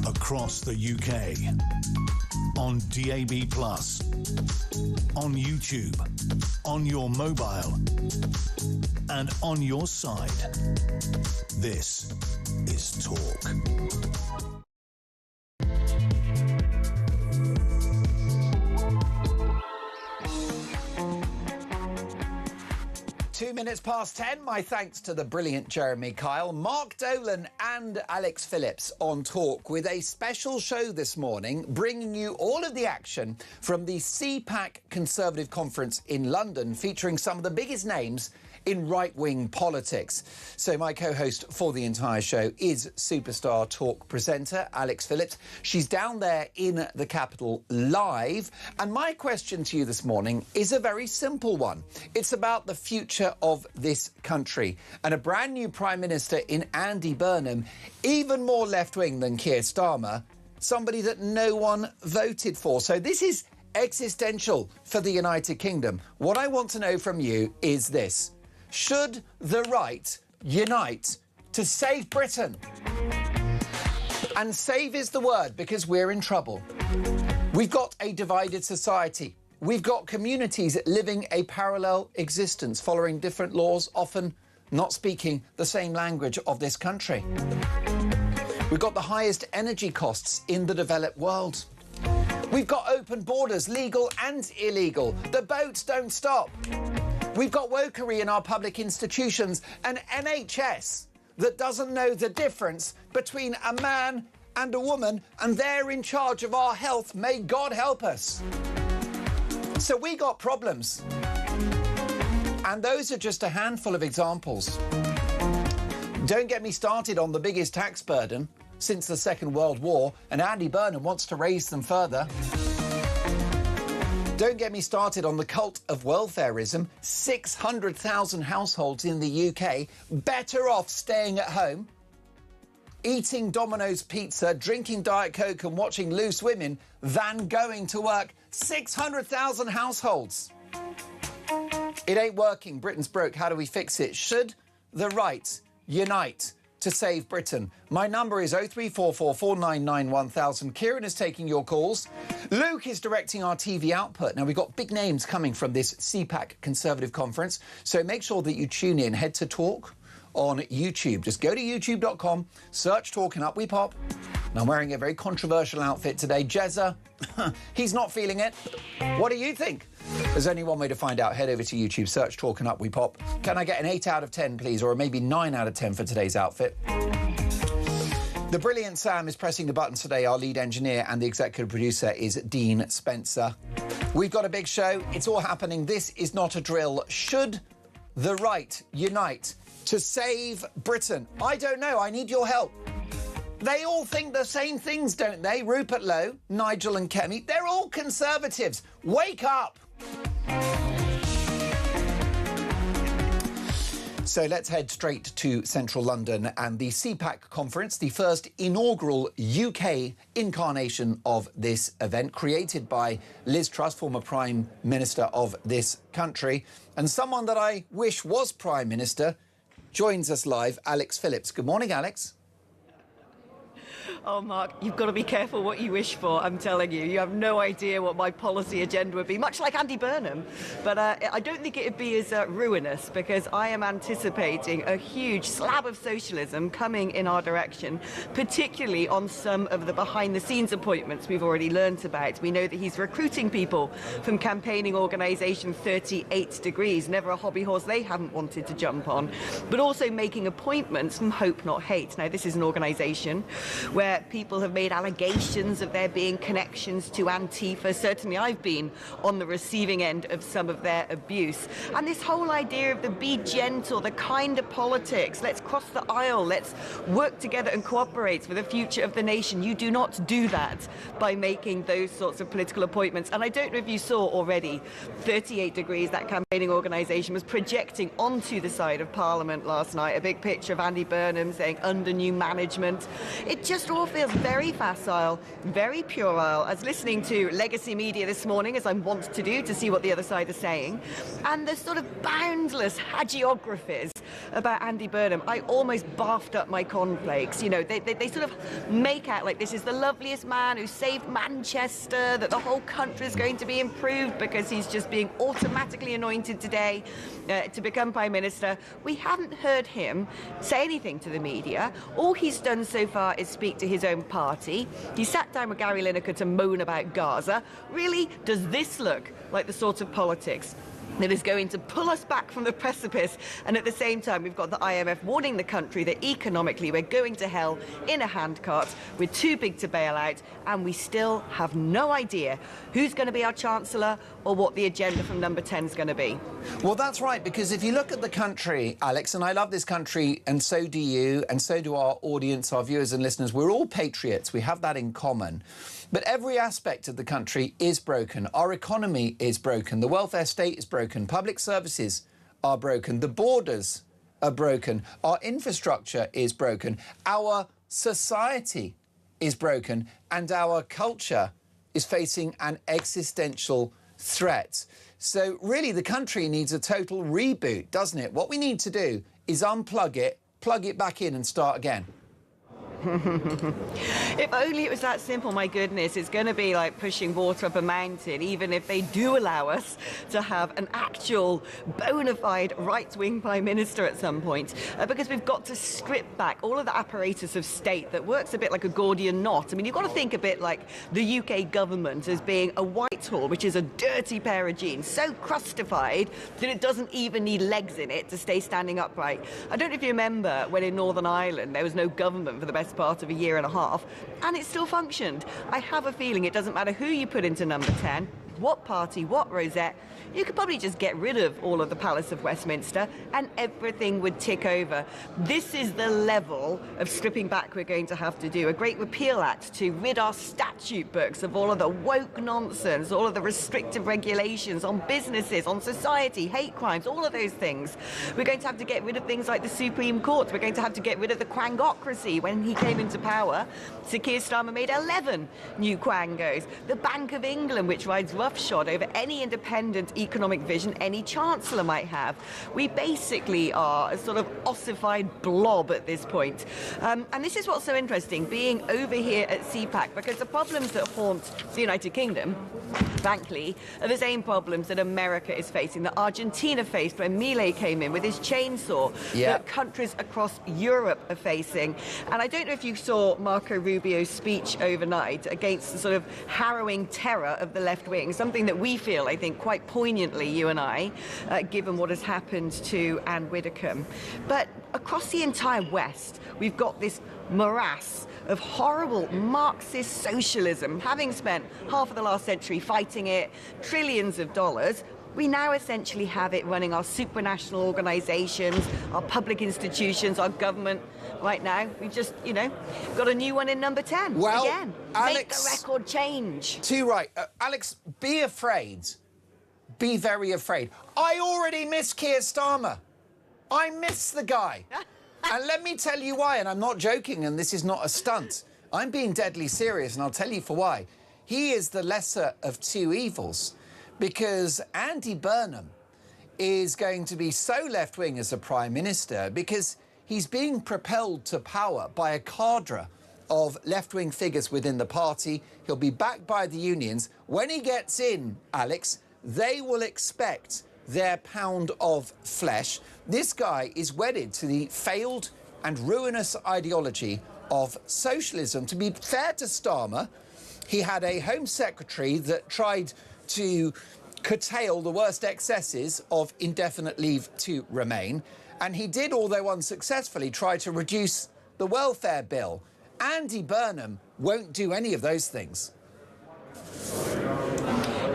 across the UK, on DAB+, on YouTube, on your mobile, and on your side. This is Talk. 2 minutes past 10. My thanks to the brilliant Jeremy Kyle, Mark Dolan and Alex Phillips on Talk with a special show this morning, bringing you all of the action from the CPAC Conservative Conference in London, featuring some of the biggest names in right-wing politics. So my co-host for the entire show is superstar Talk presenter Alex Phillips. She's down there in the capital live. And my question to you this morning is a very simple one. It's about the future of this country and a brand new Prime Minister in Andy Burnham, even more left-wing than Keir Starmer, somebody that no one voted for. So this is existential for the United Kingdom. What I want to know from you is this. Should the right unite to save Britain? And save is the word, because we're in trouble. We've got a divided society. We've got communities living a parallel existence, following different laws, often not speaking the same language of this country. We've got the highest energy costs in the developed world. We've got open borders, legal and illegal. The boats don't stop. We've got wokery in our public institutions, an NHS that doesn't know the difference between a man and a woman, and they're in charge of our health. May God help us. So we got problems. And those are just a handful of examples. Don't get me started on the biggest tax burden since the Second World War, and Andy Burnham wants to raise them further. Don't get me started on the cult of welfarism. 600,000 households in the UK better off staying at home, eating Domino's pizza, drinking Diet Coke and watching Loose Women than going to work. 600,000 households. It ain't working. Britain's broke. How do we fix it? Should the right unite to save Britain? My number is 03444991000. Kieran is taking your calls. Luke is directing our TV output. Now, we've got big names coming from this CPAC Conservative Conference, so make sure that you tune in. Head to Talk on YouTube. Just go to youtube.com, search Talk, and up we pop. And I'm wearing a very controversial outfit today. Jezza, he's not feeling it. What do you think? There's only one way to find out. Head over to YouTube, search Talk, and up we pop. Can I get an 8 out of 10, please, or maybe 9 out of 10 for today's outfit? The brilliant Sam is pressing the buttons today. Our lead engineer and the executive producer is Dean Spencer. We've got a big show. It's all happening. This is not a drill. Should the right unite to save Britain? I don't know. I need your help. They all think the same things, don't they? Rupert Lowe, Nigel and Kemi, they're all Conservatives. Wake up! So let's head straight to central London and the CPAC conference, the first inaugural UK incarnation of this event, created by Liz Truss, former Prime Minister of this country, and someone that I wish was Prime Minister joins us live, Alex Phillips. Good morning, Alex. Oh, Mark, you've got to be careful what you wish for, I'm telling you. You have no idea what my policy agenda would be, much like Andy Burnham. But I don't think it would be as ruinous, because I am anticipating a huge slab of socialism coming in our direction, particularly on some of the behind-the-scenes appointments we've already learnt about. We know that he's recruiting people from campaigning organisation 38 Degrees, never a hobby horse they haven't wanted to jump on, but also making appointments from Hope Not Hate. Now, this is an organisation where people have made allegations of there being connections to Antifa. Certainly I've been on the receiving end of some of their abuse. And this whole idea of the be gentle, the kind of politics, let's cross the aisle, let's work together and cooperate for the future of the nation. You do not do that by making those sorts of political appointments. And I don't know if you saw already, 38 Degrees, that campaigning organisation, was projecting onto the side of Parliament last night a big picture of Andy Burnham saying under new management. It just all feels very facile, very puerile. I was listening to legacy media this morning, as I'm wont to do, to see what the other side is saying. And the sort of boundless hagiographies about Andy Burnham, I almost barfed up my cornflakes. You know, they sort of make out like this is the loveliest man who saved Manchester, that the whole country is going to be improved because he's just being automatically anointed today to become Prime Minister. We haven't heard him say anything to the media. All he's done so far is speak to his own party. He sat down with Gary Lineker to moan about Gaza. Really, does this look like the sort of politics that is going to pull us back from the precipice? And at the same time, we've got the IMF warning the country that economically we're going to hell in a handcart. We're too big to bail out, and we still have no idea who's going to be our Chancellor or what the agenda from number 10 is going to be. Well, that's right, because if you look at the country, Alex, and I love this country, and so do you, and so do our audience, our viewers and listeners, we're all patriots. We have that in common. But every aspect of the country is broken. Our economy is broken. The welfare state is broken. Public services are broken. The borders are broken. Our infrastructure is broken. Our society is broken. And our culture is facing an existential threat. So really, the country needs a total reboot, doesn't it? What we need to do is unplug it, plug it back in and start again. If only it was that simple, my goodness. It's going to be like pushing water up a mountain, even if they do allow us to have an actual bona fide right-wing Prime Minister at some point, because we've got to strip back all of the apparatus of state that works a bit like a Gordian knot. I mean, you've got to think a bit like the UK government as being a Whitehall, which is a dirty pair of jeans, so crustified that it doesn't even need legs in it to stay standing upright. I don't know if you remember when in Northern Ireland there was no government for the best part of a year and a half, and it still functioned. I have a feeling it doesn't matter who you put into number 10, what party, what rosette, you could probably just get rid of all of the Palace of Westminster and everything would tick over. This is the level of stripping back we're going to have to do. A Great Repeal Act to rid our statute books of all of the woke nonsense, all of the restrictive regulations on businesses, on society, hate crimes, all of those things. We're going to have to get rid of things like the Supreme Court. We're going to have to get rid of the quangocracy. When he came into power, Sir Keir Starmer made 11 new quangos. The Bank of England, which rides roughshod over any independent economic vision any chancellor might have. We basically are a sort of ossified blob at this point. And this is what's so interesting, being over here at CPAC, because the problems that haunt the United Kingdom, frankly, are the same problems that America is facing, that Argentina faced when Milei came in with his chainsaw, that countries across Europe are facing. And I don't know if you saw Marco Rubio's speech overnight against the sort of harrowing terror of the left wing, something that we feel, I think, quite poignantly, you and I, given what has happened to Anne Widdecombe. But across the entire West, we've got this morass of horrible Marxist socialism. Having spent half of the last century fighting it, trillions of dollars, we now essentially have it running our supranational organisations, our public institutions, our government. Right now, we've just, you know, got a new one in number 10. Well, again, Alex, make the record change. Too right. Alex, be afraid. Be very afraid. I already miss Keir Starmer. I miss the guy. And let me tell you why, and I'm not joking, and this is not a stunt. I'm being deadly serious, and I'll tell you for why. He is the lesser of two evils, because Andy Burnham is going to be so left-wing as a Prime Minister because he's being propelled to power by a cadre of left-wing figures within the party. He'll be backed by the unions. When he gets in, Alex, they will expect their pound of flesh. This guy is wedded to the failed and ruinous ideology of socialism. To be fair to Starmer, he had a Home Secretary that tried to curtail the worst excesses of indefinite leave to remain. And he did, although unsuccessfully, try to reduce the welfare bill. Andy Burnham won't do any of those things.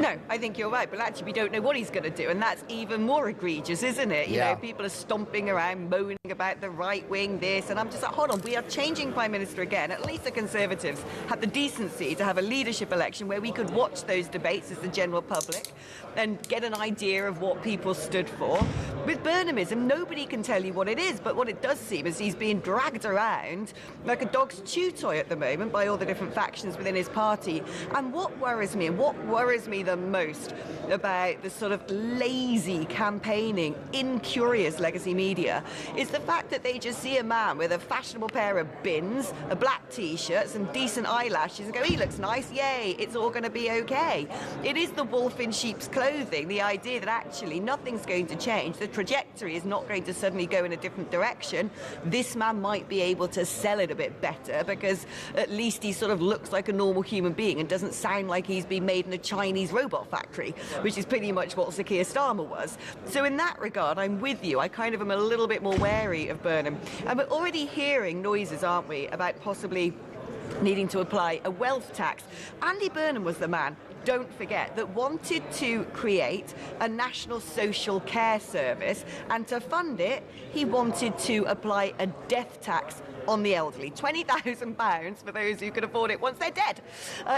No, I think you're right, but actually we don't know what he's going to do, and that's even more egregious, isn't it? You know, people are stomping around, moaning about the right wing, this, and I'm just like, hold on, we are changing Prime Minister again. At least the Conservatives had the decency to have a leadership election where we could watch those debates as the general public and get an idea of what people stood for. With Burnhamism, nobody can tell you what it is, but what it does seem is he's being dragged around like a dog's chew toy at the moment by all the different factions within his party. And what worries me, and what worries me the most about the sort of lazy campaigning, incurious legacy media, is the fact that they just see a man with a fashionable pair of bins, a black T-shirt, some decent eyelashes, and go, he looks nice, yay, it's all going to be okay. It is the wolf in sheep's clothing, the idea that actually nothing's going to change. The trajectory is not going to suddenly go in a different direction. This man might be able to sell it a bit better because at least he sort of looks like a normal human being and doesn't sound like he's been made in a Chinese robot factory, which is pretty much what Sir Keir Starmer was. So in that regard, I'm with you. I kind of am a little bit more wary of Burnham. And we're already hearing noises, aren't we, about possibly needing to apply a wealth tax. Andy Burnham was the man, don't forget, that wanted to create a national social care service, and to fund it, he wanted to apply a death tax on the elderly, £20,000 for those who can afford it once they're dead,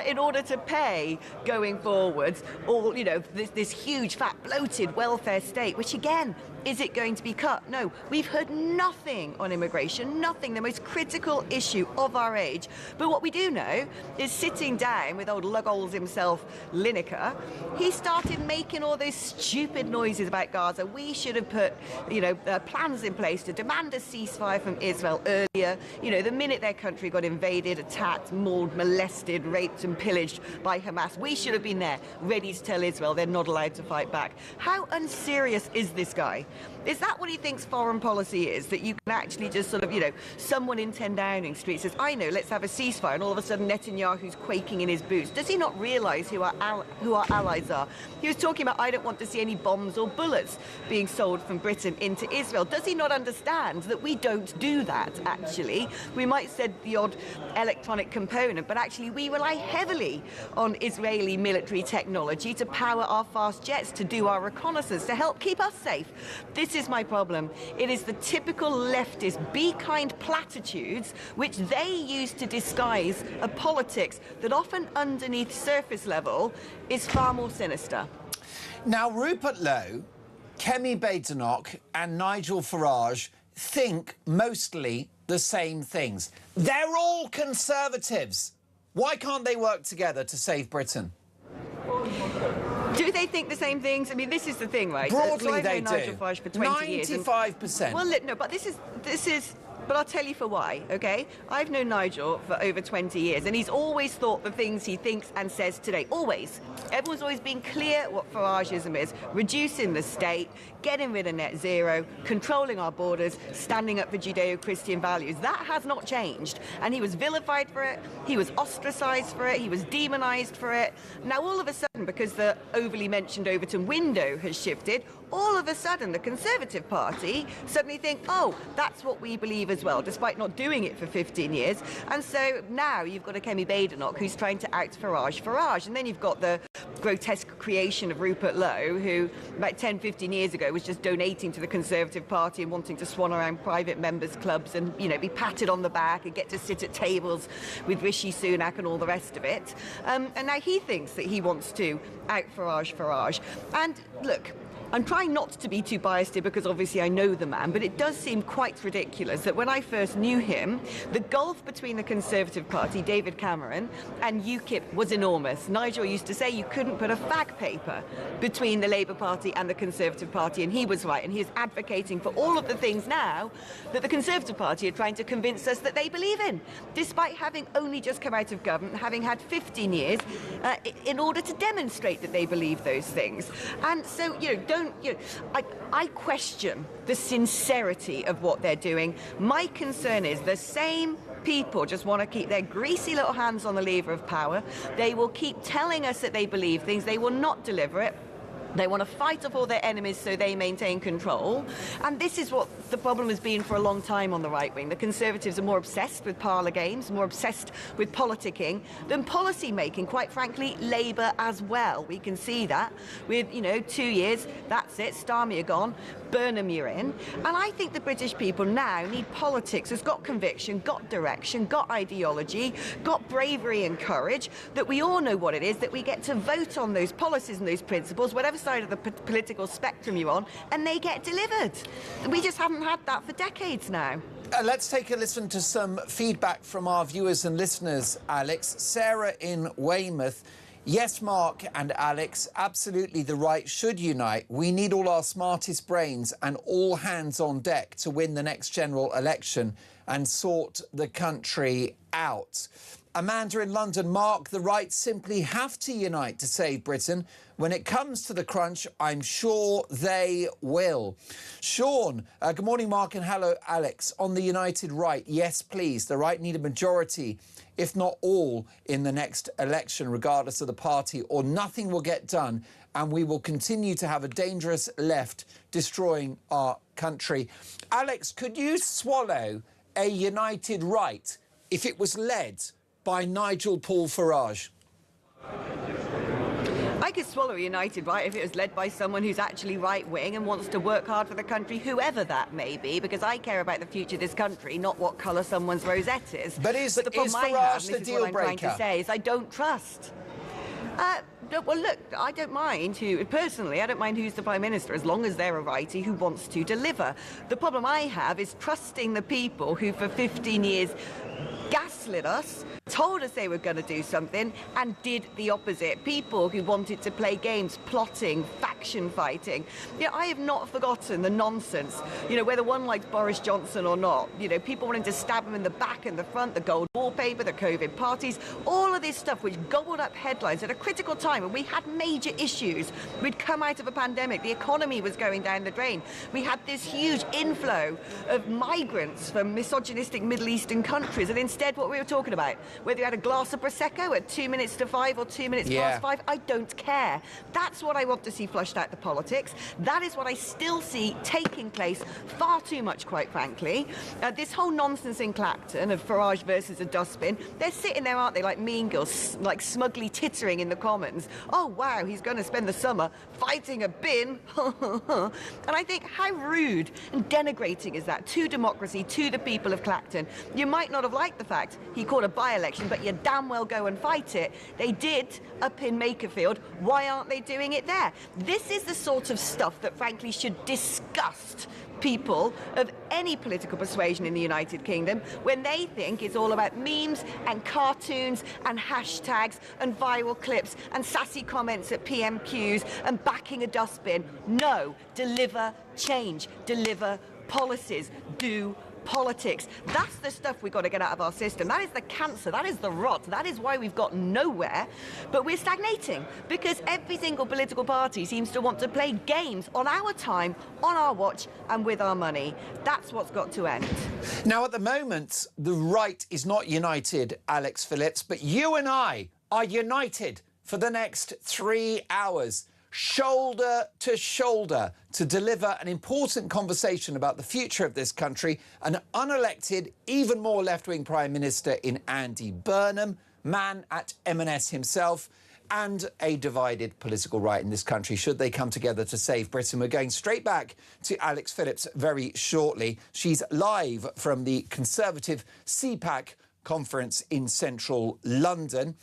in order to pay going forwards all, you know, this huge, fat, bloated welfare state, which again, is it going to be cut? No, we've heard nothing on immigration, nothing, the most critical issue of our age. But what we do know is, sitting down with old lugholes himself, Lineker, he started making all those stupid noises about Gaza. We should have put, you know, plans in place to demand a ceasefire from Israel earlier. You know, the minute their country got invaded, attacked, mauled, molested, raped and pillaged by Hamas, we should have been there, ready to tell Israel they're not allowed to fight back. How unserious is this guy? Is that what he thinks foreign policy is? That you can actually just sort of, you know, someone in 10 Downing Street says, I know, let's have a ceasefire, and all of a sudden Netanyahu's quaking in his boots. Does he not realise who our allies are? He was talking about, I don't want to see any bombs or bullets being sold from Britain into Israel. Does he not understand that we don't do that, actually? We might said the odd electronic component, but actually we rely heavily on Israeli military technology to power our fast jets, to do our reconnaissance, to help keep us safe. This is my problem. It is the typical leftist be-kind platitudes which they use to disguise a politics that often underneath surface level is far more sinister. Now, Rupert Lowe, Kemi Badenoch and Nigel Farage think mostly the same things. They're all Conservatives. Why can't they work together to save Britain? Do they think the same things? I mean, this is the thing, right? Broadly, they do. Nigel Farage for 20 years. 95%. Well, no, but this is. But I'll tell you for why, OK? I've known Nigel for over 20 years, and he's always thought the things he thinks and says today. Always. Everyone's always been clear what Farageism is. Reducing the state, getting rid of net zero, controlling our borders, standing up for Judeo-Christian values. That has not changed. And he was vilified for it, he was ostracised for it, he was demonised for it. Now, all of a sudden, because the overly mentioned Overton window has shifted, all of a sudden the Conservative Party suddenly think, oh, that's what we believe as well, despite not doing it for 15 years. And so now you've got a Kemi Badenoch who's trying to out Farage. And then you've got the grotesque creation of Rupert Lowe, who about 10, 15 years ago was just donating to the Conservative Party and wanting to swan around private members' clubs and, you know, be patted on the back and get to sit at tables with Rishi Sunak and all the rest of it. And now he thinks that he wants to out Farage. And look, I'm trying not to be too biased here because obviously I know the man, but it does seem quite ridiculous that when I first knew him, the gulf between the Conservative Party, David Cameron, and UKIP was enormous. Nigel used to say you couldn't put a fag paper between the Labour Party and the Conservative Party, and he was right, and he is advocating for all of the things now that the Conservative Party are trying to convince us that they believe in, despite having only just come out of government, having had 15 years in order to demonstrate that they believe those things. And so, you know, I question the sincerity of what they're doing. My concern is the same people just want to keep their greasy little hands on the lever of power. They will keep telling us that they believe things. They will not deliver it. They want to fight off all their enemies so they maintain control. And this is what the problem has been for a long time on the right wing. The Conservatives are more obsessed with parlour games, more obsessed with politicking than policy making. Quite frankly, Labour as well. We can see that with, 2 years, that's it, Starmer you're gone, Burnham you're in. And I think the British people now need politics that's got conviction, got direction, got ideology, got bravery and courage, that we all know what it is, that we get to vote on those policies and those principles, whatever side of the political spectrum you're on, and they get delivered. We just haven't had that for decades now. Let's take a listen to some feedback from our viewers and listeners, Alex. Sarah in Weymouth. Yes, Mark and Alex, absolutely the right should unite. We need all our smartest brains and all hands on deck to win the next general election and sort the country out. Amanda in London. Mark, the right simply have to unite to save Britain. When it comes to the crunch, I'm sure they will. Sean, good morning, Mark, and hello, Alex. On the united right, yes, please. The right need a majority, if not all, in the next election, regardless of the party, or nothing will get done, and we will continue to have a dangerous left destroying our country. Alex, could you swallow a united right if it was led by Nigel Paul Farage? I could swallow a united right if it was led by someone who's actually right-wing and wants to work hard for the country, whoever that may be, because I care about the future of this country, not what colour someone's rosette is. But is the problem I have, Farage and the this is deal what I'm trying breaker? to say, is I don't trust. Well, look, I don't mind personally, I don't mind who's the Prime Minister, as long as they're a righty who wants to deliver. The problem I have is trusting the people who for 15 years gaslit us, told us they were going to do something, and did the opposite. People who wanted to play games, plotting, faction fighting. You know, I have not forgotten the nonsense, you know, whether one likes Boris Johnson or not. You know, people wanting to stab him in the back and the front, the gold wallpaper, the COVID parties, all of this stuff which gobbled up headlines at a critical time when we had major issues. We'd come out of a pandemic, the economy was going down the drain. We had this huge inflow of migrants from misogynistic Middle Eastern countries, and instead what we were talking about, whether you had a glass of Prosecco at 2 minutes to 5 or 2 minutes past 5, I don't care. That's what I want to see flushed out the politics. That is what I still see taking place far too much, quite frankly. This whole nonsense in Clacton of Farage versus a dustbin, they're sitting there, aren't they, like mean girls, like smugly tittering in the Commons. Oh, wow, he's going to spend the summer fighting a bin. And I think, how rude and denigrating is that to democracy, to the people of Clacton? You might not have liked the fact he called a by-election, but you damn well go and fight it. They did up in Makerfield. Why aren't they doing it there? This is the sort of stuff that frankly should disgust people of any political persuasion in the United Kingdom when they think it's all about memes and cartoons and hashtags and viral clips and sassy comments at PMQs and backing a dustbin. No, deliver change, deliver policies, do politics. That's the stuff we've got to get out of our system. That is the cancer. That is the rot. That is why we've got nowhere. But we're stagnating because every single political party seems to want to play games on our time, on our watch, and with our money. That's what's got to end. Now, at the moment, the right is not united, Alex Phillips, but you and I are united for the next 3 hours, shoulder to shoulder, to deliver an important conversation about the future of this country, an unelected, even more left-wing Prime Minister in Andy Burnham, man at M&S himself, and a divided political right in this country, should they come together to save Britain. We're going straight back to Alex Phillips very shortly. She's live from the Conservative CPAC conference in central London.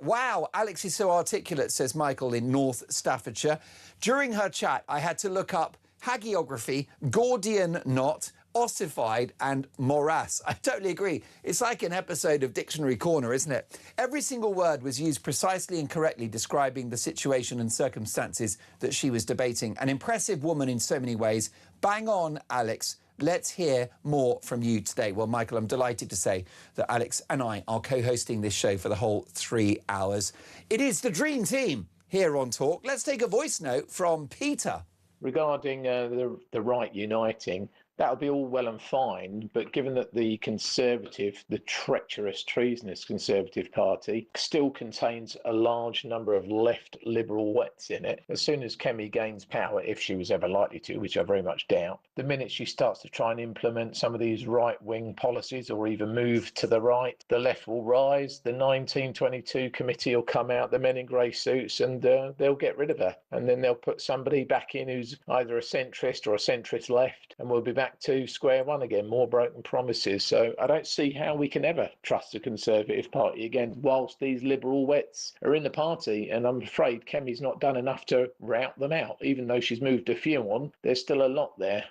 Wow, Alex is so articulate, says Michael in North Staffordshire. During her chat, I had to look up hagiography, Gordian knot, ossified and morass. I totally agree. It's like an episode of Dictionary Corner, isn't it? Every single word was used precisely and correctly, describing the situation and circumstances that she was debating. An impressive woman in so many ways. Bang on, Alex. Let's hear more from you today. Well, Michael, I'm delighted to say that Alex and I are co-hosting this show for the whole 3 hours. It is the dream team here on Talk. Let's take a voice note from Peter. Regarding the right uniting, that would be all well and fine, but given that the Conservative, the treacherous, treasonous Conservative Party, still contains a large number of left liberal wets in it, as soon as Kemi gains power, if she was ever likely to, which I very much doubt, the minute she starts to try and implement some of these right-wing policies or even move to the right, the left will rise, the 1922 committee will come out, the men in grey suits, and they'll get rid of her. And then they'll put somebody back in who's either a centrist or a centrist left, and we'll be back back to square one again, more broken promises. So I don't see how we can ever trust the Conservative Party again whilst these Liberal wets are in the party. And I'm afraid Kemi's not done enough to rout them out. Even though she's moved a few on, there's still a lot there.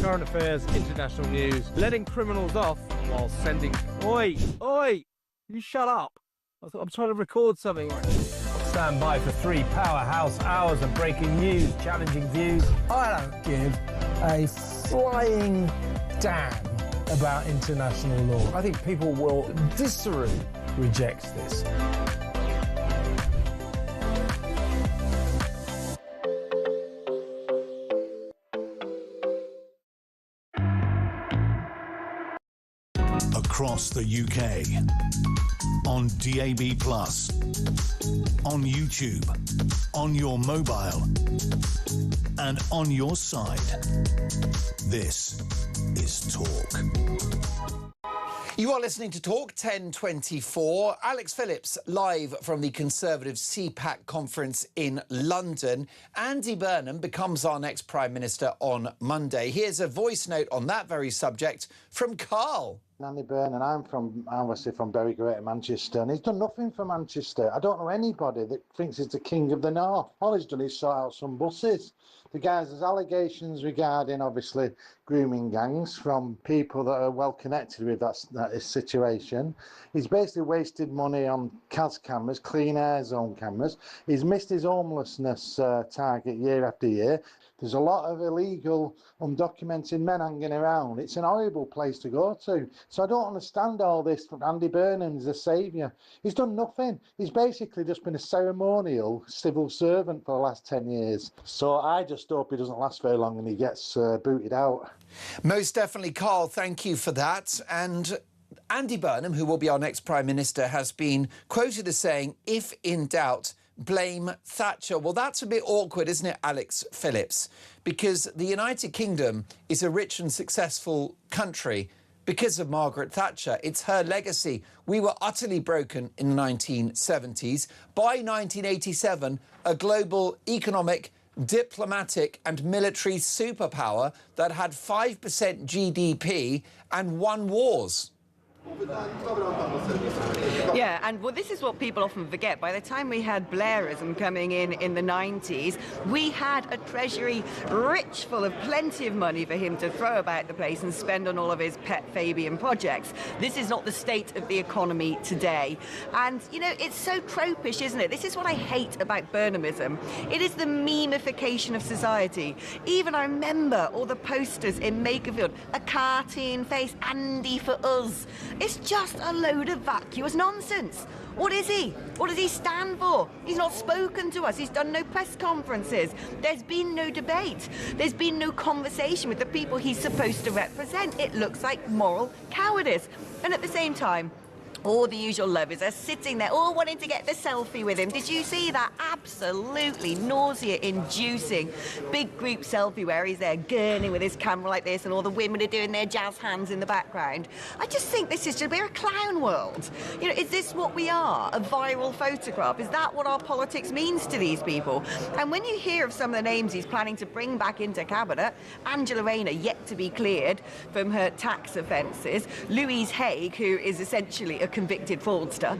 Current affairs, international news, letting criminals off while sending... Oi! Oi! You shut up! I'm trying to record something. Stand by for 3 powerhouse hours of breaking news, challenging views. I don't give a flying damn about international law. I think people will viscerally reject this. Across the UK, on DAB+, on YouTube, on your mobile, and on your side. This is Talk. You are listening to Talk 1024. Alex Phillips live from the Conservative CPAC conference in London. Andy Burnham becomes our next Prime Minister on Monday. Here's a voice note on that very subject from Carl. Andy Burnham, I'm obviously from Bury Greater Manchester, and he's done nothing for Manchester. I don't know anybody that thinks he's the king of the north. All he's done is sort out some buses. The guys, there's allegations regarding, obviously, grooming gangs from people that are well connected with that situation. He's basically wasted money on CAS cameras, clean air zone cameras. He's missed his homelessness target year after year. There's a lot of illegal, undocumented men hanging around. It's an horrible place to go to. So I don't understand all this. Andy Burnham's the saviour. He's done nothing. He's basically just been a ceremonial civil servant for the last 10 years. So I just hope he doesn't last very long and he gets booted out. Most definitely, Carl. Thank you for that. And Andy Burnham, who will be our next Prime Minister, has been quoted as saying, if in doubt, blame Thatcher. Well, that's a bit awkward, isn't it, Alex Phillips? Because the United Kingdom is a rich and successful country because of Margaret Thatcher. It's her legacy. We were utterly broken in the 1970s. By 1987, a global economic, diplomatic and military superpower that had 5% GDP and won wars. Yeah, and well, this is what people often forget. By the time we had Blairism coming in the 90s, we had a treasury rich full of plenty of money for him to throw about the place and spend on all of his pet Fabian projects. This is not the state of the economy today. And, you know, it's so tropish, isn't it? This is what I hate about Burnhamism. It is the memification of society. Even I remember all the posters in Makerfield, a cartoon face, Andy for us. It's just a load of vacuous nonsense. What is he? What does he stand for? He's not spoken to us. He's done no press conferences. There's been no debate. There's been no conversation with the people he's supposed to represent. It looks like moral cowardice. And at the same time, All the usual lovers are sitting there, all wanting to get the selfie with him. Did you see that? Absolutely nausea-inducing big group selfie where he's there gurning with his camera like this and all the women are doing their jazz hands in the background. I just think this is just, we're a clown world. You know, is this what we are? A viral photograph? Is that what our politics means to these people? And when you hear of some of the names he's planning to bring back into cabinet, Angela Rayner yet to be cleared from her tax offences, Louise Haigh, who is essentially a convicted fraudster.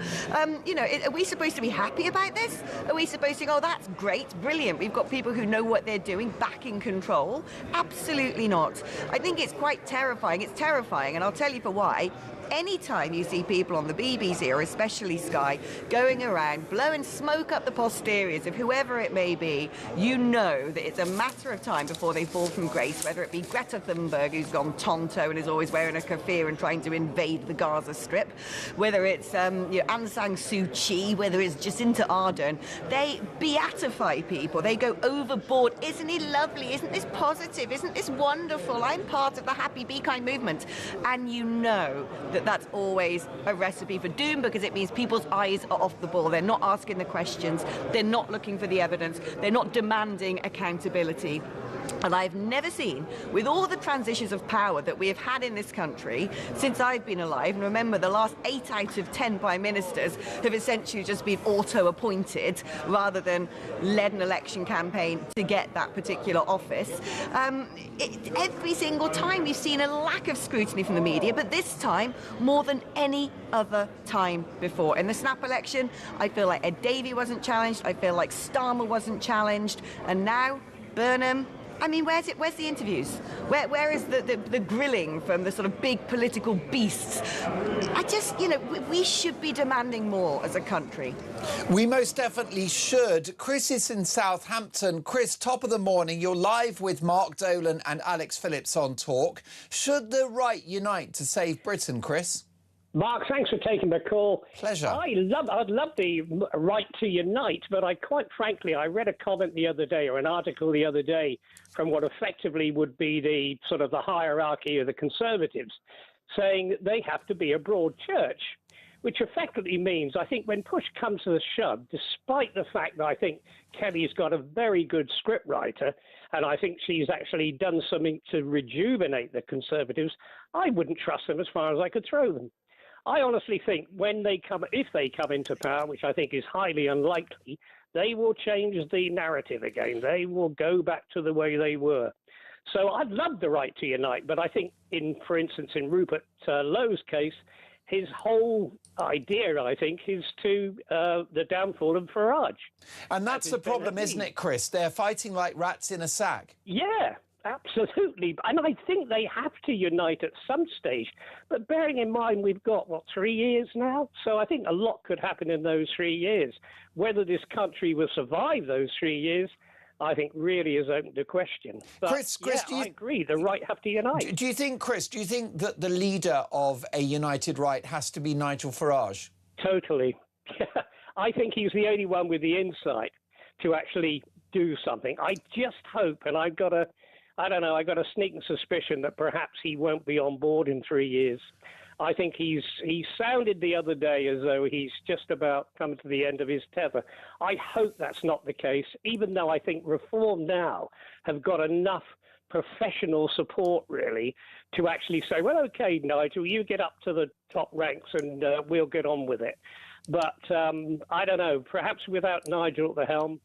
You know, are we supposed to be happy about this? Are we supposed to think, oh, that's great, brilliant, we've got people who know what they're doing back in control? Absolutely not. I think it's quite terrifying. It's terrifying, and I'll tell you for why. Anytime you see people on the BBC, or especially Sky, going around blowing smoke up the posteriors of whoever it may be, you know that it's a matter of time before they fall from grace, whether it be Greta Thunberg, who's gone tonto and is always wearing a keffiyeh and trying to invade the Gaza Strip, whether it's you know, Aung San Suu Kyi, whether it's Jacinta Ardern. They beatify people. They go overboard. Isn't he lovely? Isn't this positive? Isn't this wonderful? I'm part of the Happy Be Kind movement. And you know that that's always a recipe for doom, because it means people's eyes are off the ball. They're not asking the questions. They're not looking for the evidence. They're not demanding accountability. And I've never seen, with all the transitions of power that we have had in this country since I've been alive, and remember the last 8 out of 10 prime ministers have essentially just been auto-appointed rather than led an election campaign to get that particular office. Every single time we've seen a lack of scrutiny from the media, but this time more than any other time before. In the snap election, I feel like Ed Davey wasn't challenged, I feel like Starmer wasn't challenged, and now Burnham. I mean, where's the interviews? Where is the grilling from the sort of big political beasts? I just, you know, we should be demanding more as a country. We most definitely should. Chris is in Southampton. Chris, top of the morning. You're live with Mark Dolan and Alex Phillips on Talk. Should the right unite to save Britain, Chris? Mark, thanks for taking the call. Pleasure. I'd love the right to unite, but quite frankly, I read a comment the other day, or an article the other day, from what effectively would be the sort of the hierarchy of the Conservatives, saying that they have to be a broad church, which effectively means, I think, when push comes to the shove, despite the fact that I think Kelly's got a very good scriptwriter, and I think she's actually done something to rejuvenate the Conservatives, I wouldn't trust them as far as I could throw them. I honestly think if they come into power, which I think is highly unlikely, they will change the narrative again. They will go back to the way they were. So I'd love the right to unite, but I think, for instance, in Rupert Lowe's case, his whole idea, I think, is to the downfall of Farage. And that's the problem, isn't it, Chris? They're fighting like rats in a sack. Yeah. Absolutely. And I think they have to unite at some stage. But bearing in mind, we've got, 3 years now? So I think a lot could happen in those 3 years. Whether this country will survive those 3 years, I think really is open to question. But Chris, I agree. The right have to unite. Do you think, Chris, that the leader of a united right has to be Nigel Farage? Totally. I think he's the only one with the insight to actually do something. I just hope, and I got a sneaking suspicion that perhaps he won't be on board in 3 years. I think he sounded the other day as though he's just about come to the end of his tether. I hope that's not the case, even though I think Reform now have got enough professional support, really, to actually say, well, OK, Nigel, you get up to the top ranks and we'll get on with it. But I don't know, perhaps without Nigel at the helm,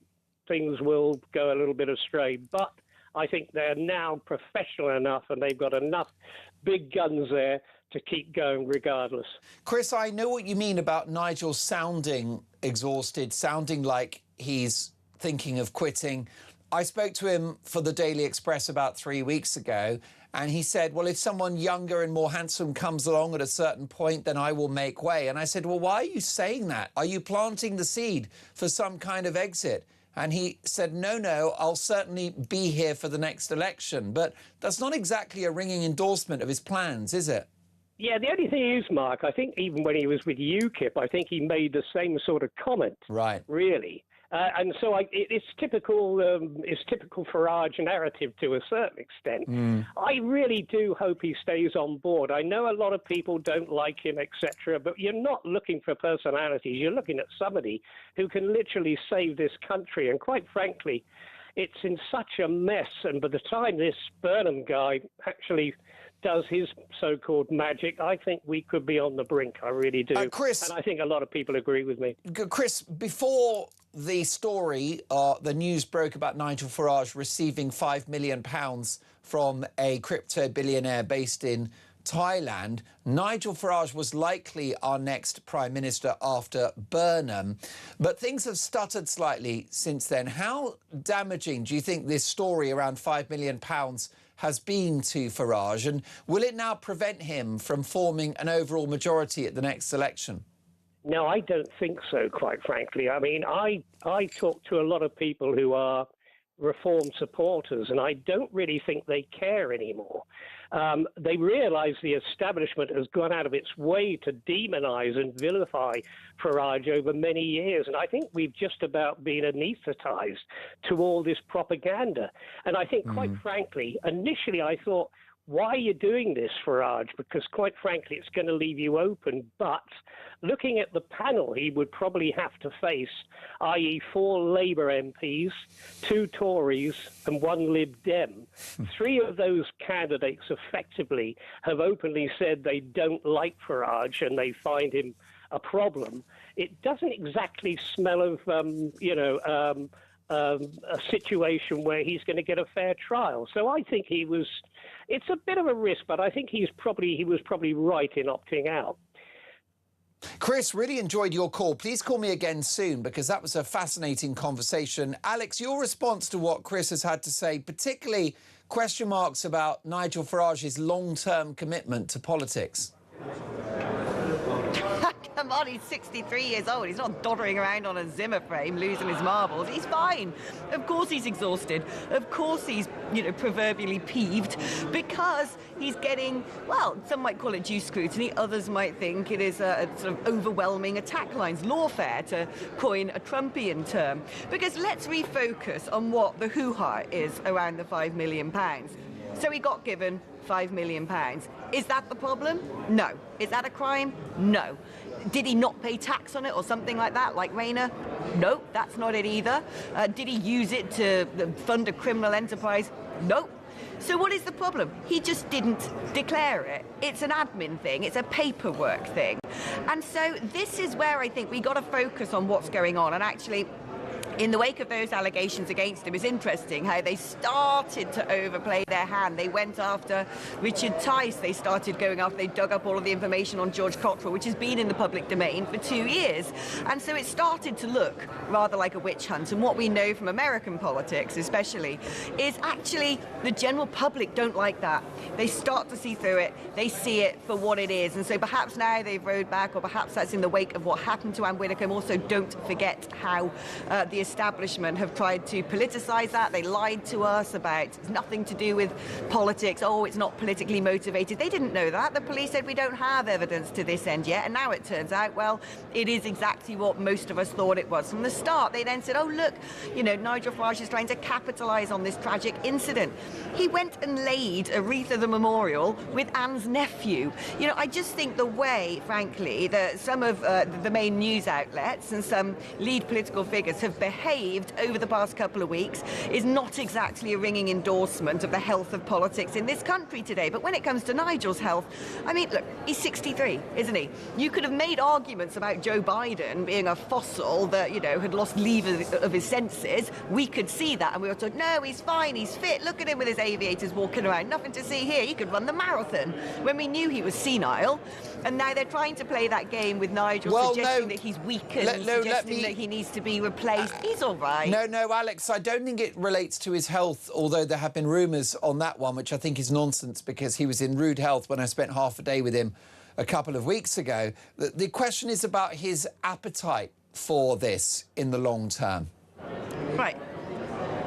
things will go a little bit astray. But I think they're now professional enough and they've got enough big guns there to keep going regardless. Chris, I know what you mean about Nigel sounding exhausted, sounding like he's thinking of quitting. I spoke to him for the Daily Express about 3 weeks ago, and he said, well, if someone younger and more handsome comes along at a certain point, then I will make way. And I said, well, why are you saying that? Are you planting the seed for some kind of exit? And he said, no, I'll certainly be here for the next election. But that's not exactly a ringing endorsement of his plans, is it? Yeah, the only thing is, Mark, I think even when he was with UKIP, I think he made the same sort of comment. Right. Really. And so it's typical Farage narrative to a certain extent. I really do hope he stays on board. I know a lot of people don't like him, etc., but you're not looking for personalities. You're looking at somebody who can literally save this country. And quite frankly, it's in such a mess. And by the time this Burnham guy actually does his so-called magic, I think we could be on the brink. I really do. Chris, and I think a lot of people agree with me. Chris, before the story, the news broke about Nigel Farage receiving £5 million from a crypto billionaire based in Thailand. Nigel Farage was likely our next Prime Minister after Burnham, but things have stuttered slightly since then. How damaging do you think this story around £5 million has been to Farage, and will it now prevent him from forming an overall majority at the next election? No, I don't think so, quite frankly. I mean, I talk to a lot of people who are Reform supporters, and I don't really think they care anymore. They realise the establishment has gone out of its way to demonise and vilify Farage over many years, and I think we've just about been anaesthetised to all this propaganda. And I think, quite frankly, initially I thought, why are you doing this, Farage? Because, quite frankly, it's going to leave you open. But looking at the panel he would probably have to face, i.e. 4 Labour MPs, 2 Tories and 1 Lib Dem, 3 of those candidates effectively have openly said they don't like Farage and they find him a problem. It doesn't exactly smell of, a situation where he's going to get a fair trial. So I think it's a bit of a risk, but I think he was probably right in opting out. Chris, really enjoyed your call. Please call me again soon, because that was a fascinating conversation. Alex, your response to what Chris has had to say, particularly question marks about Nigel Farage's long-term commitment to politics. Come on, he's 63 years old. He's not doddering around on a Zimmer frame, losing his marbles. He's fine. Of course he's exhausted. Of course he's, proverbially peeved, because he's getting, well, some might call it due scrutiny. Others might think it is a sort of overwhelming attack lines, lawfare, to coin a Trumpian term. Because let's refocus on what the hoo-ha is around the £5 million. So he got given £5 million. Is that the problem? No. Is that a crime? No. Did he not pay tax on it or something like that, like Rayner? No, that's not it either. Did he use it to fund a criminal enterprise? No. So what is the problem? He just didn't declare it. It's an admin thing. It's a paperwork thing. And so this is where I think we got to focus on what's going on. And actually, in the wake of those allegations against him, it's interesting how they started to overplay their hand. They went after Richard Tice. They started going after, they dug up all of the information on George Cottrell, which has been in the public domain for 2 years. And so it started to look rather like a witch hunt. And what we know from American politics, especially, is actually the general public don't like that. They start to see through it. They see it for what it is. And so perhaps now they've rowed back, or perhaps that's in the wake of what happened to Anne Widdecombe. Also, don't forget how the establishment have tried to politicise that. They lied to us about it's nothing to do with politics. Oh, it's not politically motivated. They didn't know that. The police said we don't have evidence to this end yet. And now it turns out, well, it is exactly what most of us thought it was from the start. They then said, oh, look, Nigel Farage is trying to capitalise on this tragic incident. He went and laid a wreath of the memorial with Anne's nephew. I just think the way, frankly, that some of the main news outlets and some lead political figures have behaved over the past couple of weeks is not exactly a ringing endorsement of the health of politics in this country today. But when it comes to Nigel's health, I mean, look, he's 63, isn't he? You could have made arguments about Joe Biden being a fossil that, had lost leave of his senses. We could see that, and we were told, no, he's fine, he's fit. Look at him with his aviators walking around. Nothing to see here. He could run the marathon, when we knew he was senile. And now they're trying to play that game with Nigel, suggesting that he's weakened, suggesting that he needs to be replaced. He's all right. No, Alex, I don't think it relates to his health, although there have been rumours on that one, which I think is nonsense, because he was in rude health when I spent half a day with him a couple of weeks ago. The question is about his appetite for this in the long term. Right.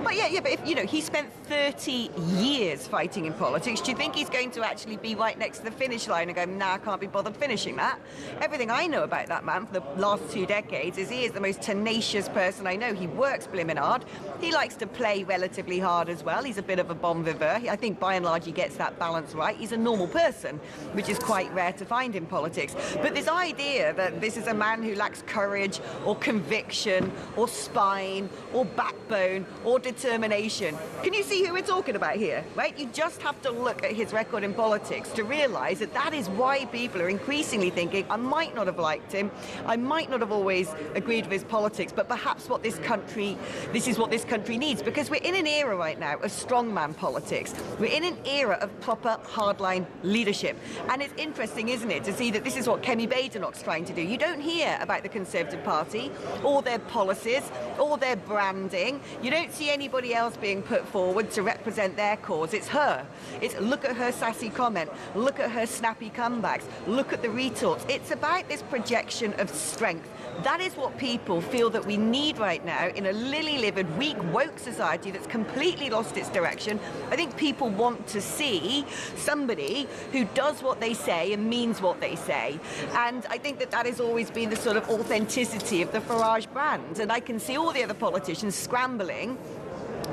But but if, he spent 30 years fighting in politics, do you think he's going to actually be right next to the finish line and go, nah, I can't be bothered finishing that? Everything I know about that man for the last 2 decades is he is the most tenacious person I know. He works blimmin' hard. He likes to play relatively hard as well. He's a bit of a bon vivant. I think by and large he gets that balance right. He's a normal person, which is quite rare to find in politics. But this idea that this is a man who lacks courage or conviction or spine or backbone or determination. Can you see who we're talking about here, right? You just have to look at his record in politics to realise that that is why people are increasingly thinking, I might not have liked him, I might not have always agreed with his politics, but perhaps this is what this country needs, because we're in an era right now of strongman politics. We're in an era of proper hardline leadership. And it's interesting, isn't it, to see that this is what Kemi Badenoch's trying to do. You don't hear about the Conservative Party or their policies or their branding. You don't see anybody else being put forward to represent their cause. It's her. It's look at her sassy comment, look at her snappy comebacks, look at the retorts. It's about this projection of strength. That is what people feel that we need right now in a lily-livered, weak, woke society that's completely lost its direction. I think people want to see somebody who does what they say and means what they say. And I think that has always been the sort of authenticity of the Farage brand. And I can see all the other politicians scrambling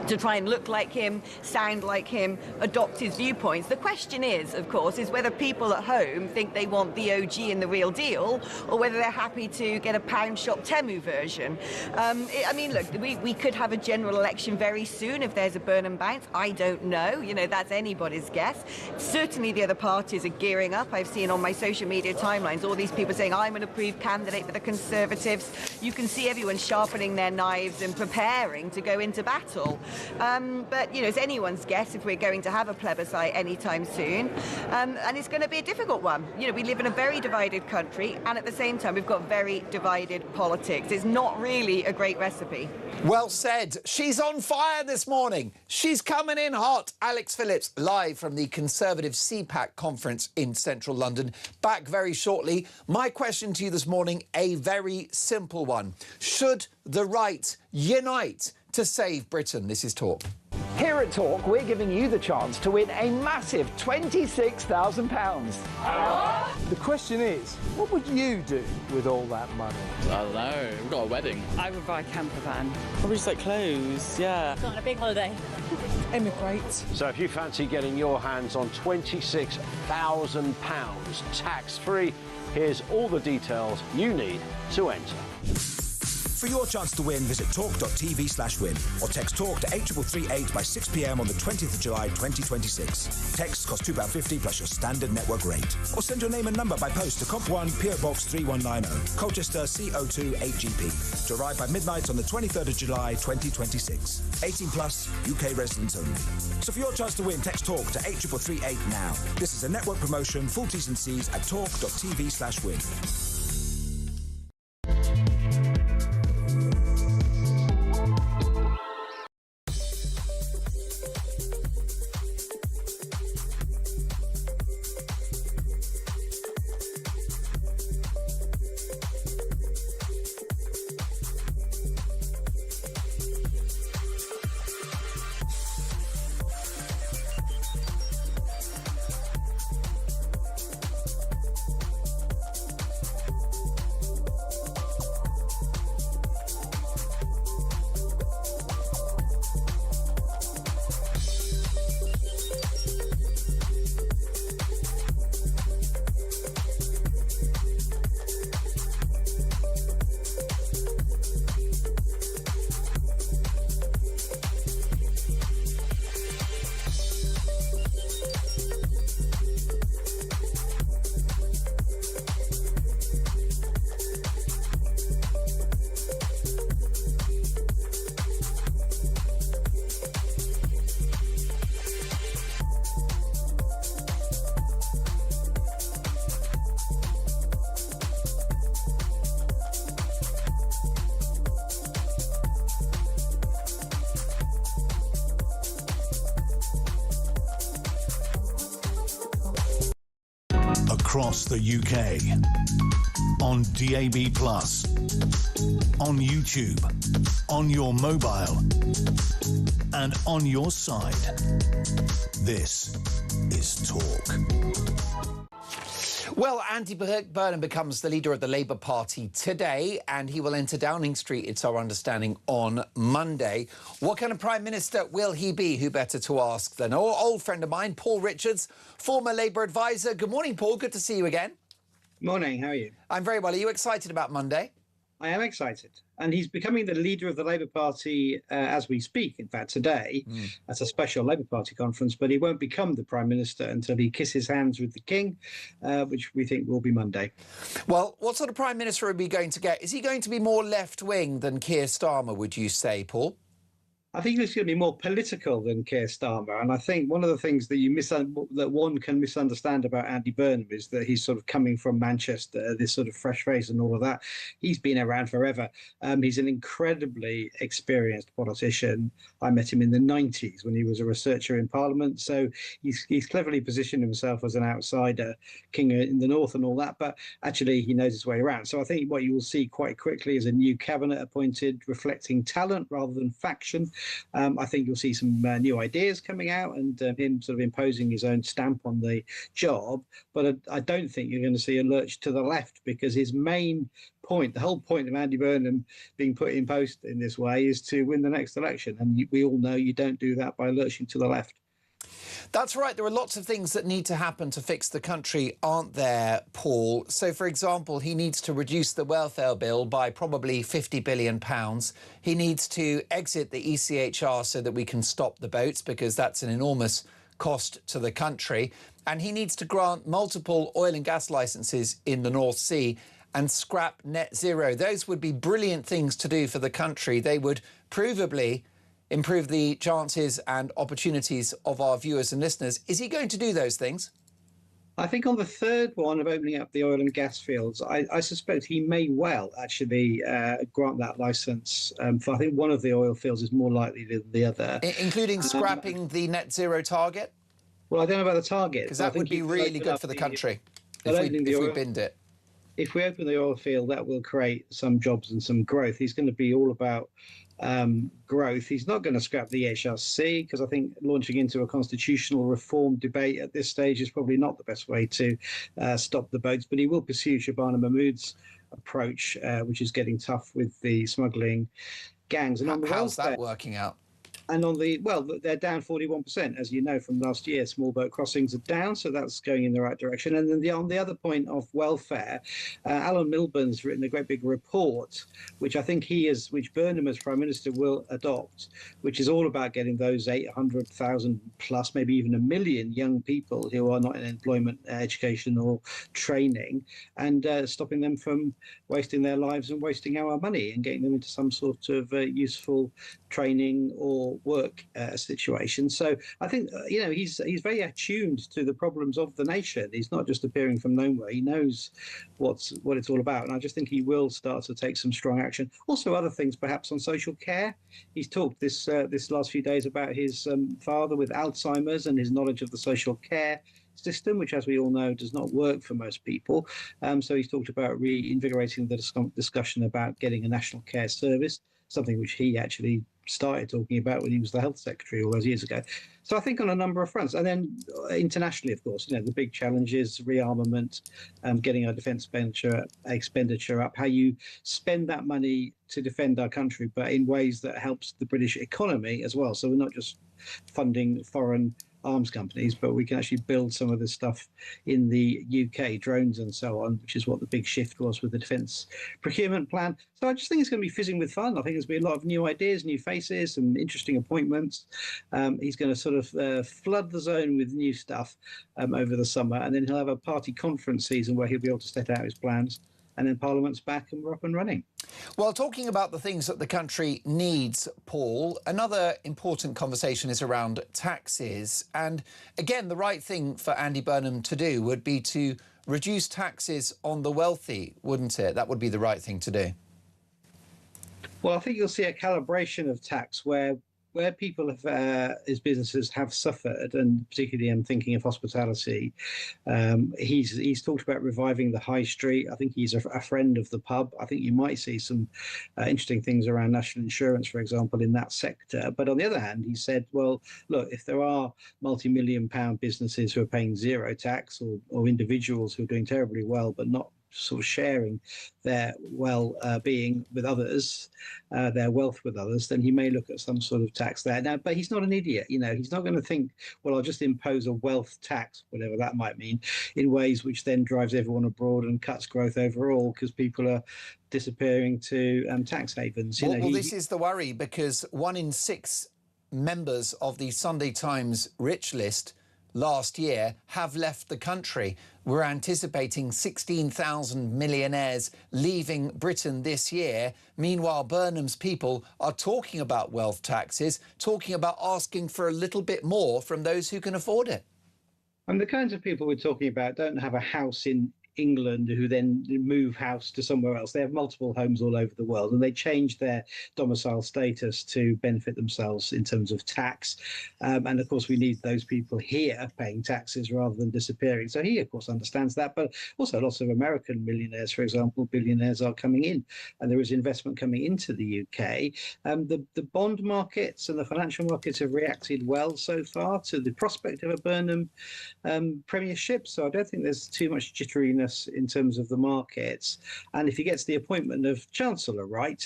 to try and look like him, sound like him, adopt his viewpoints. The question is, of course, is whether people at home think they want the OG and the real deal, or whether they're happy to get a pound shop Temu version. I mean, look, we could have a general election very soon if there's a Burnham bounce. I don't know. That's anybody's guess. Certainly the other parties are gearing up. I've seen on my social media timelines all these people saying, I'm an approved candidate for the Conservatives. You can see everyone sharpening their knives and preparing to go into battle. But, it's anyone's guess if we're going to have a plebiscite anytime soon. And it's going to be a difficult one. We live in a very divided country, and at the same time, we've got very divided politics. It's not really a great recipe. Well said. She's on fire this morning. She's coming in hot. Alex Phillips, live from the Conservative CPAC conference in central London. Back very shortly. My question to you this morning, a very simple one. Should the right unite to save Britain? This is Talk. Here at Talk, we're giving you the chance to win a massive £26,000. The question is, what would you do with all that money? I don't know. We've got a wedding. I would buy a camper van. Probably just like clothes, yeah. Not on a big holiday. Emigrate. So if you fancy getting your hands on £26,000 tax-free, here's all the details you need to enter. For your chance to win, visit talk.tv/win or text TALK to 8338 by 6 p.m. on the 20th of July 2026. Texts cost £2.50 plus your standard network rate. Or send your name and number by post to Comp 1, PO Box 3190, Colchester CO2 8GP, to arrive by midnight on the 23rd of July 2026. 18 plus, UK residents only. So for your chance to win, text TALK to 8338 now. This is a network promotion. Full T's and C's at talk.tv/win. across the UK. On DAB+, on YouTube, on your mobile, and on your side. This is Talk. Well, Andy Burnham becomes the leader of the Labour Party today, and he will enter Downing Street, it's our understanding, on Monday. What kind of Prime Minister will he be? Who better to ask than an old friend of mine, Paul Richards, former Labour advisor. Good morning, Paul. Good to see you again. Morning. How are you? I'm very well. Are you excited about Monday? I am excited. And he's becoming the leader of the Labour Party as we speak, in fact, today. That's a special Labour Party conference, but he won't become the Prime Minister until he kisses hands with the King, which we think will be Monday. Well, what sort of Prime Minister are we going to get? Is he going to be more left-wing than Keir Starmer, would you say, Paul? I think he's going to be more political than Keir Starmer. And I think one of the things that that one can misunderstand about Andy Burnham is that he's sort of coming from Manchester, this sort of fresh face and all of that. He's been around forever. He's an incredibly experienced politician. I met him in the 90s when he was a researcher in Parliament. So he's cleverly positioned himself as an outsider, king in the north and all that. But actually, he knows his way around. So I think what you will see quite quickly is a new cabinet appointed reflecting talent rather than faction. I think you'll see some new ideas coming out and him sort of imposing his own stamp on the job. But I don't think you're going to see a lurch to the left, because his main point, the whole point of Andy Burnham being put in post in this way, is to win the next election. And we all know you don't do that by lurching to the left. That's right. There are lots of things that need to happen to fix the country, aren't there, Paul? So, for example, he needs to reduce the welfare bill by probably £50 billion. He needs to exit the ECHR so that we can stop the boats, because that's an enormous cost to the country. And he needs to grant multiple oil and gas licences in the North Sea and scrap net zero. Those would be brilliant things to do for the country. They would provably improve the chances and opportunities of our viewers and listeners. Is he going to do those things? I think on the third one of opening up the oil and gas fields, I suspect he may well actually grant that licence. For I think one of the oil fields is more likely than the other. Including scrapping the net zero target? Well, I don't know about the target. Because that would be really good for the country if we binned it. If we open the oil field, that will create some jobs and some growth. He's going to be all about growth. He's not going to scrap the HRC, because I think launching into a constitutional reform debate at this stage is probably not the best way to stop the boats. But he will pursue Shabana Mahmood's approach, which is getting tough with the smuggling gangs. And how's that working out? And on the, well, they're down 41%, as you know, from last year. Small boat crossings are down, so that's going in the right direction. And then on the other point of welfare, Alan Milburn's written a great big report, which I think which Burnham as Prime Minister will adopt, which is all about getting those 800,000 plus, maybe even 1 million young people who are not in employment, education or training, and stopping them from wasting their lives and wasting our money, and getting them into some sort of useful training or work situation. So I think he's very attuned to the problems of the nation. He's not just appearing from nowhere. He knows what it's all about, and I just think he will start to take some strong action. Also, other things perhaps on social care. He's talked this last few days about his father with Alzheimer's and his knowledge of the social care system, which, as we all know, does not work for most people. So he's talked about reinvigorating the discussion about getting a national care service, something which he actually started talking about when he was the health secretary all those years ago. So I think on a number of fronts. And then internationally, of course, the big challenge is rearmament, getting our defence expenditure up, how you spend that money to defend our country, but in ways that helps the British economy as well. So we're not just funding foreign arms companies, but we can actually build some of this stuff in the UK, drones and so on, which is what the big shift was with the defence procurement plan. So I just think it's going to be fizzing with fun. I think there's going to be a lot of new ideas, new faces, some interesting appointments. He's going to sort of flood the zone with new stuff over the summer, and then he'll have a party conference season where he'll be able to set out his plans. And then Parliament's back and we're up and running. Well, talking about the things that the country needs, Paul, another important conversation is around taxes. And again, the right thing for Andy Burnham to do would be to reduce taxes on the wealthy, wouldn't it? That would be the right thing to do. Well, I think you'll see a calibration of tax where where people have, his businesses have suffered, and particularly I'm thinking of hospitality, he's talked about reviving the high street. I think he's a friend of the pub. I think you might see some interesting things around national insurance, for example, in that sector. But on the other hand, he said, well, look, if there are multi-million pound businesses who are paying zero tax, or individuals who are doing terribly well but not sort of sharing their being with others, their wealth with others, then he may look at some sort of tax there. Now, but he's not an idiot. He's not going to think, well, I'll just impose a wealth tax, whatever that might mean, in ways which then drives everyone abroad and cuts growth overall because people are disappearing to tax havens. This is the worry, because 1 in 6 members of the Sunday Times rich list last year have left the country. We're anticipating 16,000 millionaires leaving Britain this year. Meanwhile, Burnham's people are talking about wealth taxes, talking about asking for a little bit more from those who can afford it. And the kinds of people we're talking about don't have a house in England who then move house to somewhere else. They have multiple homes all over the world, and they change their domicile status to benefit themselves in terms of tax. And of course, we need those people here paying taxes rather than disappearing. So he, of course, understands that. But also lots of American millionaires, for example, billionaires are coming in, and there is investment coming into the UK. The bond markets and the financial markets have reacted well so far to the prospect of a Burnham premiership. So I don't think there's too much jitteriness in terms of the markets. And if he gets the appointment of Chancellor right,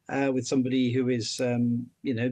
with somebody who is,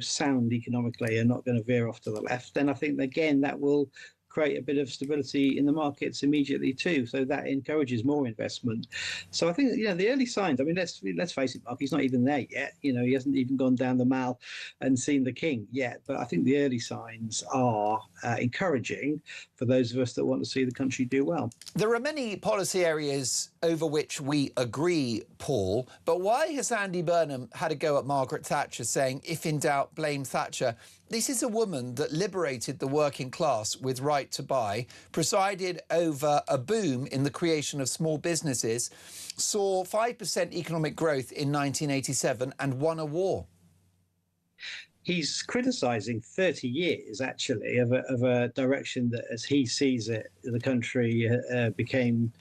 sound economically and not going to veer off to the left, then I think, again, that will create a bit of stability in the markets immediately too. So that encourages more investment. So I think, the early signs, I mean, let's face it, Mark, he's not even there yet. He hasn't even gone down the Mall and seen the King yet. But I think the early signs are encouraging for those of us that want to see the country do well. There are many policy areas over which we agree, Paul, but why has Andy Burnham had a go at Margaret Thatcher, saying, if in doubt, blame Thatcher? This is a woman that liberated the working class with Right to Buy, presided over a boom in the creation of small businesses, saw 5% economic growth in 1987 and won a war. He's criticising 30 years, actually, of a direction that, as he sees it, the country became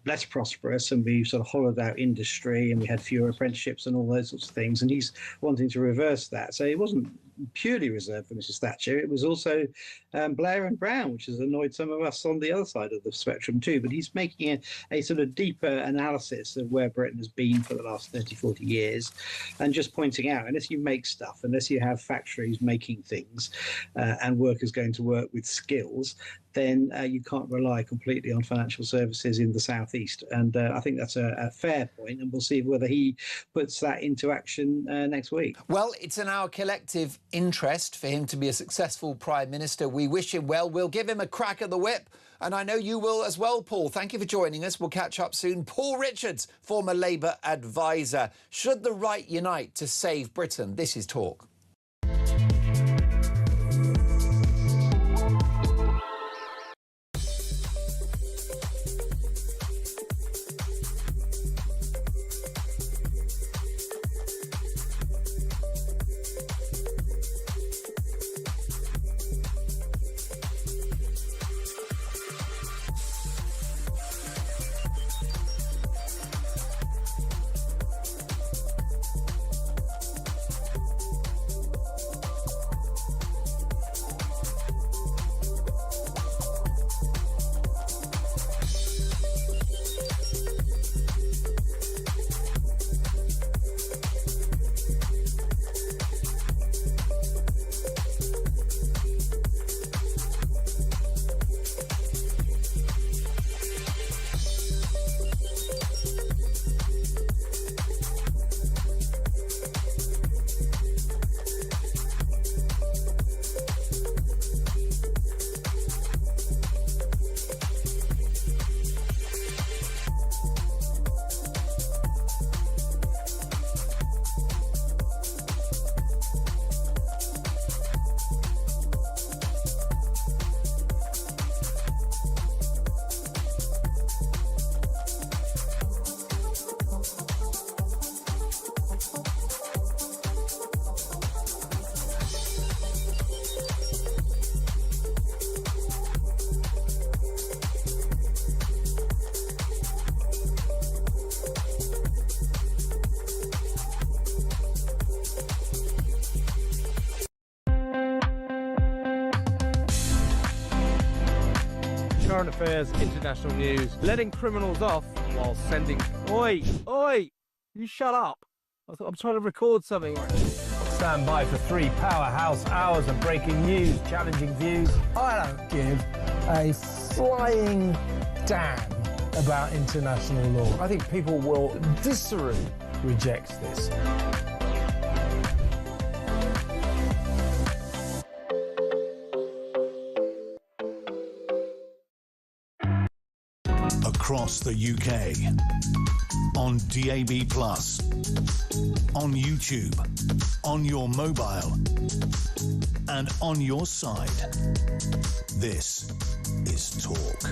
less prosperous, and we sort of hollowed out industry, and we had fewer apprenticeships and all those sorts of things. And he's wanting to reverse that. So it wasn't purely reserved for Mrs. Thatcher. It was also Blair and Brown, which has annoyed some of us on the other side of the spectrum too. But he's making a sort of deeper analysis of where Britain has been for the last 30, 40 years, and just pointing out, unless you make stuff, unless you have factories making things and workers going to work with skills, then you can't rely completely on financial services in the southeast. And I think that's a fair point, and we'll see whether he puts that into action next week. Well, it's in our collective interest for him to be a successful Prime Minister. We wish him well. We'll give him a crack at the whip, and I know you will as well, Paul. Thank you for joining us. We'll catch up soon. Paul Richards, former Labour advisor. Should the right unite to save Britain? This is Talk. current affairs, international news, letting criminals off while sending... Oi! Oi! You shut up! I'm trying to record something. Stand by for 3 powerhouse hours of breaking news, challenging views. I don't give a flying damn about international law. I think people will viscerally reject this. Across the UK, on DAB+, on YouTube, on your mobile, and on your side. This is Talk.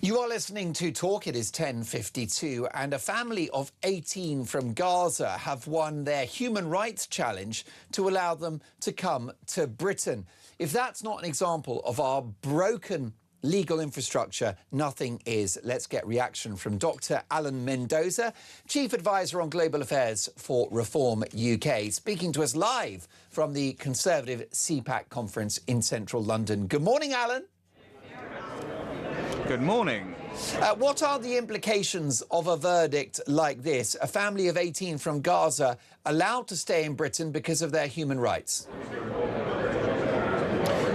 You are listening to Talk. It is 10:52, and a family of 18 from Gaza have won their human rights challenge to allow them to come to Britain. If that's not an example of our broken legal infrastructure, nothing is. Let's get reaction from Dr. Alan Mendoza, Chief Advisor on Global Affairs for Reform UK, speaking to us live from the Conservative CPAC conference in central London. Good morning, Alan. Good morning. What are the implications of a verdict like this? A family of 18 from Gaza allowed to stay in Britain because of their human rights?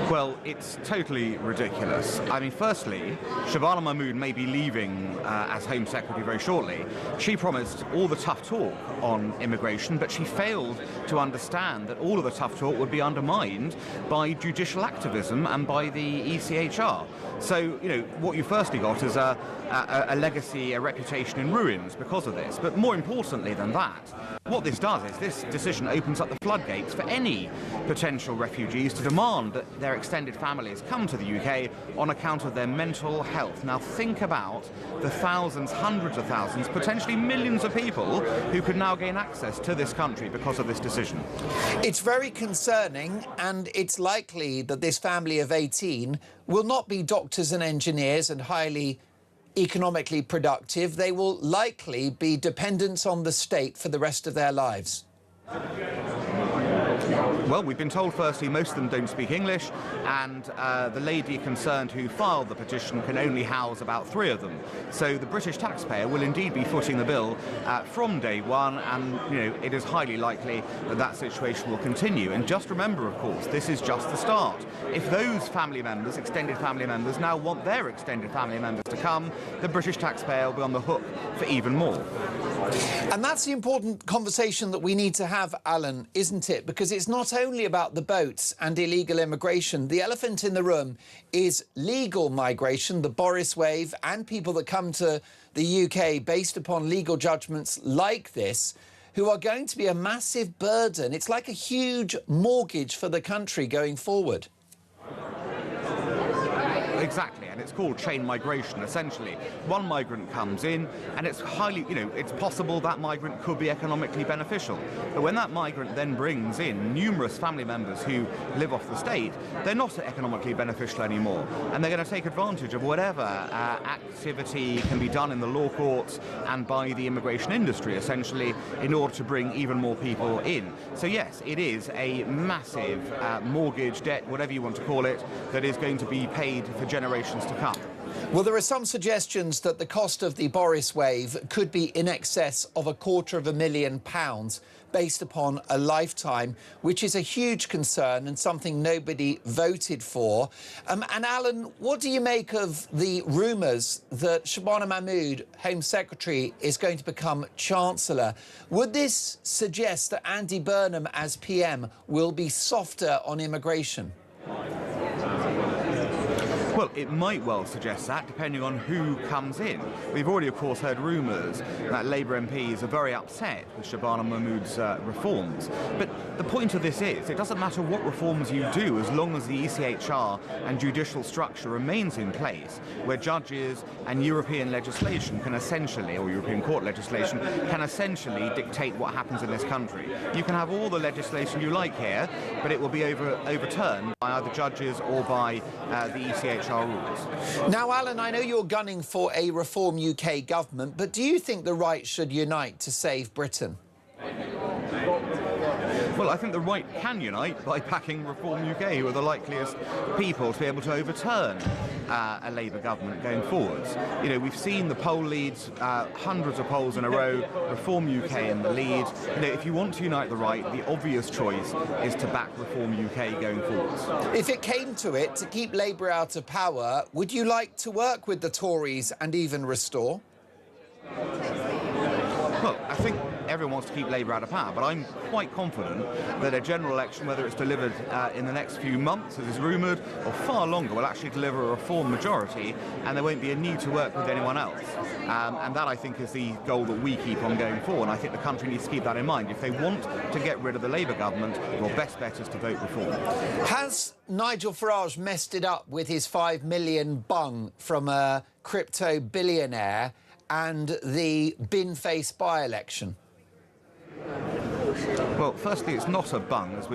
Well, it's totally ridiculous. I mean, firstly, Shabana Mahmood may be leaving as Home Secretary very shortly. She promised all the tough talk on immigration, but she failed to understand that all of the tough talk would be undermined by judicial activism and by the ECHR. So, you know, what you firstly got is a legacy, a reputation in ruins because of this. But more importantly than that, what this does is this decision opens up the floodgates for any potential refugees to demand that their extended families come to the UK on account of their mental health. Now think about the thousands, hundreds of thousands, potentially millions of people who could now gain access to this country because of this decision. It's very concerning, and it's likely that this family of 18 will not be doctors and engineers and highly economically productive. They will likely be dependents on the state for the rest of their lives. Well, we've been told, firstly, most of them don't speak English, and the lady concerned who filed the petition can only house about 3 of them. So the British taxpayer will indeed be footing the bill from day one, and you know, it is highly likely that that situation will continue. And just remember, of course, this is just the start. If those family members, extended family members, now want their extended family members to come, the British taxpayer will be on the hook for even more. And that's the important conversation that we need to have, Alan, isn't it? Because it's not only about the boats and illegal immigration. The elephant in the room is legal migration, the Boris wave, and people that come to the UK based upon legal judgments like this, who are going to be a massive burden. It's like a huge mortgage for the country going forward. Exactly, and it's called chain migration, essentially. One migrant comes in, and it's highly, you know, it's possible that migrant could be economically beneficial. But when that migrant then brings in numerous family members who live off the state, they're not economically beneficial anymore. And they're going to take advantage of whatever activity can be done in the law courts and by the immigration industry, essentially, in order to bring even more people in. So yes, it is a massive mortgage, debt, whatever you want to call it, that is going to be paid for generations to come. Well, there are some suggestions that the cost of the Boris wave could be in excess of £250,000 based upon a lifetime, which is a huge concern and something nobody voted for. And Alan, what do you make of the rumours that Shabana Mahmood, Home Secretary, is going to become Chancellor? Would this suggest that Andy Burnham as PM will be softer on immigration? Well, it might well suggest that, depending on who comes in. We've already, of course, heard rumours that Labour MPs are very upset with Shabana Mahmood's reforms. But the point of this is, it doesn't matter what reforms you do, as long as the ECHR and judicial structure remains in place, where judges and European legislation can essentially, or European court legislation, can essentially dictate what happens in this country. You can have all the legislation you like here, but it will be overturned by either judges or by the ECHR rules. Now, Alan, I know you're gunning for a Reform UK government, but do you think the right should unite to save Britain? Well, I think the right can unite by backing Reform UK, who are the likeliest people to be able to overturn a Labour government going forwards. You know, we've seen the poll leads, hundreds of polls in a row, Reform UK in the lead. You know, if you want to unite the right, the obvious choice is to back Reform UK going forwards. If it came to it, to keep Labour out of power, would you like to work with the Tories and even Restore? Well, I think everyone wants to keep Labour out of power, but I'm quite confident that a general election, whether it's delivered in the next few months, as is rumoured, or far longer, will actually deliver a Reform majority, and there won't be a need to work with anyone else. And that, I think, is the goal that we keep on going for, and I think the country needs to keep that in mind. If they want to get rid of the Labour government, your best bet is to vote Reform. Has Nigel Farage messed it up with his $5 million bung from a crypto billionaire and the bin-face by-election? Well, firstly, it's not a bung, as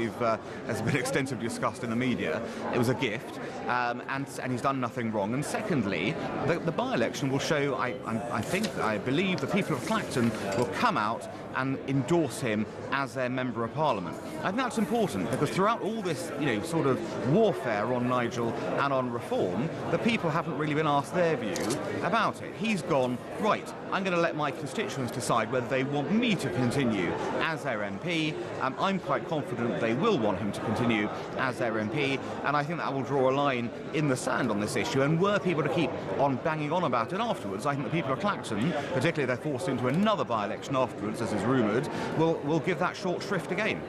has been extensively discussed in the media. It was a gift, and he's done nothing wrong. And secondly, the by-election will show, I believe, the people of Clacton will come out and endorse him as their Member of Parliament. I think that's important, because throughout all this, sort of warfare on Nigel and on Reform, the people haven't really been asked their view about it. He's gone, right, I'm going to let my constituents decide whether they want me to continue as their MP. I'm quite confident they will want him to continue as their MP, and I think that will draw a line in the sand on this issue. And were people to keep on banging on about it afterwards, I think the people of Clacton, particularly if they're forced into another by-election afterwards, as is rumoured, will give that short shrift again.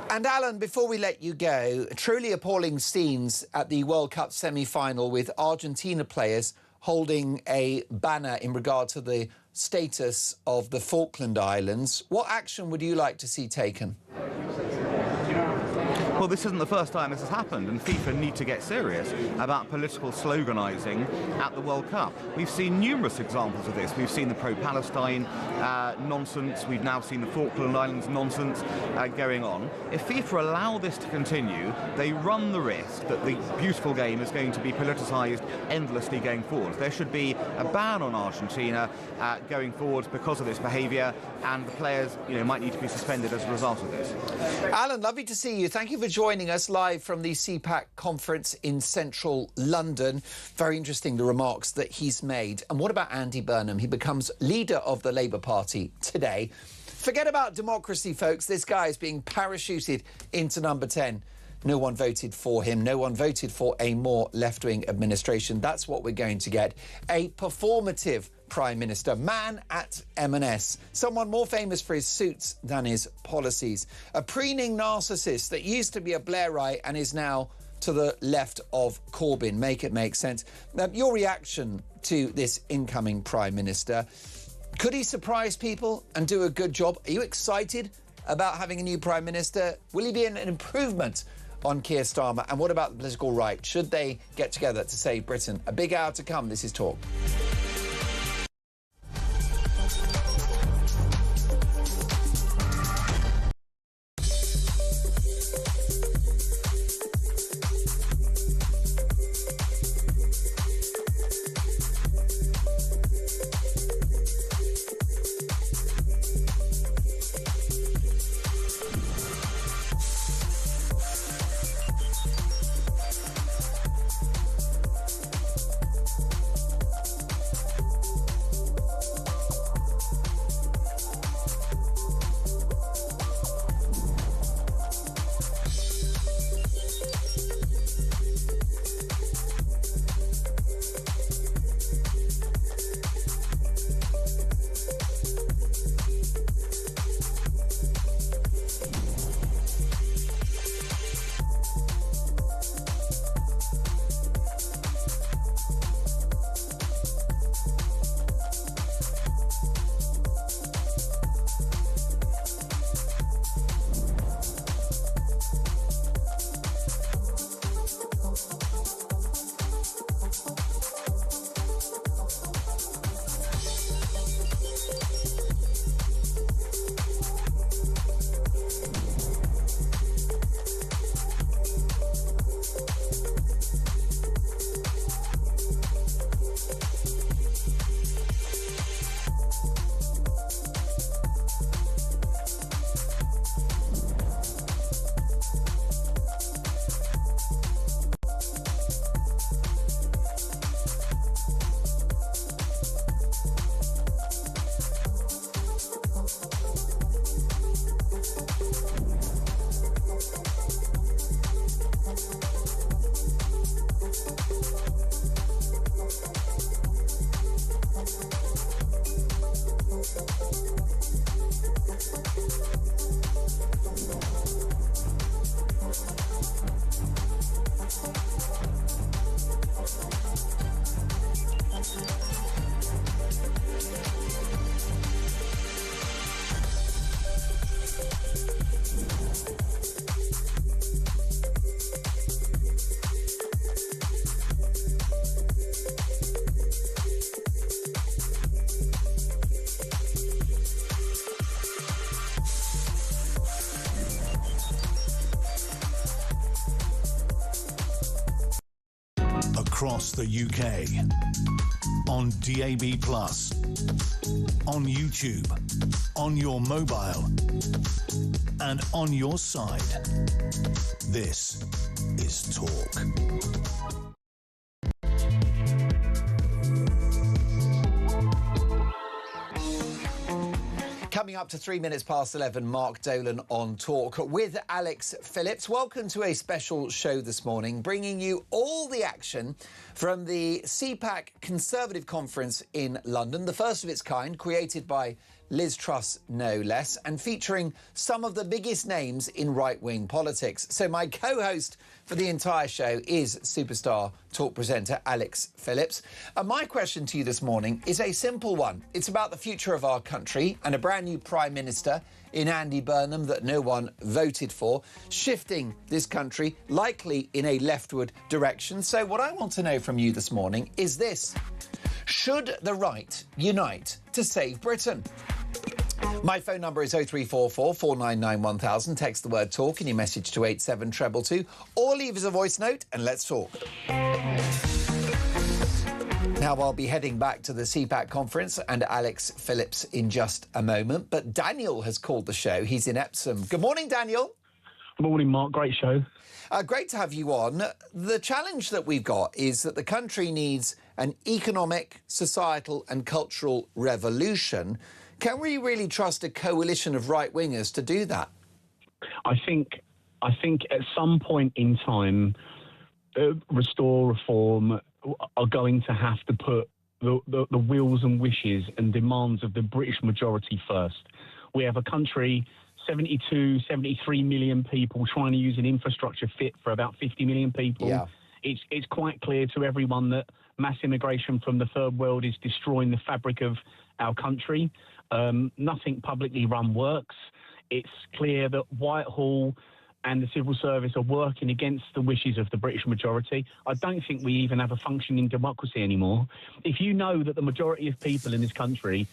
And Alan, before we let you go, truly appalling scenes at the World Cup semi-final with Argentina players holding a banner in regard to the status of the Falkland Islands. What action would you like to see taken? Well, this isn't the first time this has happened, and FIFA need to get serious about political sloganising at the World Cup. We've seen numerous examples of this. We've seen the pro-Palestine nonsense. We've now seen the Falkland Islands nonsense going on. If FIFA allow this to continue, they run the risk that the beautiful game is going to be politicised endlessly going forward. There should be a ban on Argentina going forward because of this behaviour, and the players, might need to be suspended as a result of this. Alan, lovely to see you. Thank you for joining us live from the CPAC conference in central London. Very interesting, the remarks that he's made. And what about Andy Burnham? He becomes leader of the Labour Party today. Forget about democracy, folks. This guy is being parachuted into number 10. No one voted for him. No one voted for a more left-wing administration. That's what we're going to get. A performative Prime Minister, man at M&S, someone more famous for his suits than his policies, a preening narcissist that used to be a Blairite and is now to the left of Corbyn. Make it make sense. Your reaction to this incoming Prime Minister, could he surprise people and do a good job? Are you excited about having a new Prime Minister? Will he be an improvement on Keir Starmer? And what about the political right? Should they get together to save Britain? A big hour to come. This is Talk. Across the UK, on DAB+, on YouTube, on your mobile, and on your side. This is Talk. Coming up to 3 minutes past 11, Mark Dolan on Talk with Alex Phillips. Welcome to a special show this morning, bringing you all the action from the CPAC Conservative Conference in London, the first of its kind, created by Liz Truss, no less, and featuring some of the biggest names in right-wing politics. So my co-host for the entire show is superstar talk presenter Alex Phillips. And my question to you this morning is a simple one. It's about the future of our country and a brand new Prime Minister in Andy Burnham that no one voted for, shifting this country likely in a leftward direction. So what I want to know from you this morning is this: should the right unite to save Britain? My phone number is 0344 499 1000. Text the word talk in your message to 87222 or leave us a voice note and let's talk. Now, I'll be heading back to the CPAC conference and Alex Phillips in just a moment. But Daniel has called the show. He's in Epsom. Good morning, Daniel. Good morning, Mark. Great show. Great to have you on. The challenge that we've got is that the country needs an economic, societal and cultural revolution. Can we really trust a coalition of right-wingers to do that? I think at some point in time, Restore, Reform are going to have to put the wills and wishes and demands of the British majority first. We have a country, 72, 73 million people trying to use an infrastructure fit for about 50 million people. Yeah. It's quite clear to everyone that mass immigration from the third world is destroying the fabric of our country. Nothing publicly run works. It's clear that Whitehall and the civil service are working against the wishes of the British majority. I don't think we even have a functioning democracy anymore. If you know that the majority of people in this country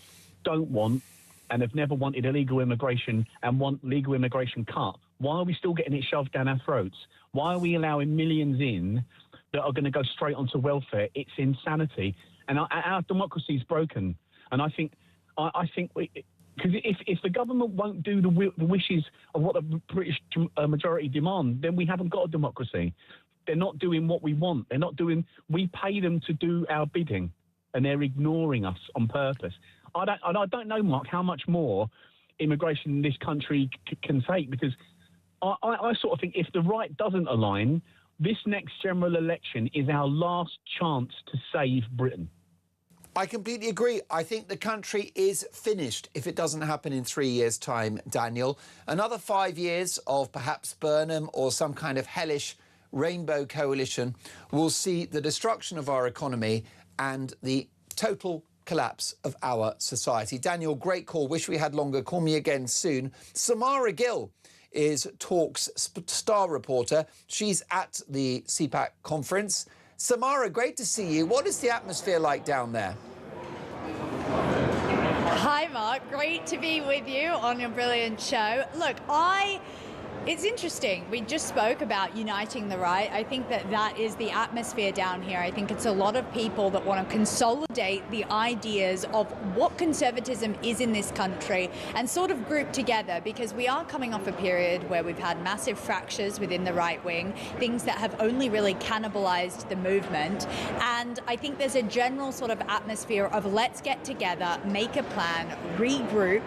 don't want and have never wanted illegal immigration and want legal immigration cut, why are we still getting it shoved down our throats? Why are we allowing millions in that are going to go straight onto welfare? It's insanity. And our democracy is broken. And I think because if the government won't do the wishes of what the British majority demand, then we haven't got a democracy. They're not doing what we want. They're not doing. We pay them to do our bidding, and they're ignoring us on purpose. I don't know, Mark, how much more immigration in this country can take, because I sort of think if the right doesn't align, this next general election is our last chance to save Britain. I completely agree. I think the country is finished if it doesn't happen in 3 years' time, Daniel. Another 5 years of perhaps Burnham or some kind of hellish rainbow coalition will see the destruction of our economy and the total collapse of our society. Daniel, great call. Wish we had longer. Call me again soon. Samara Gill is Talk's star reporter. She's at the CPAC conference. Samara, great to see you. What is the atmosphere like down there? Hi, Mark. Great to be with you on your brilliant show. Look, I It's interesting. We just spoke about uniting the right. I think that is the atmosphere down here. I think it's a lot of people that want to consolidate the ideas of what conservatism is in this country and sort of group together, because we are coming off a period where we've had massive fractures within the right wing, things that have only really cannibalized the movement. And I think there's a general sort of atmosphere of let's get together, make a plan, regroup,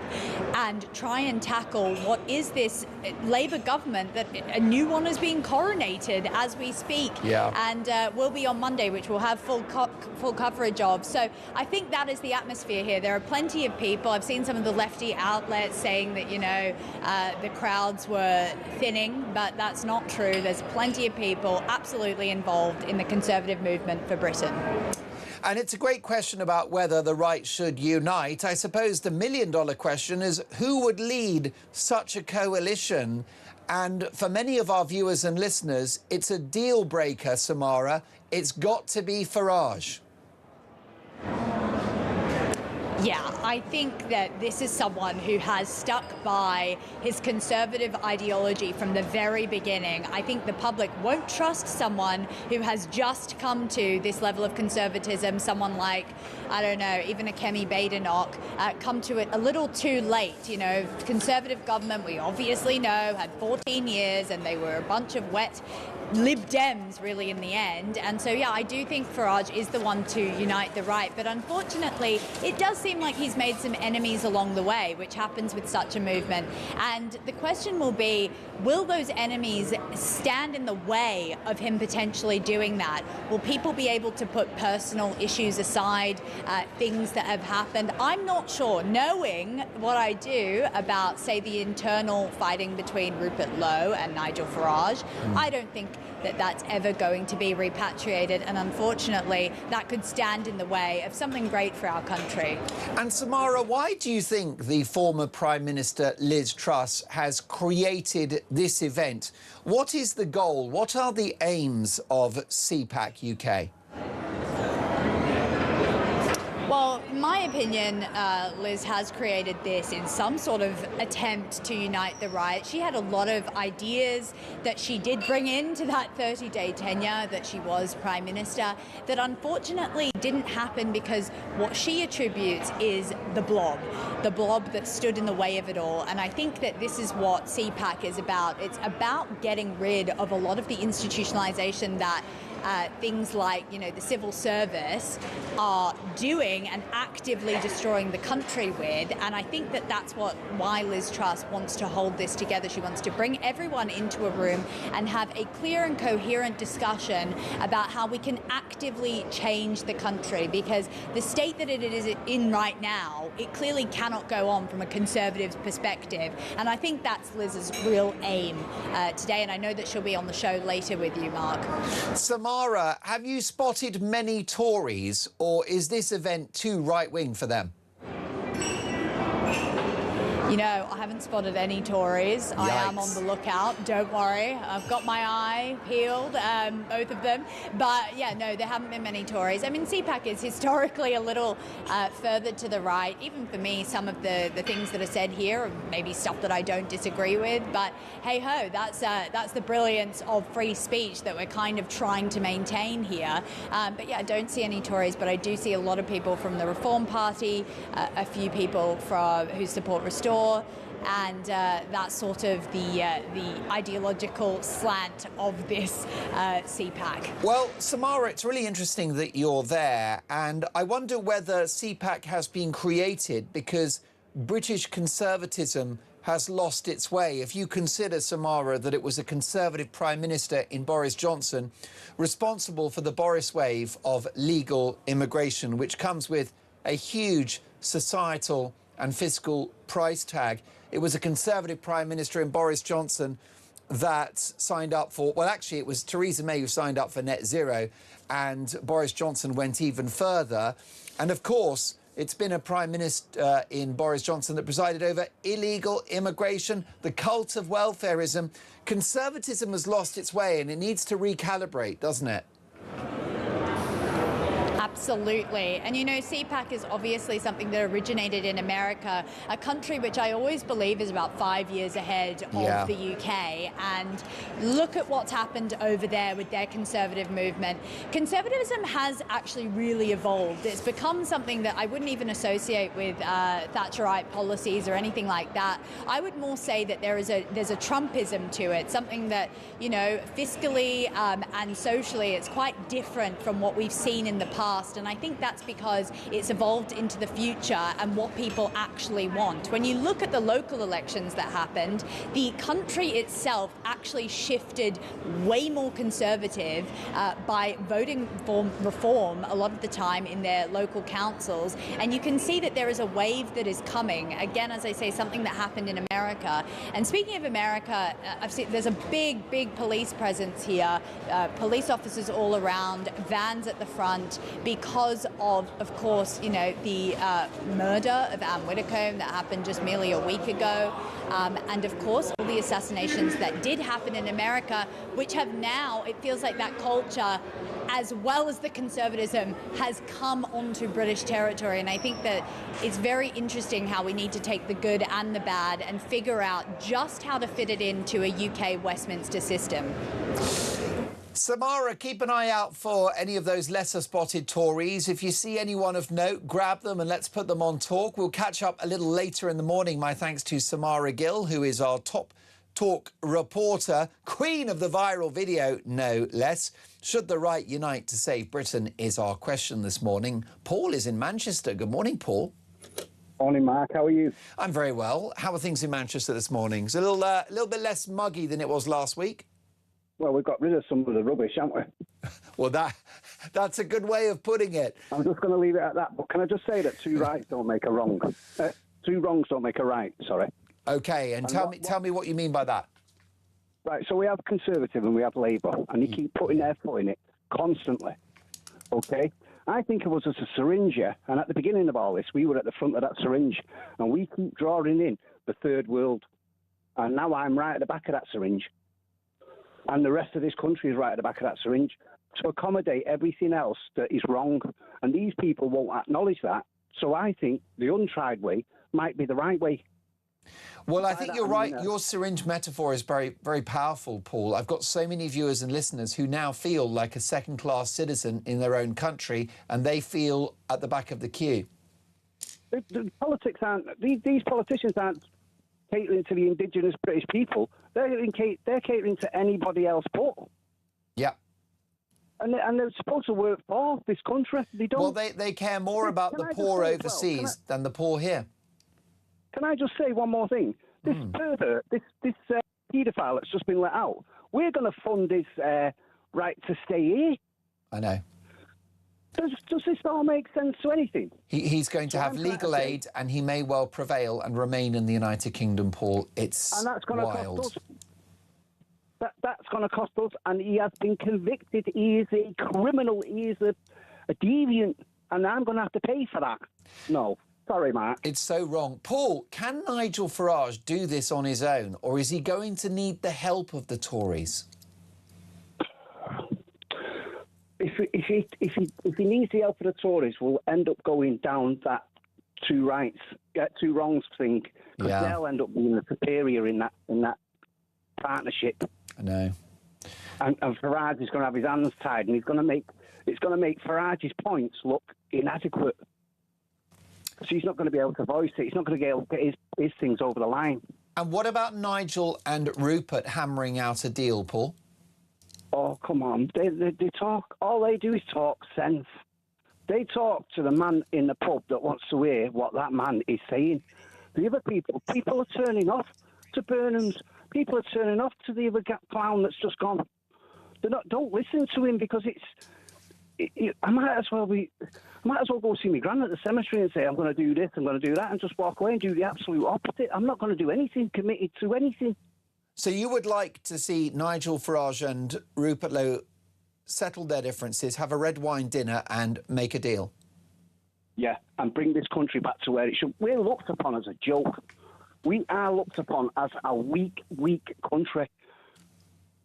and try and tackle what is this Labour government that a new one is being coronated as we speak, and will be on Monday, which we'll have full coverage of. So I think that is the atmosphere here. There are plenty of people. I've seen some of the lefty outlets saying that, you know, the crowds were thinning, but that's not true. There's plenty of people absolutely involved in the Conservative movement for Britain. And it's a great question about whether the right should unite. I suppose the million-dollar question is who would lead such a coalition? And for many of our viewers and listeners, it's a deal breaker, Samara. It's got to be Farage. Yeah, I think that this is someone who has stuck by his conservative ideology from the very beginning. I think the public won't trust someone who has just come to this level of conservatism, someone like, I don't know, even a Kemi Badenoch, come to it a little too late. You know, Conservative government, we obviously know, had 14 years and they were a bunch of wet Lib Dems, really, in the end. And so, yeah, I do think Farage is the one to unite the right. But unfortunately, it does seem like he's made some enemies along the way, which happens with such a movement. And the question will be, will those enemies stand in the way of him potentially doing that? Will people be able to put personal issues aside, things that have happened? I'm not sure. Knowing what I do about, say, the internal fighting between Rupert Lowe and Nigel Farage, I don't think that that's ever going to be repatriated, and unfortunately that could stand in the way of something great for our country. And Samara, why do you think the former Prime Minister Liz Truss has created this event? What is the goal? What are the aims of CPAC UK? Well, in my opinion, Liz has created this in some sort of attempt to unite the right. She had a lot of ideas that she did bring into that 30-day tenure that she was Prime Minister that unfortunately didn't happen because what she attributes is the blob that stood in the way of it all. And I think that this is what CPAC is about. It's about getting rid of a lot of the institutionalization that things like, you know, the civil service are doing and actively destroying the country with. And I think that that's why Liz Truss wants to hold this together. She wants to bring everyone into a room and have a clear and coherent discussion about how we can actively change the country, because the state that it is in right now, it clearly cannot go on from a Conservative perspective. And I think that's Liz's real aim today. And I know that she'll be on the show later with you, Mark. Samara, have you spotted many Tories, or is this event too right-wing for them? You know, I haven't spotted any Tories. Yikes. I am on the lookout. Don't worry. I've got my eye peeled, both of them. But, yeah, no, there haven't been many Tories. I mean, CPAC is historically a little further to the right. Even for me, some of the things that are said here are maybe stuff that I don't disagree with. But, hey-ho, that's the brilliance of free speech that we're kind of trying to maintain here. But, yeah, I don't see any Tories, but I do see a lot of people from the Reform Party, a few people who support Restore, and that's sort of the ideological slant of this CPAC. Well, Samara, it's really interesting that you're there, and I wonder whether CPAC has been created because British conservatism has lost its way. If you consider, Samara, that it was a Conservative Prime Minister in Boris Johnson responsible for the Boris wave of legal immigration, which comes with a huge societal and fiscal price tag. It was a Conservative Prime Minister in Boris Johnson that signed up for, well, actually, it was Theresa May who signed up for net zero, and Boris Johnson went even further. And of course, it's been a Prime Minister in Boris Johnson that presided over illegal immigration, the cult of welfarism. Conservatism has lost its way and it needs to recalibrate, doesn't it? Absolutely. And you know, CPAC is obviously something that originated in America, a country which I always believe is about 5 years ahead of the UK. And look at what's happened over there with their conservative movement. Conservatism has actually really evolved. It's become something that I wouldn't even associate with Thatcherite policies or anything like that. I would more say that there's a Trumpism to it, something that, you know, fiscally and socially, it's quite different from what we've seen in the past. And I think that's because it's evolved into the future and what people actually want. When you look at the local elections that happened, the country itself actually shifted way more conservative by voting for reform a lot of the time in their local councils. And you can see that there is a wave that is coming. Again, as I say, something that happened in America. And speaking of America, I've seen there's a big police presence here, police officers all around, vans at the front, because of course, you know, the murder of Anne Widdecombe that happened just merely a week ago. And of course, all the assassinations that did happen in America, which have now, it feels like that culture, as well as the conservatism, has come onto British territory. And I think that it's very interesting how we need to take the good and the bad and figure out just how to fit it into a UK Westminster system. Samara, keep an eye out for any of those lesser spotted Tories. If you see anyone of note, grab them and let's put them on talk. We'll catch up a little later in the morning. My thanks to Samara Gill, who is our top talk reporter, queen of the viral video, no less. Should the right unite to save Britain is our question this morning. Paul is in Manchester. Good morning, Paul. Morning, Mark. How are you? I'm very well. How are things in Manchester this morning? It's a little bit less muggy than it was last week. Well, we've got rid of some of the rubbish, haven't we? Well, that's a good way of putting it. I'm just going to leave it at that. But can I just say that two rights don't make a wrong? Two wrongs don't make a right, sorry. OK, and tell me what you mean by that. Right, so we have Conservative and we have Labour, and you keep putting their foot in it constantly, OK? I think of us as a syringe, and at the beginning of all this, we were at the front of that syringe, and we keep drawing in the third world. And now I'm right at the back of that syringe. And the rest of this country is right at the back of that syringe to accommodate everything else that is wrong. And these people won't acknowledge that. So I think the untried way might be the right way. Well, I think you're right. Your syringe metaphor is very, very powerful, Paul. I've got so many viewers and listeners who now feel like a second-class citizen in their own country, and they feel at the back of the queue. The politics aren't... These politicians aren't catering to the indigenous British people. They're catering to anybody else but. Yeah. And they're supposed to work for this country. They don't. Well, they care more about the poor overseas than the poor here. Can I just say one more thing? This pervert, this paedophile that's just been let out, we're going to fund his right to stay here. I know. Does this all make sense to anything? He's going to have legal aid, and he may well prevail and remain in the United Kingdom, Paul. It's and that's going wild. To cost us. That's going to cost us, and he has been convicted. He is a criminal. He is a deviant, and I'm going to have to pay for that. No. Sorry, Mark. It's so wrong. Paul, can Nigel Farage do this on his own, or is he going to need the help of the Tories? If he needs the help of the Tories, we'll end up going down that two wrongs thing, because they'll end up being the superior in that partnership. I know. And Farage is going to have his hands tied, and it's going to make Farage's points look inadequate. So he's not going to be able to voice it. He's not going to be able to get his things over the line. And what about Nigel and Rupert hammering out a deal, Paul? Oh, come on. They talk. All they do is talk sense. They talk to the man in the pub that wants to hear what that man is saying. The other people are turning off to Burnham's. People are turning off to the other clown that's just gone. Don't listen to him, because I might as well go see my gran at the cemetery and say, I'm going to do this, I'm going to do that, and just walk away and do the absolute opposite. I'm not going to do anything committed to anything. So you would like to see Nigel Farage and Rupert Lowe settle their differences, have a red wine dinner and make a deal? Yeah, and bring this country back to where it should. We're looked upon as a joke. We are looked upon as a weak country.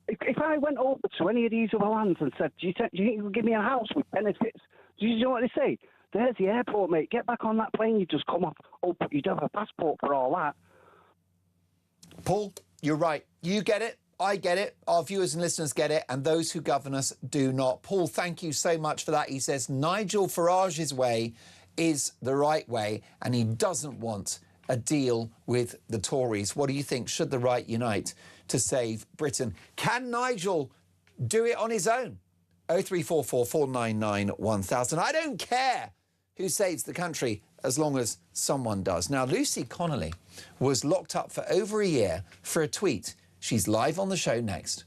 If I went over to any of these other lands and said, do you think you can give me a house with benefits? Do you know what they say? There's the airport, mate. Get back on that plane. You just come off. Oh, but you don't have a passport for all that. Paul, you're right. You get it. I get it. Our viewers and listeners get it. And those who govern us do not. Paul, thank you so much for that. He says Nigel Farage's way is the right way, and he doesn't want a deal with the Tories. What do you think? Should the right unite to save Britain? Can Nigel do it on his own? 0344 499 1000. I don't care who saves the country as long as someone does. Now, Lucy Connolly was locked up for over a year for a tweet. She's live on the show next.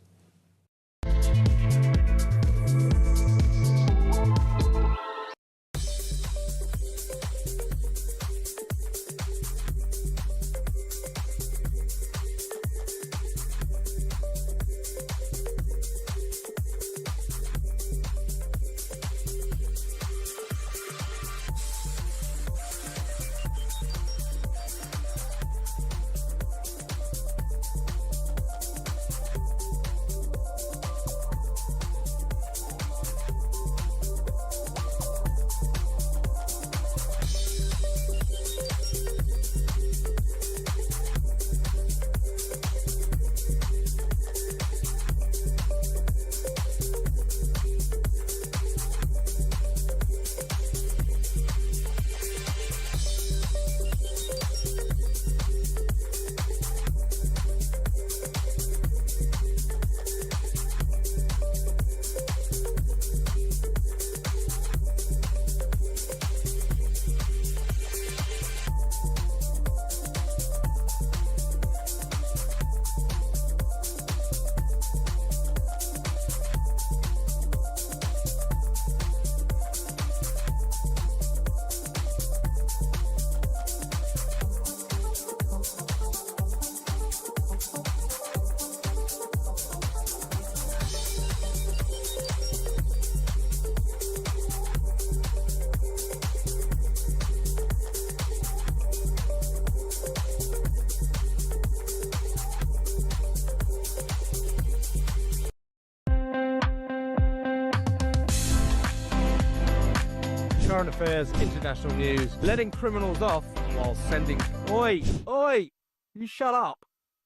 Current affairs, international news, letting criminals off while sending... Oi! Oi! You shut up!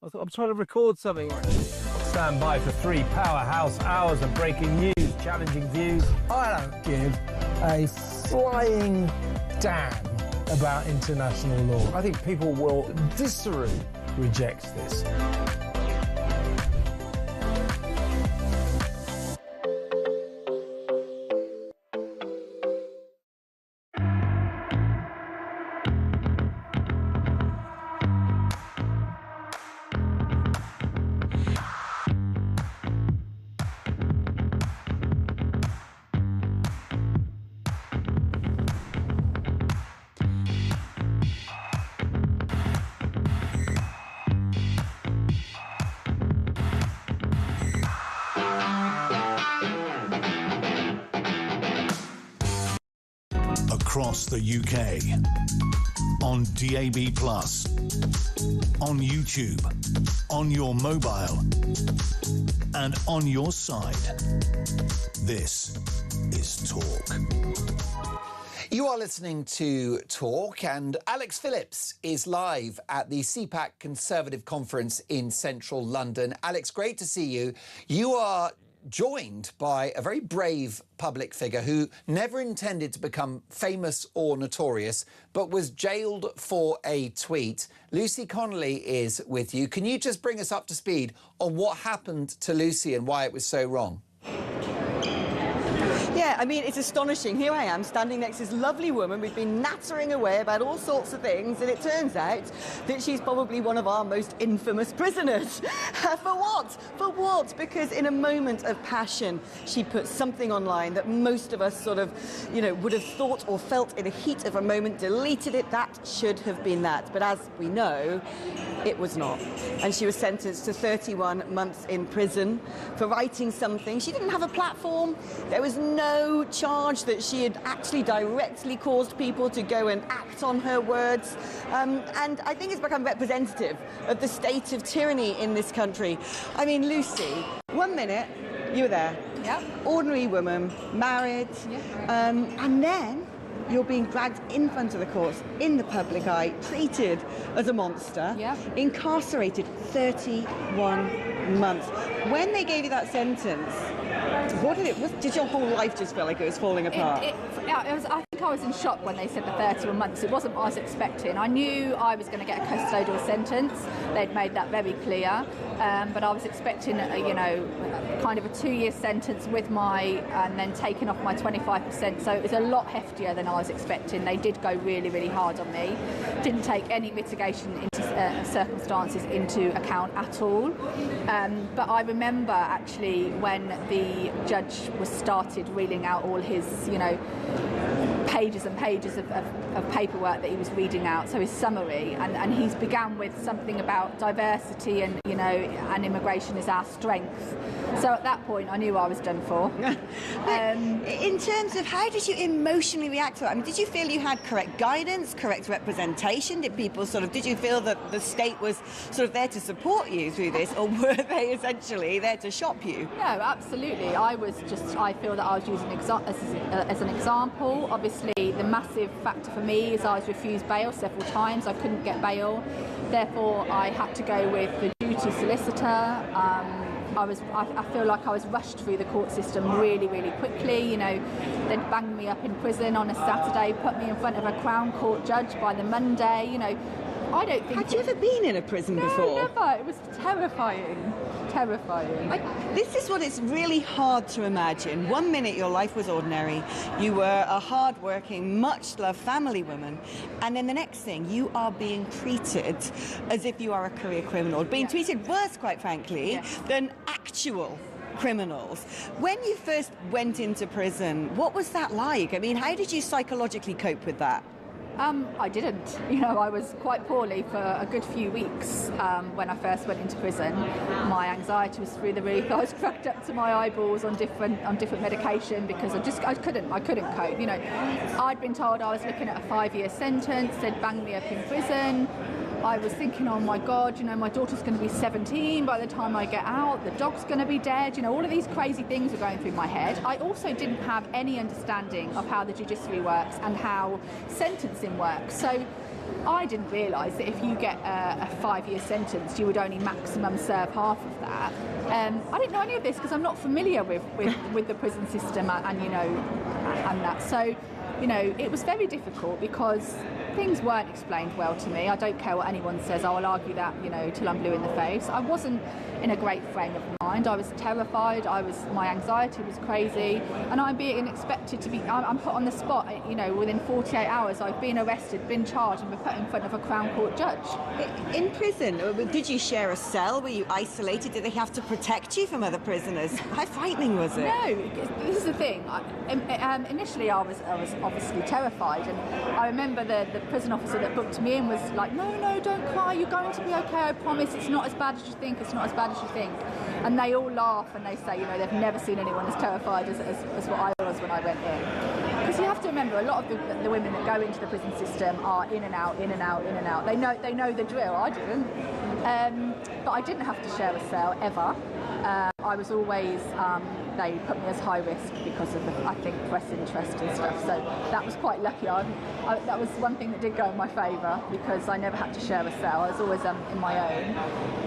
I'm trying to record something. Stand by for 3 powerhouse hours of breaking news, challenging views. I don't give a flying damn about international law. I think people will viscerally reject this. Across the UK, on DAB+, on YouTube, on your mobile, and on your side. This is Talk. You are listening to Talk, and Alex Phillips is live at the CPAC Conservative Conference in central London. Alex, great to see you. You are joined by a very brave public figure who never intended to become famous or notorious, but was jailed for a tweet. Lucy Connolly is with you. Can you just bring us up to speed on what happened to Lucy and why it was so wrong? Yeah, I mean, it's astonishing. Here I am, standing next to this lovely woman. We've been nattering away about all sorts of things, and it turns out that she's probably one of our most infamous prisoners. For what? For what? Because in a moment of passion, she put something online that most of us sort of, would have thought or felt in the heat of a moment, deleted it. That should have been that. But as we know, it was not. And she was sentenced to 31 months in prison for writing something. She didn't have a platform. There was no charge that she had actually directly caused people to go and act on her words. And I think it's become representative of the state of tyranny in this country. I mean, Lucy 1 minute, you were there. Yeah. Ordinary woman, married, and then you're being dragged in front of the courts, in the public eye, treated as a monster, incarcerated 31 months. When they gave you that sentence, what did your whole life just feel like it was falling apart? I think I was in shock when they said the 31 months. It wasn't what I was expecting. I knew I was going to get a custodial sentence. They'd made that very clear. But I was expecting, kind of a 2-year sentence and then taking off my 25%. So it was a lot heftier than I was expecting. They did go really, really hard on me. Didn't take any mitigation circumstances into account at all. But I remember actually when the judge started reading out all his, pages and pages of paperwork that he was reading out, so his summary, and he's began with something about diversity and and immigration is our strength. So at that point I knew I was done for. In terms of how did you emotionally react to it? I mean, did you feel you had correct guidance, correct representation? Did you feel that the state was sort of there to support you through this, or were they essentially there to shop you? No, absolutely. I feel that I was using as an example. Obviously, the massive factor for me is I was refused bail several times. I couldn't get bail. Therefore, I had to go with the duty solicitor. I feel like I was rushed through the court system really, really quickly. They'd banged me up in prison on a Saturday, put me in front of a Crown Court judge by the Monday. I don't think... Had you ever been in a prison before? No, never. It was terrifying. Terrifying. This is what it's really hard to imagine. 1 minute your life was ordinary. You were a hard-working, much-loved family woman. And then the next thing, you are being treated as if you are a career criminal. Being treated worse, quite frankly, than actual criminals. When you first went into prison, what was that like? I mean, how did you psychologically cope with that? I didn't. I was quite poorly for a good few weeks when I first went into prison. My anxiety was through the roof. I was cracked up to my eyeballs on different medication because I couldn't cope. I'd been told I was looking at a 5-year sentence. They'd bang me up in prison. I was thinking, oh my God, my daughter's going to be 17 by the time I get out, the dog's going to be dead, all of these crazy things were going through my head. I also didn't have any understanding of how the judiciary works and how sentencing works. So I didn't realise that if you get a 5-year sentence, you would only maximum serve half of that. I didn't know any of this because I'm not familiar with the prison system and that. So, it was very difficult because things weren't explained well to me. I don't care what anyone says. I will argue that, till I'm blue in the face. I wasn't in a great frame of mind. I was terrified. My anxiety was crazy, and I'm being expected to be. I'm put on the spot. Within 48 hours, I've been arrested, been charged, and been put in front of a Crown Court judge. In prison, did you share a cell? Were you isolated? Did they have to protect you from other prisoners? How frightening was it? No, this is the thing. Initially, I was obviously terrified, and I remember the prison officer that booked me in was like, no, don't cry, you're going to be okay, I promise, it's not as bad as you think, it's not as bad as you think. And they all laugh and they say, they've never seen anyone as terrified as what I was when I went in. Because you have to remember, a lot of the women that go into the prison system are in and out, in and out, in and out. They know the drill. I didn't. But I didn't have to share a cell, ever. I was always, they put me as high risk because of I think, press interest and stuff. So that was quite lucky. That was one thing that did go in my favour because I never had to share a cell. I was always in my own.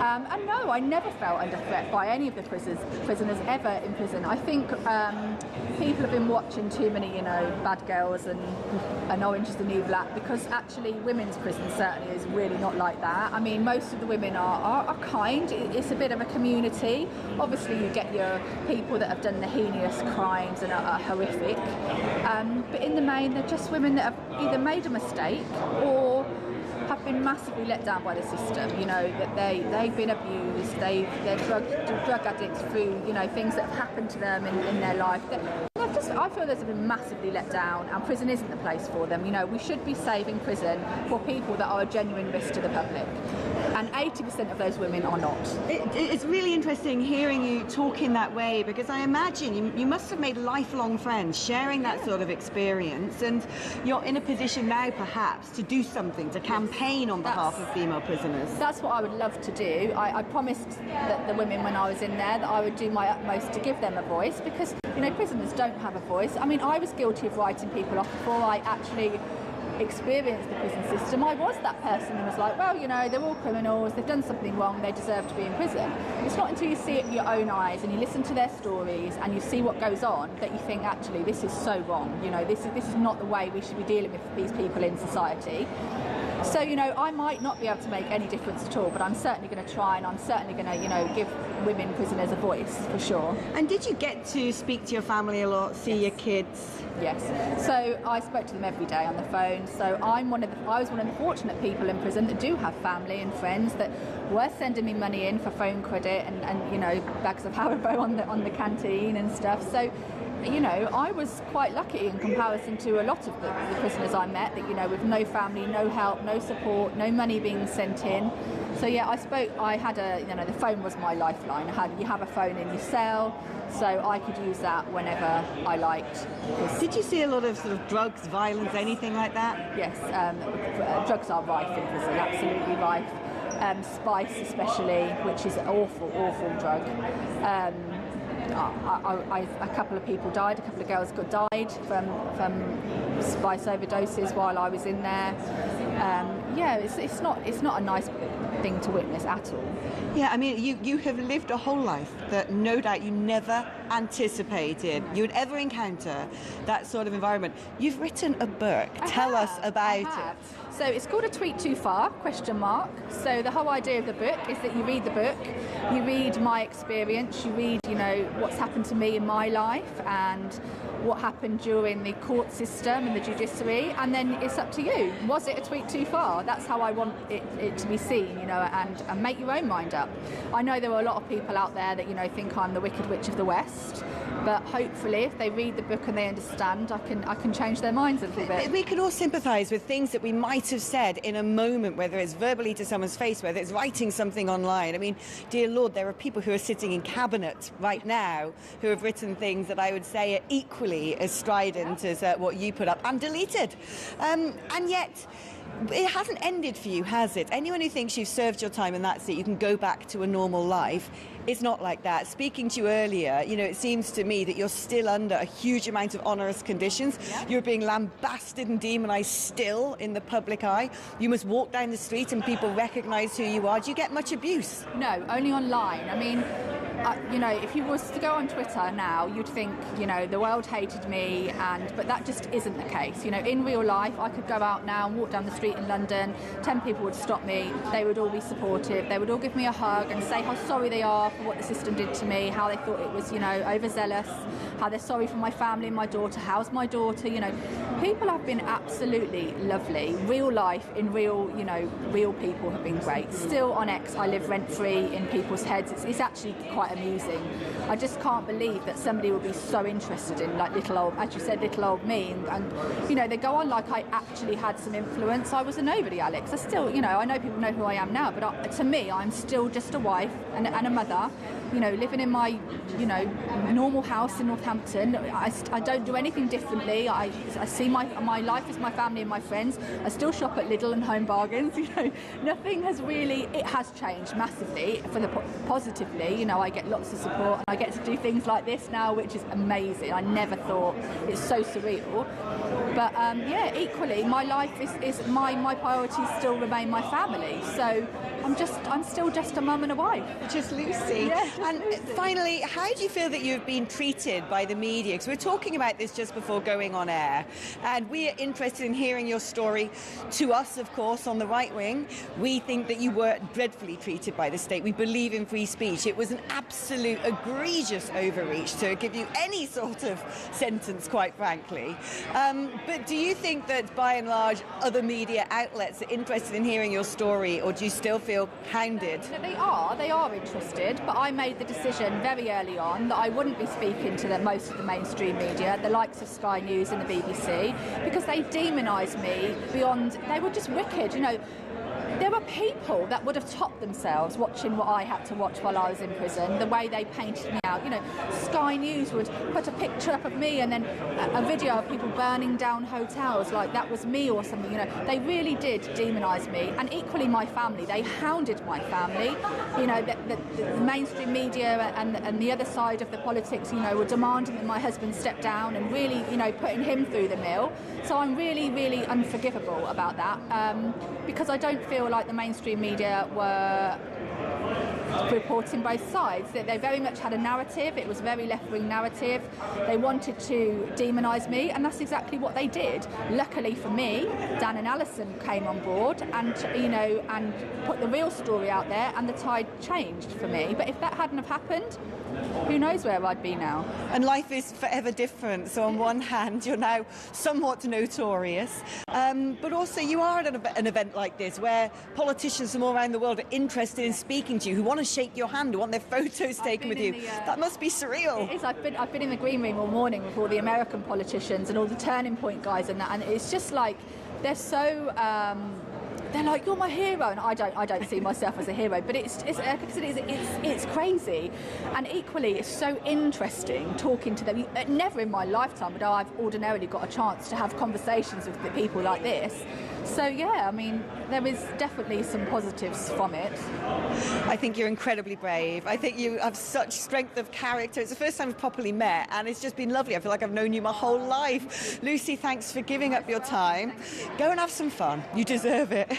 And no, I never felt under threat by any of the prisoners ever in prison. I think people have been watching too many, Bad Girls and Orange is the New Black, because actually women's prison certainly is really not like that. I mean, most of the women are kind. It's a bit of a community. Obviously, you get your people that have done the heinous crimes and are horrific. But in the main, they're just women that have either made a mistake or have been massively let down by the system. That they've been abused, they're drug addicts through, things that have happened to them in their life. I feel they've been massively let down, and prison isn't the place for them. We should be saving prison for people that are a genuine risk to the public. And 80% of those women are not. It's really interesting hearing you talk in that way, because I imagine you must have made lifelong friends sharing that sort of experience, and you're in a position now perhaps to do something, to campaign on behalf of female prisoners. That's what I would love to do. I promised that the women when I was in there that I would do my utmost to give them a voice, because, you know, prisoners don't have a voice. I mean, I was guilty of writing people off before I actually experienced the prison system. I was that person who was like, well, you know, they're all criminals, they've done something wrong, they deserve to be in prison. It's not until you see it with your own eyes and you listen to their stories and you see what goes on that you think, actually, this is so wrong. You know, this is not the way we should be dealing with these people in society. So, you know, I might not be able to make any difference at all, but I'm certainly going to try, and I'm certainly going to, you know, give women prisoners a voice, for sure. And did you get to speak to your family a lot, see your kids? Yes. So I spoke to them every day on the phone. So I was one of the fortunate people in prison that do have family and friends that were sending me money in for phone credit and you know, bags of Haribo on the canteen and stuff. So, you know, I was quite lucky in comparison to a lot of the prisoners I met that, you know, with no family, no help, no support, no money being sent in. So yeah, I had you know, the phone was my lifeline. You have a phone in your cell, so I could use that whenever I liked. Did you see a lot of sort of drugs, violence, anything like that? Yes, drugs are rife in prison, absolutely rife. Spice especially, which is an awful, awful drug. A couple of people died, a couple of girls died from spice overdoses while I was in there. Yeah, it's not a nice thing to witness at all. Yeah, I mean, you have lived a whole life that no doubt you never anticipated you would ever encounter that sort of environment. You've written a book. Tell us about it. So it's called A Tweet Too Far, ? So the whole idea of the book is that you read the book, you read my experience, you read, you know, what's happened to me in my life and what happened during the court system and the judiciary, and then it's up to you. Was it a tweet too far? That's how I want it to be seen, you know, and make your own mind up. I know there are a lot of people out there that, you know, think I'm the Wicked Witch of the West, but hopefully if they read the book and they understand, I can change their minds a little bit. We can all sympathise with things that we might have said in a moment, whether it's verbally to someone's face, whether it's writing something online. I mean, dear Lord, there are people who are sitting in cabinet right now who have written things that I would say are equally as strident as what you put up and deleted. And yet, it hasn't ended for you, has it? Anyone who thinks you've served your time and that's it, you can go back to a normal life, it's not like that. Speaking to you earlier, you know, it seems to me that you're still under a huge amount of onerous conditions. Yeah. You're being lambasted and demonised still in the public eye. You must walk down the street and people recognise who you are. Do you get much abuse? No, only online. I mean, you know, if you was to go on Twitter now, you'd think, you know, the world hated me, but that just isn't the case. You know, in real life, I could go out now and walk down the street in London, 10 people would stop me, they would all be supportive, they would all give me a hug and say how sorry they are for what the system did to me, how they thought it was, you know, overzealous, how they're sorry for my family and my daughter, how's my daughter, you know. People have been absolutely lovely. Real life, in real, you know, real people have been great. Still on X, I live rent-free in people's heads. It's actually quite amusing. I just can't believe that somebody would be so interested in, like, little old, as you said, little old me. And you know, they go on like I actually had some influence. I was a nobody, Alex. I still, you know, I know people know who I am now, but to me, I'm still just a wife and a mother, you know, living in my, you know, normal house in Northampton. I don't do anything differently. I see my life as my family and my friends. I still shop at Lidl and Home Bargains. You know, nothing has really, it has changed massively for the positively. You know, I get lots of support and I get to do things like this now, which is amazing. I never thought, it's so surreal. But yeah, equally, my life is my priorities still remain my family. So I'm still just a mum and a wife. Just Lucy. Yeah, and Lucy. Finally, how do you feel that you've been treated by the media? Because we're talking about this just before going on air, and we are interested in hearing your story. To us, of course, on the right wing, we think that you were dreadfully treated by the state. We believe in free speech. It was an absolute egregious overreach to give you any sort of sentence, quite frankly. But do you think that, by and large, other media outlets are interested in hearing your story, or do you still feel hounded? They are interested, but I made the decision very early on that I wouldn't be speaking to most of the mainstream media, the likes of Sky News and the BBC, because they demonised me beyond, they were just wicked, you know. there were people that would have topped themselves watching what I had to watch while I was in prison, the way they painted me out. You know, Sky News would put a picture up of me and then a video of people burning down hotels like that was me or something. You know, they really did demonise me. And equally my family, they hounded my family. You know, the mainstream media and the other side of the politics, you know, were demanding that my husband step down and really, you know, putting him through the mill. So I'm really, really unforgivable about that because I don't feel like the mainstream media were reporting both sides. They very much had a narrative. It was a very left-wing narrative. They wanted to demonise me, and that's exactly what they did. Luckily for me, Dan and Alison came on board and, you know, and put the real story out there, and the tide changed for me. But if that hadn't have happened, who knows where I'd be now. And life is forever different. So on one hand, you're now somewhat notorious, but also you are at an event like this where politicians from all around the world are interested in speaking to you, who want to shake your hand, who want their photos taken with you. That must be surreal. It is. I've been in the green room all morning with all the American politicians and all the Turning Point guys and that, and it's just like they're so. They're like, you're my hero, and I don't see myself as a hero, but it's crazy, and equally it's so interesting talking to them. Never in my lifetime would I've ordinarily got a chance to have conversations with people like this. So yeah, I mean, there is definitely some positives from it. I think you're incredibly brave. I think you have such strength of character. It's the first time we've properly met, and it's just been lovely. I feel like I've known you my whole life. Lucy, thanks for giving up your time. Go and have some fun. You deserve it.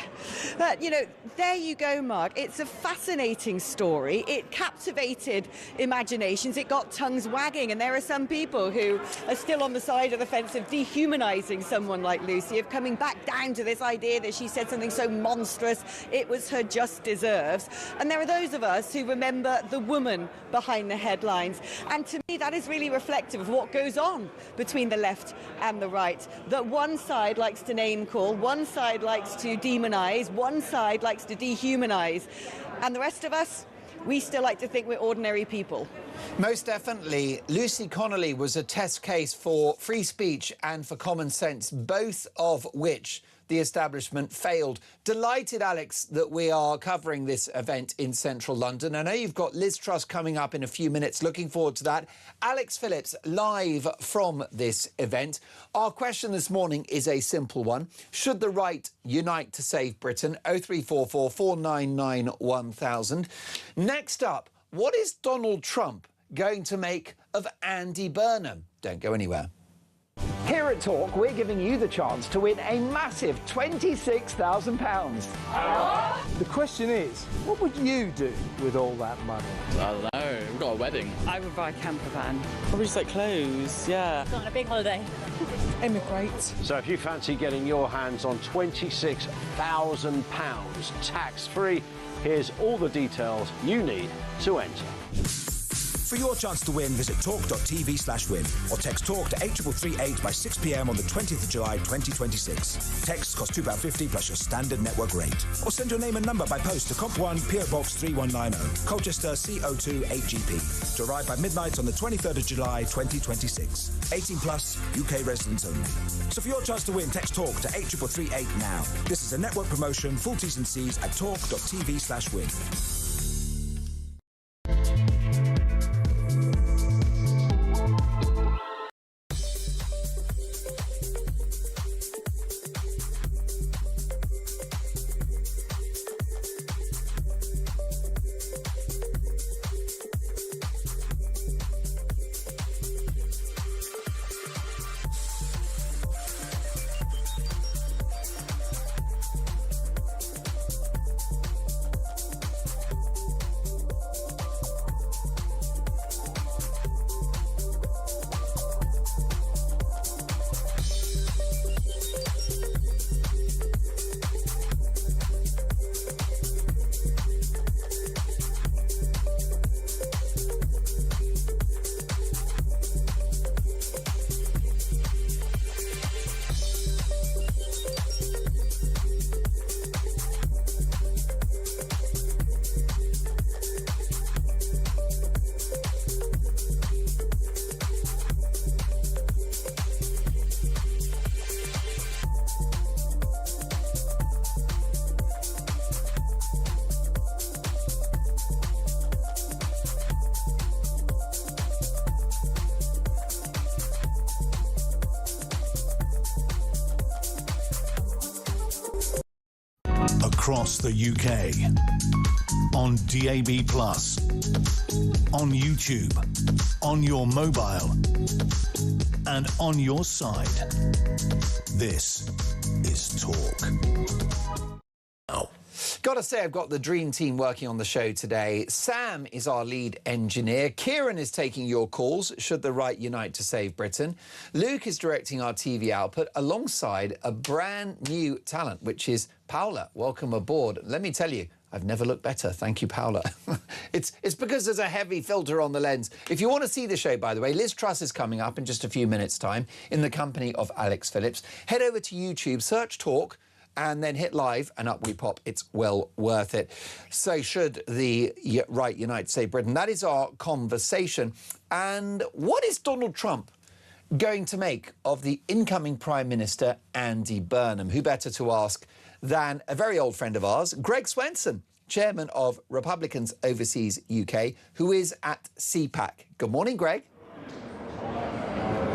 But, you know, there you go, Mark. It's a fascinating story. It captivated imaginations. It got tongues wagging, and there are some people who are still on the side of the fence of dehumanising someone like Lucy, of coming back down to this idea that she said something so monstrous it was her just deserves. And there are those of us who remember the woman behind the headlines. And to me, that is really reflective of what goes on between the left and the right. That one side likes to name call, one side likes to demonise, one side likes to dehumanise. And the rest of us, we still like to think we're ordinary people. Most definitely. Lucy Connolly was a test case for free speech and for common sense, both of which the establishment failed. Delighted, Alex, that we are covering this event in central London. I know you've got Liz Truss coming up in a few minutes. Looking forward to that. Alex Phillips, live from this event. Our question this morning is a simple one. Should the right unite to save Britain? 0344 499 1000. Next up, what is Donald Trump going to make of Andy Burnham? Don't go anywhere. Here at Talk, we're giving you the chance to win a massive £26,000. The question is, what would you do with all that money? I don't know. We've got a wedding. I would buy a camper van. Probably just like clothes, yeah. Got on a big holiday. Immigrate. So if you fancy getting your hands on £26,000 tax-free, here's all the details you need to enter. For your chance to win, visit talk.tv/win or text TALK to 8338 by 6 p.m. on the 20th of July 2026. Texts cost £2.50 plus your standard network rate. Or send your name and number by post to Comp 1 PO Box 3190, Colchester CO2 8GP. To arrive by midnight on the 23rd of July 2026. 18 plus, UK residents only. So for your chance to win, text TALK to 8338 now. This is a network promotion. Full T's and C's at talk.tv/win. across the UK. On DAB+, on YouTube, on your mobile, and on your side. This is Talk. Oh. Gotta say, I've got the dream team working on the show today. Sam is our lead engineer. Kieran is taking your calls, should the right unite to save Britain. Luke is directing our TV output alongside a brand new talent, which is Paula. Welcome aboard. Let me tell you, I've never looked better. Thank you, Paula. It's because there's a heavy filter on the lens. If you want to see the show, by the way, Liz Truss is coming up in just a few minutes' time in the company of Alex Phillips. Head over to YouTube, search Talk, and then hit live, and up we pop. It's well worth it. So should the right unite to save Britain. That is our conversation. And what is Donald Trump going to make of the incoming Prime Minister, Andy Burnham? Who better to ask than a very old friend of ours, Greg Swenson, chairman of Republicans Overseas UK, who is at CPAC. Good morning, Greg.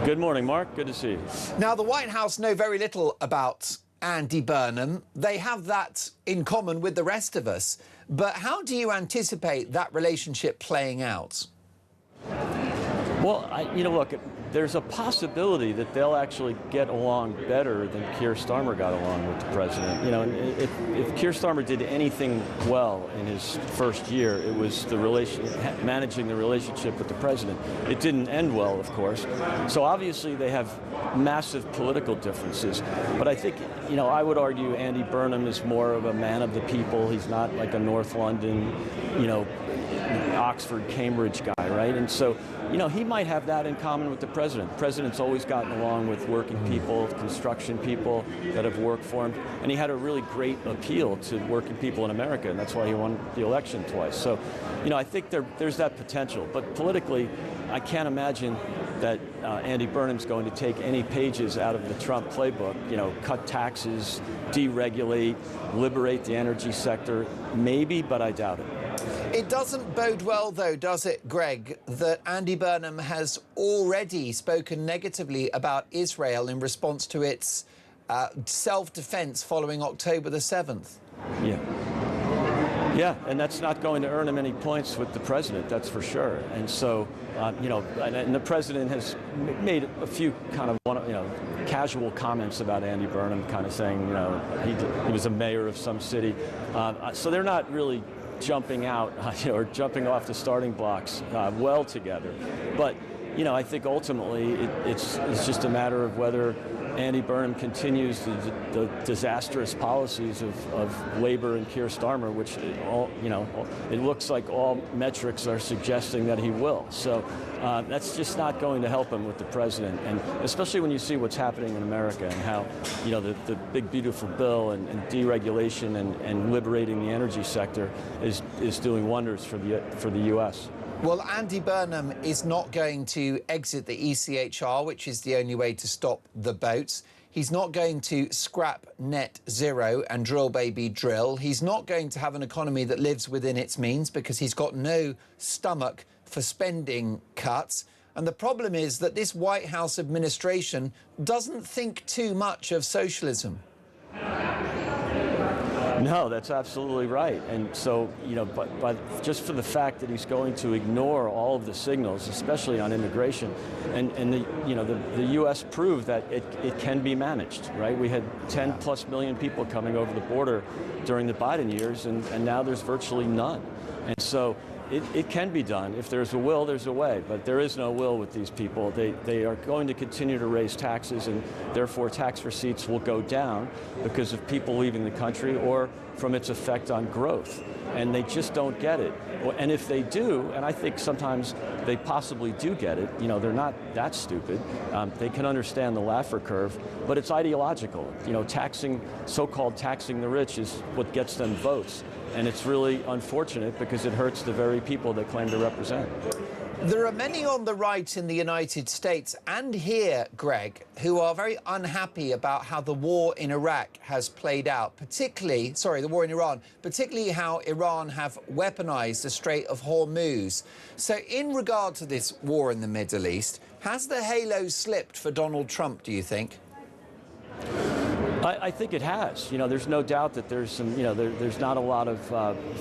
Good morning, Mark. Good to see you. Now, the White House know very little about Andy Burnham. They have that in common with the rest of us. But how do you anticipate that relationship playing out? Well, look, there's a possibility that they'll actually get along better than Keir Starmer got along with the president. You know, if Keir Starmer did anything well in his first year, it was managing the relationship with the president. It didn't end well, of course. So obviously they have massive political differences. But I think, I would argue Andy Burnham is more of a man of the people. He's not like a North London, Oxford, Cambridge guy, right? And so, he might have that in common with the president. The president's always gotten along with working people, construction people that have worked for him. And he had a really great appeal to working people in America, and that's why he won the election twice. So, I think there's that potential. But politically, I can't imagine that Andy Burnham's going to take any pages out of the Trump playbook, cut taxes, deregulate, liberate the energy sector. Maybe, but I doubt it. It doesn't bode well, though, does it, Greg, that Andy Burnham has already spoken negatively about Israel in response to its self-defense following October the 7th? Yeah, and that's not going to earn him any points with the president, that's for sure. And so, and the president has made a few kind of, casual comments about Andy Burnham, kind of saying, he was a mayor of some city. So they're not really jumping out or jumping off the starting blocks well together. But, I think ultimately it's just a matter of whether Andy Burnham continues the disastrous policies of Labour and Keir Starmer, which it looks like all metrics are suggesting that he will. So that's just not going to help him with the president, and especially when you see what's happening in America and how the big beautiful bill and deregulation and liberating the energy sector is doing wonders for the U.S. Well, Andy Burnham is not going to exit the ECHR, which is the only way to stop the boats. He's not going to scrap net zero and drill, baby, drill. He's not going to have an economy that lives within its means because he's got no stomach for spending cuts. And the problem is that this White House administration doesn't think too much of socialism. No, that's absolutely right. And so, but just for the fact that he's going to ignore all of the signals, especially on immigration, and the U.S. proved that it can be managed, right? We had 10+ million people coming over the border during the Biden years, and now there's virtually none. And so it can be done. If there's a will, there's a way. But there is no will with these people. They are going to continue to raise taxes, and therefore tax receipts will go down because of people leaving the country or from its effect on growth. And they just don't get it. And if they do, and I think sometimes they possibly do get it, they're not that stupid. They can understand the Laffer curve, but it's ideological. So-called taxing the rich is what gets them votes. And it's really unfortunate because it hurts the very people they claim to represent. There are many on the right in the United States and here, Greg, who are very unhappy about how the war in Iraq has played out, the war in Iran, particularly how Iran have weaponized the Strait of Hormuz. So in regard to this war in the Middle East, has the halo slipped for Donald Trump, do you think? I think it has. There's no doubt that there's some, there's not a lot of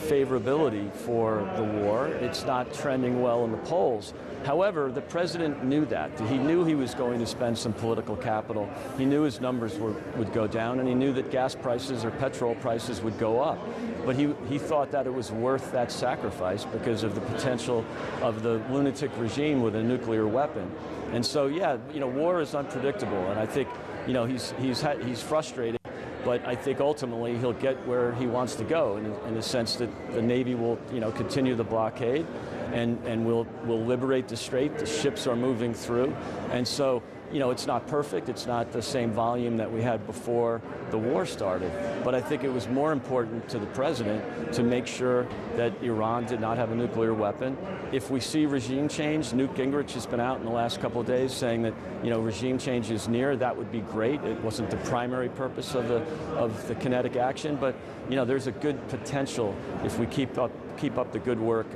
favorability for the war. It's not trending well in the polls. However, the president knew that. He knew he was going to spend some political capital. He knew his numbers would go down, and he knew that gas prices or petrol prices would go up. But he thought that it was worth that sacrifice because of the potential of the lunatic regime with a nuclear weapon. And so, yeah, war is unpredictable, and I think, he's frustrated. But I think ultimately he'll get where he wants to go in the sense that the Navy will, continue the blockade and will liberate the strait. The ships are moving through. And so, it's not perfect. It's not the same volume that we had before the war started. But I think it was more important to the president to make sure that Iran did not have a nuclear weapon. If we see regime change, Newt Gingrich has been out in the last couple of days saying that, regime change is near. That would be great. It wasn't the primary purpose of the kinetic action, but, there's a good potential if we keep up the good work.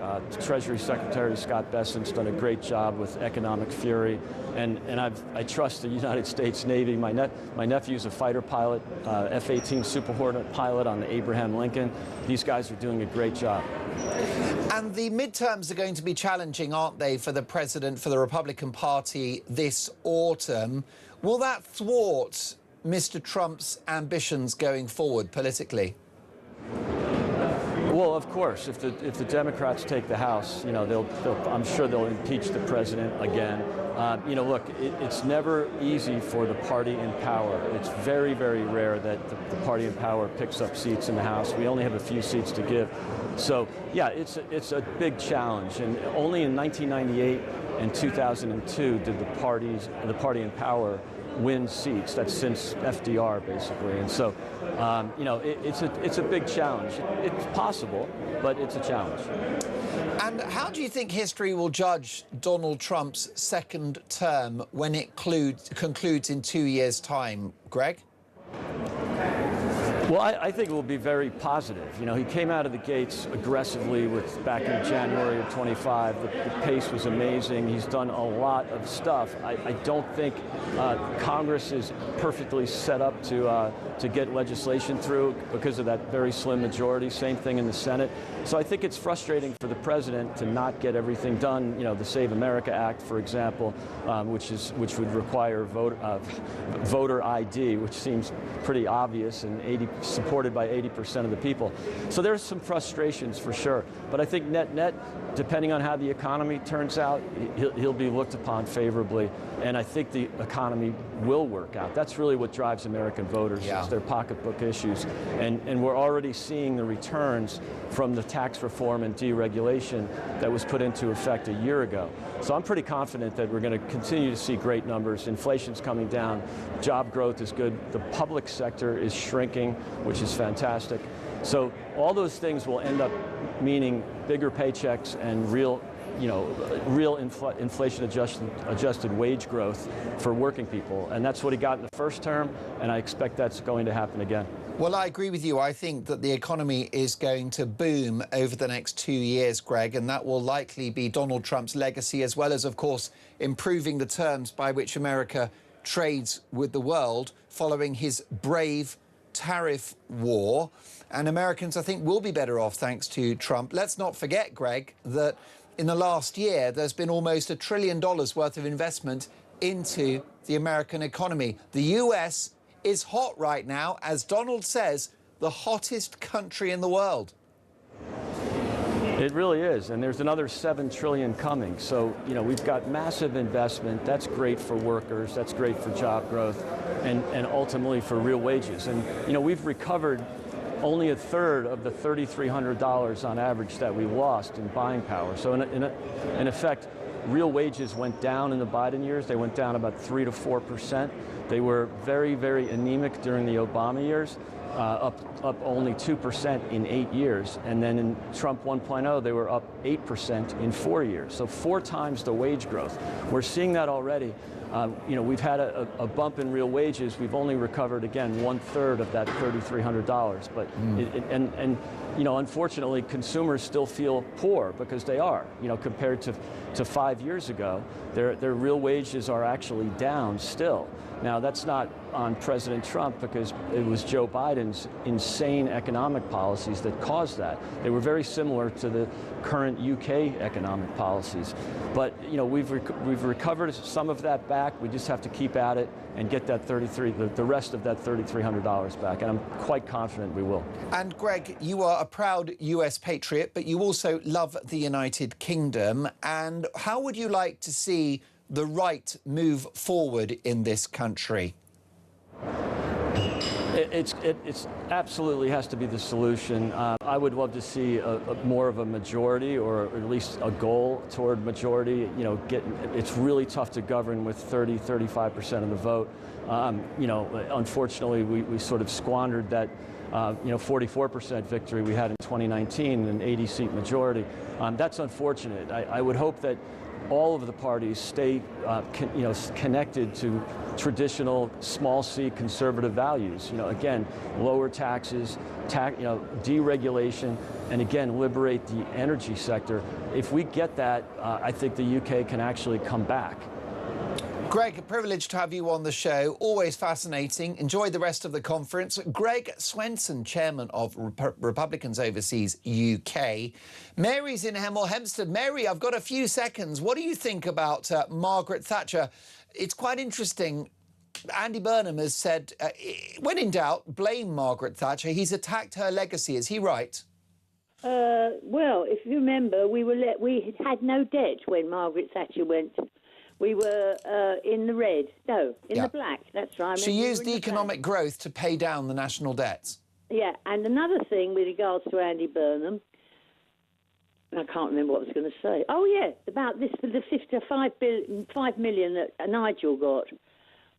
Treasury Secretary Scott Bessent's done a great job with economic fury, and I trust the United States Navy. My nephew's a fighter pilot, F-18 Super Hornet pilot on the Abraham Lincoln. These guys are doing a great job. And the midterms are going to be challenging, aren't they, for the president, for the Republican Party this autumn? Will that thwart Mr. Trump's ambitions going forward politically? Well, of course, if the Democrats take the House, I'm sure they'll impeach the president again. Look, it's never easy for the party in power. It's very, very rare that the party in power picks up seats in the House. We only have a few seats to give. So, yeah, it's a big challenge. And only in 1998 and 2002 did the party in power win seats. That's since FDR, basically. And so, it's a big challenge. It's possible, but it's a challenge. And how do you think history will judge Donald Trump's second term when it concludes in 2 years' time, Greg? Well, I think it will be very positive. He came out of the gates aggressively back in January of 25. The pace was amazing. He's done a lot of stuff. I don't think Congress is perfectly set up to get legislation through because of that very slim majority. Same thing in the Senate. So I think it's frustrating for the president to not get everything done. The Save America Act, for example, which would require voter ID, which seems pretty obvious and supported by 80% of the people. So there's some frustrations for sure. But I think net, depending on how the economy turns out, he'll be looked upon favorably. And I think the economy will work out. That's really what drives American voters, is their pocketbook issues. And we're already seeing the returns from the tax reform and deregulation that was put into effect a year ago. So I'm pretty confident that we're going to continue to see great numbers. Inflation's coming down. Job growth is good. The public sector is shrinking, which is fantastic. So all those things will end up meaning bigger paychecks and real inflation-adjusted wage growth for working people. And that's what he got in the first term, and I expect that's going to happen again. Well, I agree with you. I think that the economy is going to boom over the next 2 years, Greg, and that will likely be Donald Trump's legacy, as well as, of course, improving the terms by which America trades with the world following his brave tariff war. And Americans, I think, will be better off thanks to Trump. Let's not forget, Greg, that in the last year, there's been almost $1 trillion worth of investment into the American economy. The US is hot right now, as Donald says, the hottest country in the world. It really is, and there's another $7 trillion coming. So, we've got massive investment. That's great for workers. That's great for job growth, and ultimately for real wages. And, we've recovered only a third of the $3,300 on average that we lost in buying power. So, in effect, real wages went down in the Biden years. They went down about 3 to 4%. They were very, very anemic during the Obama years, up only 2% in 8 years. And then in Trump 1.0, they were up 8% in 4 years. So 4 times the wage growth. We're seeing that already. We've had a bump in real wages. We've only recovered, again, 1/3 of that $3,300. But unfortunately, consumers still feel poor because they are, compared to 5 years ago, their real wages are actually down still. Now, that's not on President Trump, because it was Joe Biden's insane economic policies that caused that. They were very similar to the current UK economic policies. But, you know, we've recovered some of that back. We just have to keep at it and get that the rest of that $3,300 back. And I'm quite confident we will. And Greg, you are a proud US patriot, but you also love the United Kingdom. And how would you like to see the right move forward in this country? It's absolutely has to be the solution. I would love to see more of a majority, or at least a goal toward majority. You know, it's really tough to govern with 35% of the vote. You know, unfortunately, we sort of squandered that 44% victory we had in 2019, an 80-seat majority. That's unfortunate. I would hope that all of the parties stay connected to traditional small c conservative values. You know, again, lower taxes, deregulation, and again, liberate the energy sector. If we get that, I think the UK can actually come back. Greg, a privilege to have you on the show. Always fascinating. Enjoy the rest of the conference. Greg Swenson, chairman of Republicans Overseas UK. Mary's in Hemel Hempstead. Mary, I've got a few seconds. What do you think about Margaret Thatcher? It's quite interesting. Andy Burnham has said, when in doubt, blame Margaret Thatcher. He's attacked her legacy. Is he right? Well, if you remember, we had no debt when Margaret Thatcher went. We were in the red. No, in the black. That's right. She used economic growth to pay down the national debts. Yeah, and another thing with regards to Andy Burnham, I can't remember what I was going to say. Oh, yeah, about this, the 5 million that Nigel got.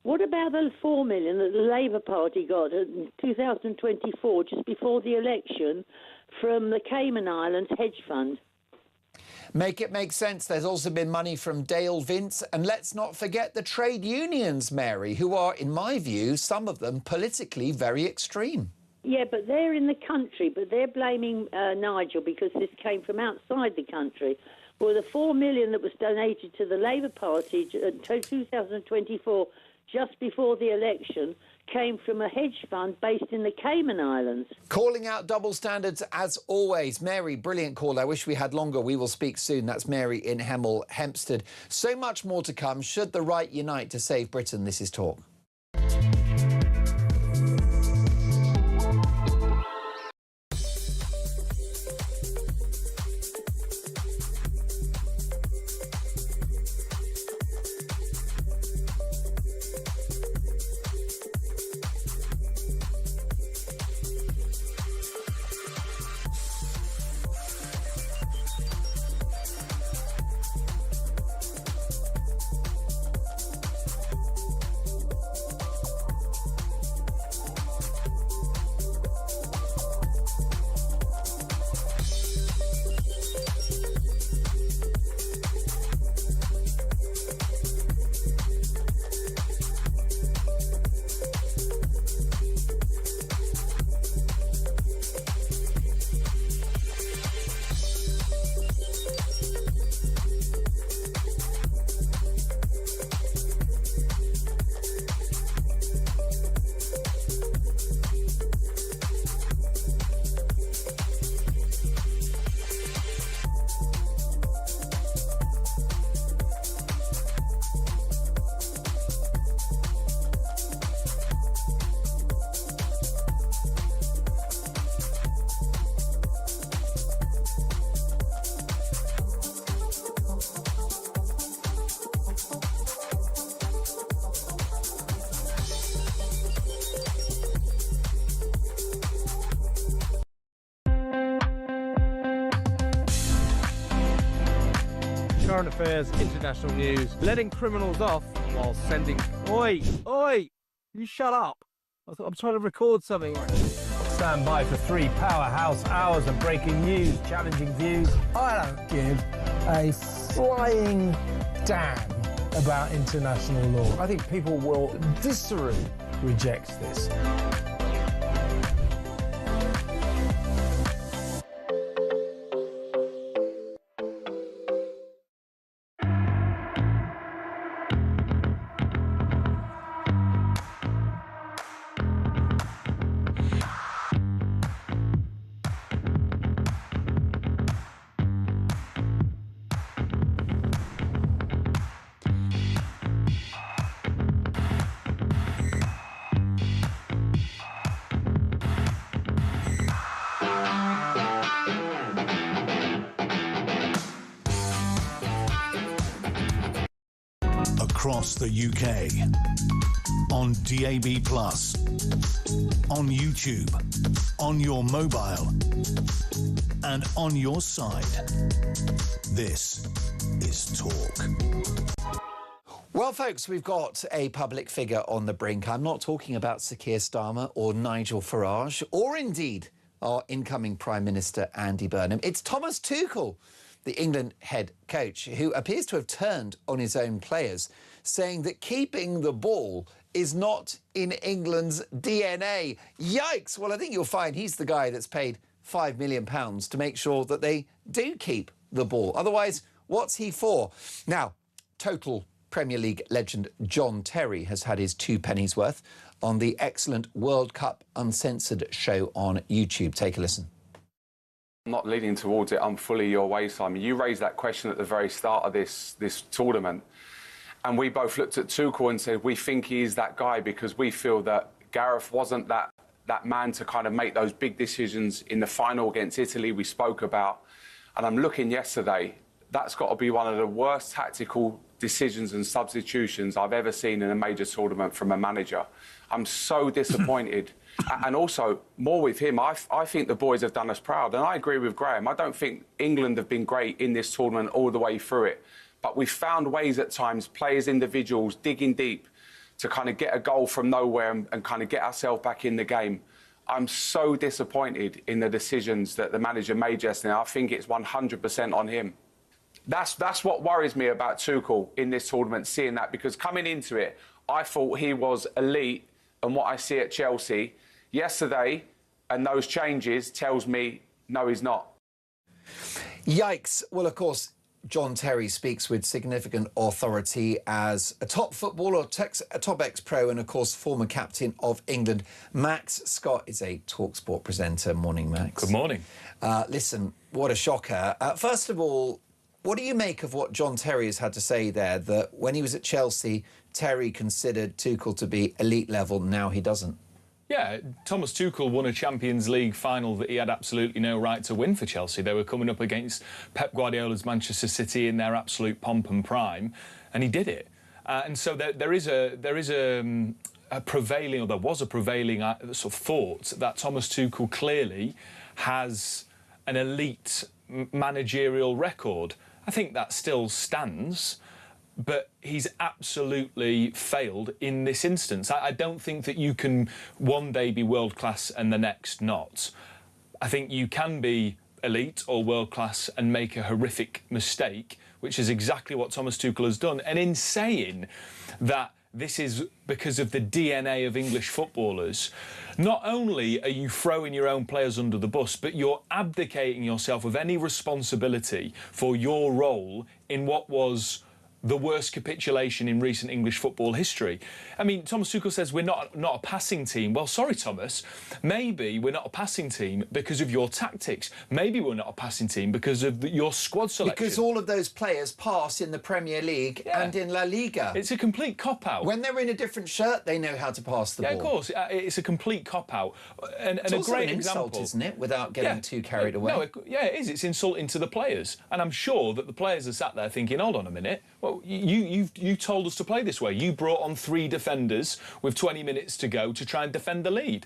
What about the 4 million that the Labour Party got in 2024, just before the election, from the Cayman Islands hedge fund? Make it make sense. There's also been money from Dale Vince. And let's not forget the trade unions, Mary, who are, in my view, some of them politically very extreme. Yeah, but they're in the country, but they're blaming Nigel because this came from outside the country. Well, the 4 million that was donated to the Labour Party in 2024, just before the election, came from a hedge fund based in the Cayman Islands. Calling out double standards as always. Mary, brilliant call. I wish we had longer. We will speak soon. That's Mary in Hemel Hempstead. So much more to come. Should the right unite to save Britain? This is Talk. Current affairs, international news, letting criminals off while sending... Oi! Oi! You shut up! I'm trying to record something. Stand by for 3 powerhouse hours of breaking news, challenging views. I don't give a flying damn about international law. I think people will viscerally reject this. across the UK, on DAB+, on YouTube, on your mobile, and on your side. This is Talk. Well, folks, we've got a public figure on the brink. I'm not talking about Sir Keir Starmer or Nigel Farage, or indeed our incoming Prime Minister, Andy Burnham. It's Thomas Tuchel, the England head coach, who appears to have turned on his own players, saying that keeping the ball is not in England's DNA. Yikes! Well, I think you'll find he's the guy that's paid £5 million to make sure that they do keep the ball. Otherwise, what's he for? Now, total Premier League legend John Terry has had his 2 pennies worth on the excellent World Cup Uncensored show on YouTube. Take a listen. I'm not leaning towards it. I'm fully your way, Simon. You raised that question at the very start of this tournament, and we both looked at Tuchel and said we think he is that guy because we feel that Gareth wasn't that man to kind of make those big decisions in the final against Italy we spoke about. And I'm looking yesterday, that's got to be one of the worst tactical decisions and substitutions I've ever seen in a major tournament from a manager. I'm so disappointed. And also, more with him, I think the boys have done us proud. And I agree with Graham. I don't think England have been great in this tournament all the way through it. But we've found ways at times, players, individuals, digging deep to kind of get a goal from nowhere and kind of get ourselves back in the game. I'm so disappointed in the decisions that the manager made yesterday. I think it's 100% on him. That's what worries me about Tuchel in this tournament, seeing that, because coming into it, I thought he was elite, and what I see at Chelsea yesterday and those changes tells me, no, he's not. Yikes. Well, of course, John Terry speaks with significant authority as a top footballer, a top ex-pro, and, of course, former captain of England. Max Scott is a TalkSport presenter. Morning, Max. Good morning. Listen, what a shocker. First of all, what do you make of what John Terry has had to say there, that when he was at Chelsea, Terry considered Tuchel to be elite level, now he doesn't? Yeah, Thomas Tuchel won a Champions League final that he had absolutely no right to win for Chelsea. They were coming up against Pep Guardiola's Manchester City in their absolute pomp and prime, and he did it. And so there was a prevailing sort of thought that Thomas Tuchel clearly has an elite managerial record. I think that still stands, but he's absolutely failed in this instance. I don't think that you can one day be world-class and the next not. I think you can be elite or world-class and make a horrific mistake, which is exactly what Thomas Tuchel has done. And in saying that this is because of the DNA of English footballers, not only are you throwing your own players under the bus, but you're abdicating yourself of any responsibility for your role in what was the worst capitulation in recent English football history. I mean, Thomas Tuchel says we're not a passing team. Well, sorry, Thomas. Maybe we're not a passing team because of your tactics. Maybe we're not a passing team because of your squad selection. Because all of those players pass in the Premier League and in La Liga. It's a complete cop-out. When they're in a different shirt, they know how to pass the ball. Yeah, of course. It's a complete cop-out. And it's a also great an insult, example, isn't it, without getting too carried away? No, it is. It's insulting to the players. And I'm sure that the players are sat there thinking, hold on a minute, well, you told us to play this way. You brought on 3 defenders with 20 minutes to go to try and defend the lead.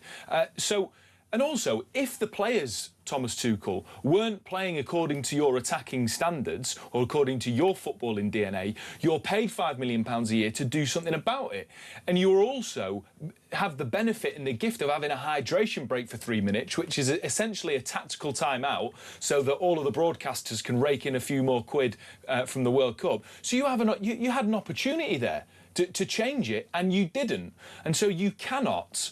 And also, if the players, Thomas Tuchel, weren't playing according to your attacking standards or according to your footballing DNA, you're paid £5 million a year to do something about it. And you also have the benefit and the gift of having a hydration break for 3 minutes, which is essentially a tactical timeout, so that all of the broadcasters can rake in a few more quid from the World Cup. So you had an opportunity there to change it, and you didn't. And so you cannot,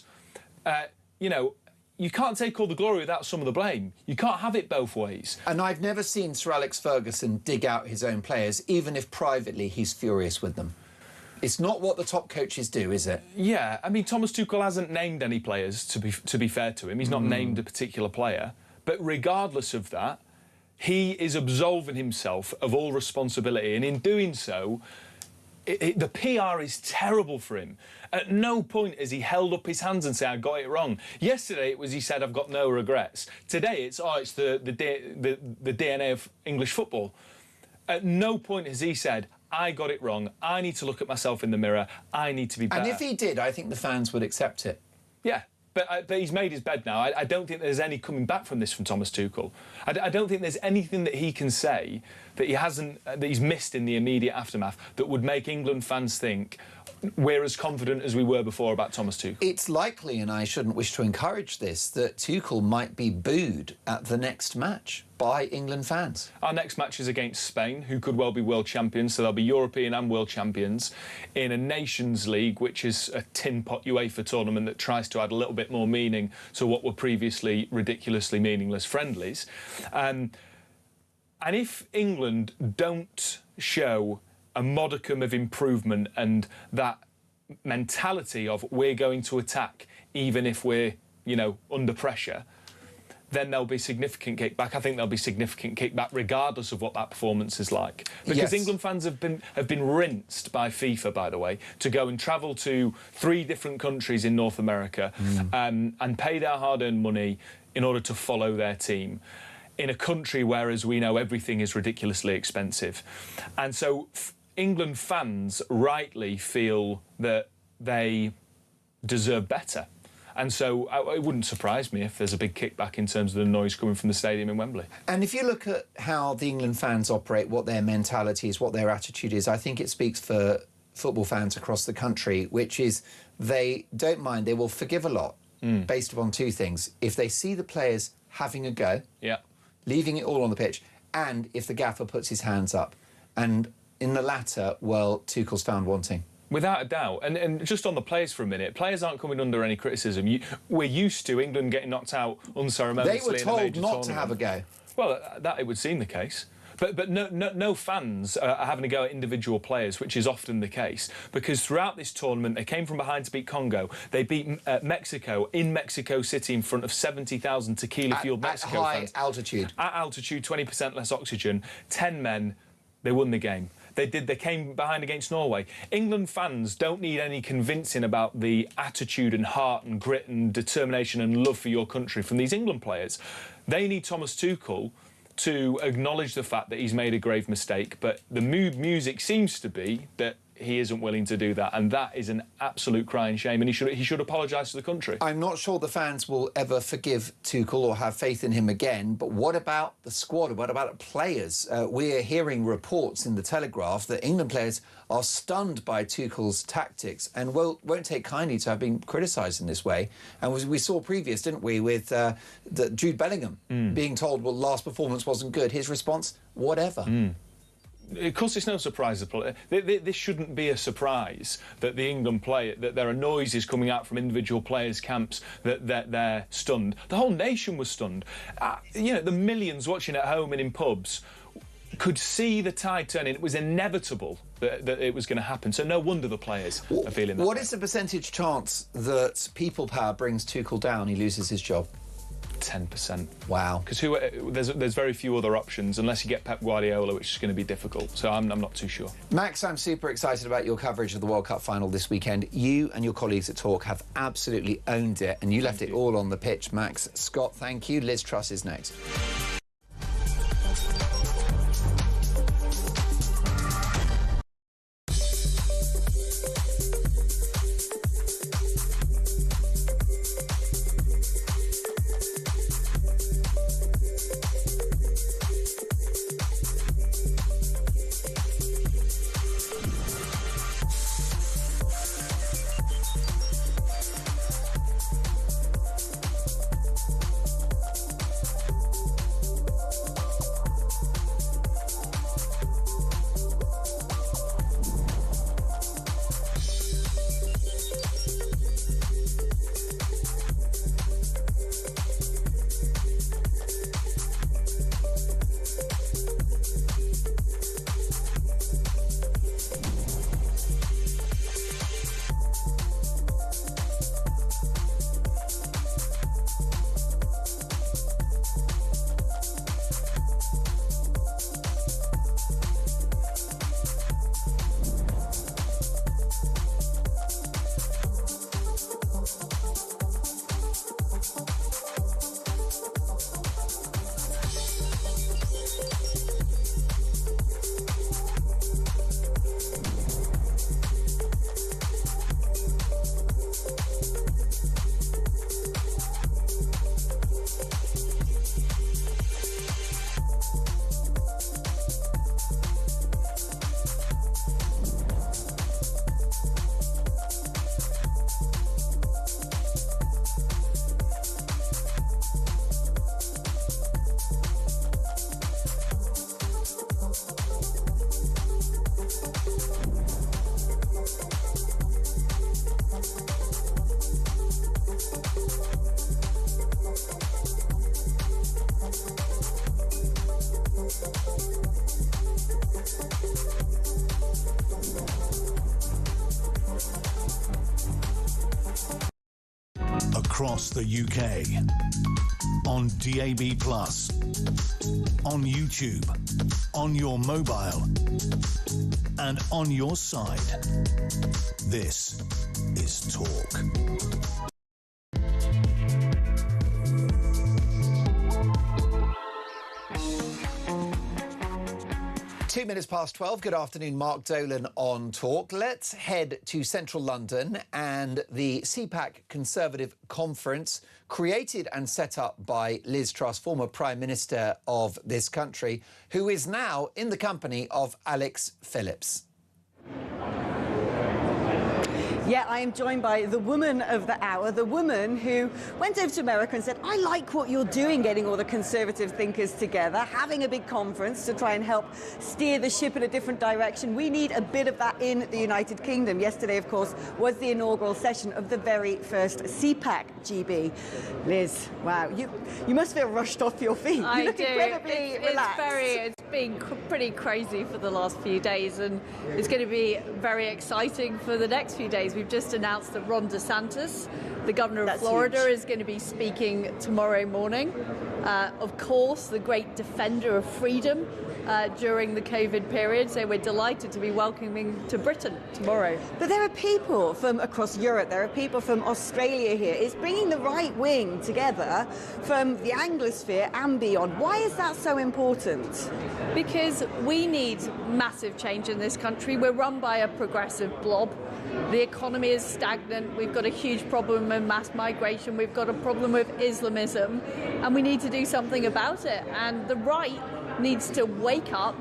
you can't take all the glory without some of the blame. You can't have it both ways. And I've never seen Sir Alex Ferguson dig out his own players, even if privately he's furious with them. It's not what the top coaches do, is it? Yeah, I mean, Thomas Tuchel hasn't named any players, to be fair to him. He's not named a particular player. But regardless of that, he is absolving himself of all responsibility. And in doing so, the PR is terrible for him. At no point has he held up his hands and said, I got it wrong. Yesterday it was he said, I've got no regrets. Today it's the DNA of English football. At no point has he said, I got it wrong. I need to look at myself in the mirror. I need to be better. And if he did, I think the fans would accept it. Yeah. But he's made his bed now. I don't think there's any coming back from this from Thomas Tuchel. I don't think there's anything that he can say that he's missed in the immediate aftermath that would make England fans think we're as confident as we were before about Thomas Tuchel. It's likely, and I shouldn't wish to encourage this, that Tuchel might be booed at the next match by England fans. Our next match is against Spain, who could well be world champions, so they'll be European and world champions in a Nations League, which is a tin pot UEFA tournament that tries to add a little bit more meaning to what were previously ridiculously meaningless friendlies. And if England don't show a modicum of improvement and that mentality of we're going to attack even if we're, under pressure, then there'll be significant kickback. I think there'll be significant kickback regardless of what that performance is like. Because England fans have been rinsed by FIFA, by the way, to go and travel to 3 different countries in North America and pay their hard-earned money in order to follow their team in a country where, as we know, everything is ridiculously expensive. And so England fans rightly feel that they deserve better. And so it wouldn't surprise me if there's a big kickback in terms of the noise coming from the stadium in Wembley. And if you look at how the England fans operate, what their mentality is, what their attitude is, I think it speaks for football fans across the country, which is they don't mind, they will forgive a lot based upon 2 things. If they see the players having a go, leaving it all on the pitch, and if the gaffer puts his hands up. And in the latter, well, Tuchel's found wanting. Without a doubt. And just on the players for a minute, players aren't coming under any criticism. We're used to England getting knocked out unceremoniously. They were told not to have a go. Well, that it would seem the case. But no fans are having a go at individual players, which is often the case. Because throughout this tournament, they came from behind to beat Congo. They beat Mexico in Mexico City in front of 70,000 tequila-fueled Mexico fans. At high altitude. At altitude, 20% less oxygen. 10 men, they won the game. They came behind against Norway. England fans don't need any convincing about the attitude and heart and grit and determination and love for your country from these England players. They need Thomas Tuchel to acknowledge the fact that he's made a grave mistake, but the music seems to be that he isn't willing to do that, and that is an absolute crying shame, and he should apologise to the country. I'm not sure the fans will ever forgive Tuchel or have faith in him again, but what about the squad? What about the players? We're hearing reports in the Telegraph that England players are stunned by Tuchel's tactics and won't take kindly to have been criticised in this way. And we saw previous, didn't we, with Jude Bellingham being told, well, last performance wasn't good. His response, whatever. Of course, it's no surprise. This shouldn't be a surprise that the England play, that there are noises coming out from individual players' camps that they're stunned. The whole nation was stunned. The millions watching at home and in pubs could see the tide turning. It was inevitable that it was going to happen. So no wonder the players are feeling that. What is the percentage chance that people power brings Tuchel down, he loses his job? 10%. Wow. Because there's very few other options unless you get Pep Guardiola, which is going to be difficult. So I'm not too sure. Max, I'm super excited about your coverage of the World Cup final this weekend. You and your colleagues at Talk have absolutely owned it, and you left it all on the pitch, Max. Scott, thank you. Liz Truss is next. across the UK. On DAB+, on YouTube, on your mobile, and on your side. This is Talk. 2 minutes past 12. Good afternoon, Mark Dolan on Talk. Let's head to central London and the CPAC Conservative Conference, created and set up by Liz Truss, former Prime Minister of this country, who is now in the company of Alex Phillips. Yeah, I am joined by the woman of the hour, the woman who went over to America and said, I like what you're doing, getting all the conservative thinkers together, having a big conference to try and help steer the ship in a different direction. We need a bit of that in the United Kingdom. Yesterday, of course, was the inaugural session of the very first CPAC GB. Liz, wow, you must feel rushed off your feet. I You look do. incredibly relaxed. It's been pretty crazy for the last few days, and it's going to be very exciting for the next few days. We've just announced that Ron DeSantis, the governor of Florida, is going to be speaking tomorrow morning. Of course, the great defender of freedom during the COVID period. So we're delighted to be welcoming to Britain tomorrow. But there are people from across Europe, there are people from Australia here. It's bringing the right wing together from the Anglosphere and beyond. Why is that so important? Because we need massive change in this country. We're run by a progressive blob. The economy is stagnant. We've got a huge problem with mass migration. We've got a problem with Islamism, and we need to do something about it. And the right needs to wake up,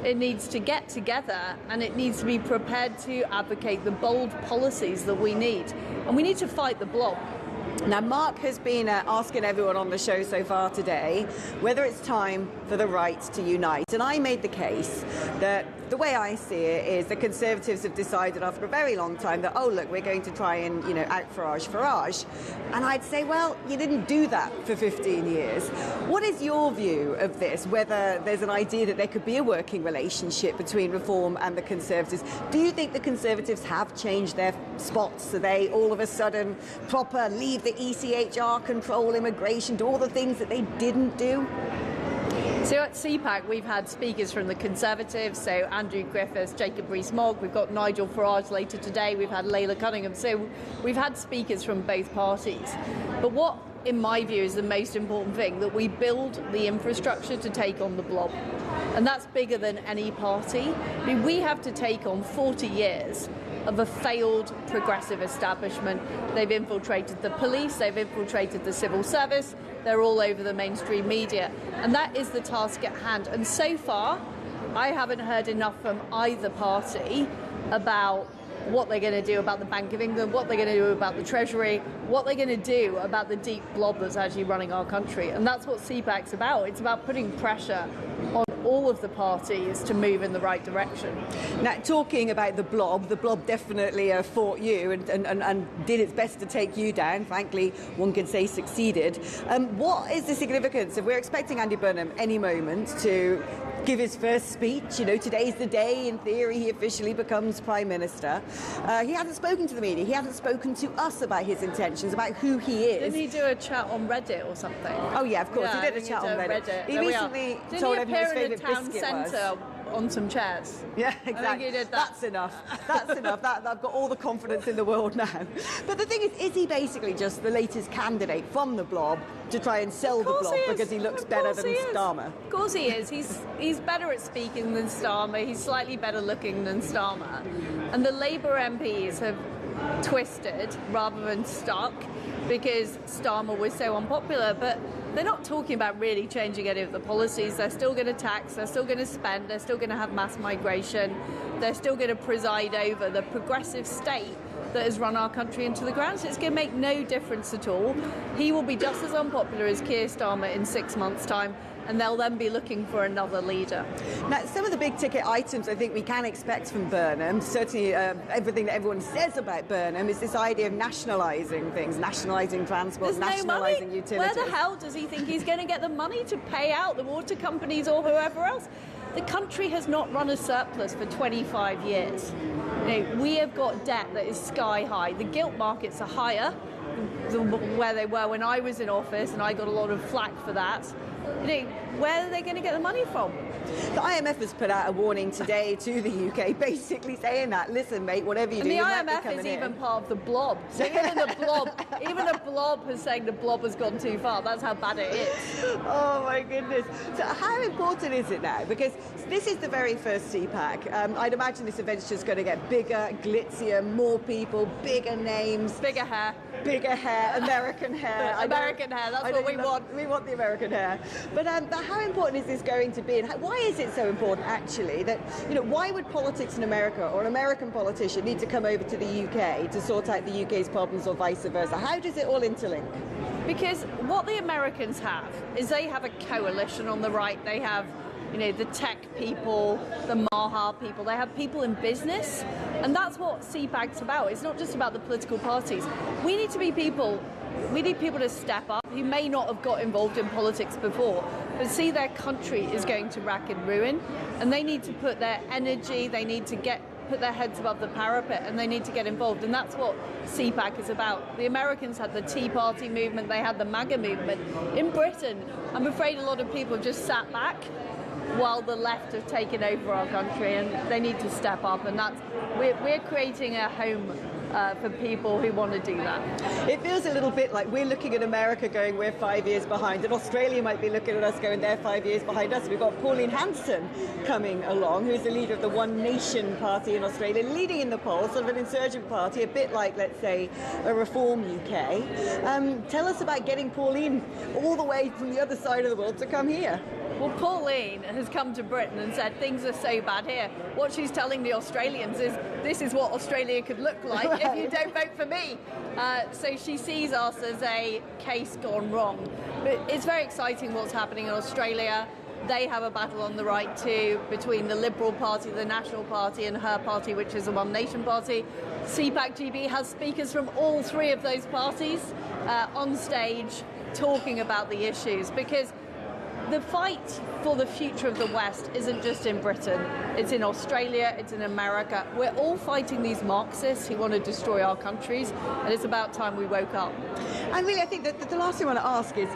it needs to get together, and it needs to be prepared to advocate the bold policies that we need. And we need to fight the blob. Now, Mark has been asking everyone on the show so far today whether it's time for the right to unite. And I made the case that the way I see it is the Conservatives have decided after a very long time that, oh, look, we're going to try and, out Farage. And I'd say, well, you didn't do that for 15 years. What is your view of this, whether there's an idea that there could be a working relationship between Reform and the Conservatives? Do you think the Conservatives have changed their spots? Are they all of a sudden proper, leave the ECHR, control immigration, do all the things that they didn't do? So at CPAC, we've had speakers from the Conservatives, so Andrew Griffiths, Jacob Rees-Mogg, we've got Nigel Farage later today, we've had Layla Cunningham, so we've had speakers from both parties. But what, in my view, is the most important thing, that we build the infrastructure to take on the blob. And that's bigger than any party. I mean, we have to take on 40 years of a failed progressive establishment. They've infiltrated the police, they've infiltrated the civil service, they're all over the mainstream media. And that is the task at hand. And so far, I haven't heard enough from either party about what they're going to do about the Bank of England, what they're going to do about the Treasury, what they're going to do about the deep blob that's actually running our country. And that's what CPAC's about. It's about putting pressure on all of the parties to move in the right direction. Now, talking about the blob definitely fought you and did its best to take you down. Frankly, one could say succeeded. What is the significance of, we're expecting Andy Burnham any moment to give his first speech. Today's the day, in theory, he officially becomes Prime Minister. He hasn't spoken to the media. He hasn't spoken to us about his intentions, about who he is. Didn't he do a chat on Reddit or something? Oh, yeah, of course. He did a chat on Reddit. He recently told everyone his favourite biscuit was. On some chairs. Yeah, exactly. That's enough. That's enough. I've got all the confidence in the world now. But the thing is he basically just the latest candidate from the blob to try and sell the blob because he looks better than Starmer? Of course he is. He's better at speaking than Starmer. He's slightly better looking than Starmer. And the Labour MPs have twisted rather than stuck because Starmer was so unpopular. But they're not talking about really changing any of the policies. They're still going to tax, they're still going to spend, they're still going to have mass migration, they're still going to preside over the progressive state that has run our country into the ground. So it's going to make no difference at all. He will be just as unpopular as Keir Starmer in 6 months' time, and they'll then be looking for another leader. Now, some of the big ticket items I think we can expect from Burnham, certainly everything that everyone says about Burnham, is this idea of nationalising things, nationalising transport, nationalising utilities. Where the hell does he think he's going to get the money to pay out the water companies or whoever else? The country has not run a surplus for 25 years. We have got debt that is sky high. The gilt markets are higher where they were when I was in office, and I got a lot of flack for that. Where are they going to get the money from? The IMF has put out a warning today to the UK, basically saying that, listen, mate, whatever you do, And the you might be IMF coming is in. even part of the blob. So even the blob has saying the blob has gone too far. That's how bad it is. Oh my goodness. So how important is it now? Because this is the very first CPAC. I'd imagine this event's just going to get bigger, glitzier, more people, bigger names. Bigger hair. Bigger hair, American hair. American hair, that's what we want. We want the American hair. But how important is this going to be? And why is it so important, actually, that, why would politics in America or an American politician need to come over to the UK to sort out the UK's problems or vice versa? How does it all interlink? Because what the Americans have is they have a coalition on the right. They have the tech people, the Maha people, they have people in business. And that's what CPAC's about. It's not just about the political parties. We need people to step up who may not have got involved in politics before, but see their country is going to rack and ruin. And they need to put their energy, they need to put their heads above the parapet, and they need to get involved. And that's what CPAC is about. The Americans had the Tea Party movement, they had the MAGA movement. In Britain, I'm afraid a lot of people just sat back while the left have taken over our country, and they need to step up, and we're creating a home for people who want to do that. It feels a little bit like we're looking at America going, we're 5 years behind, and Australia might be looking at us going, they're 5 years behind us. We've got Pauline Hanson coming along, who's the leader of the One Nation party in Australia, leading in the polls, sort of an insurgent party, a bit like, let's say, a Reform UK. Tell us about getting Pauline all the way from the other side of the world to come here. Well, Pauline has come to Britain and said things are so bad here. What she's telling the Australians is this is what Australia could look like if you don't vote for me. So she sees us as a case gone wrong. But it's very exciting what's happening in Australia. They have a battle on the right too, between the Liberal Party, the National Party, and her party, which is the One Nation Party. CPAC GB has speakers from all three of those parties on stage talking about the issues, because the fight for the future of the West isn't just in Britain. It's in Australia, it's in America. We're all fighting these Marxists who want to destroy our countries, and it's about time we woke up. And really, I think that the last thing I want to ask is,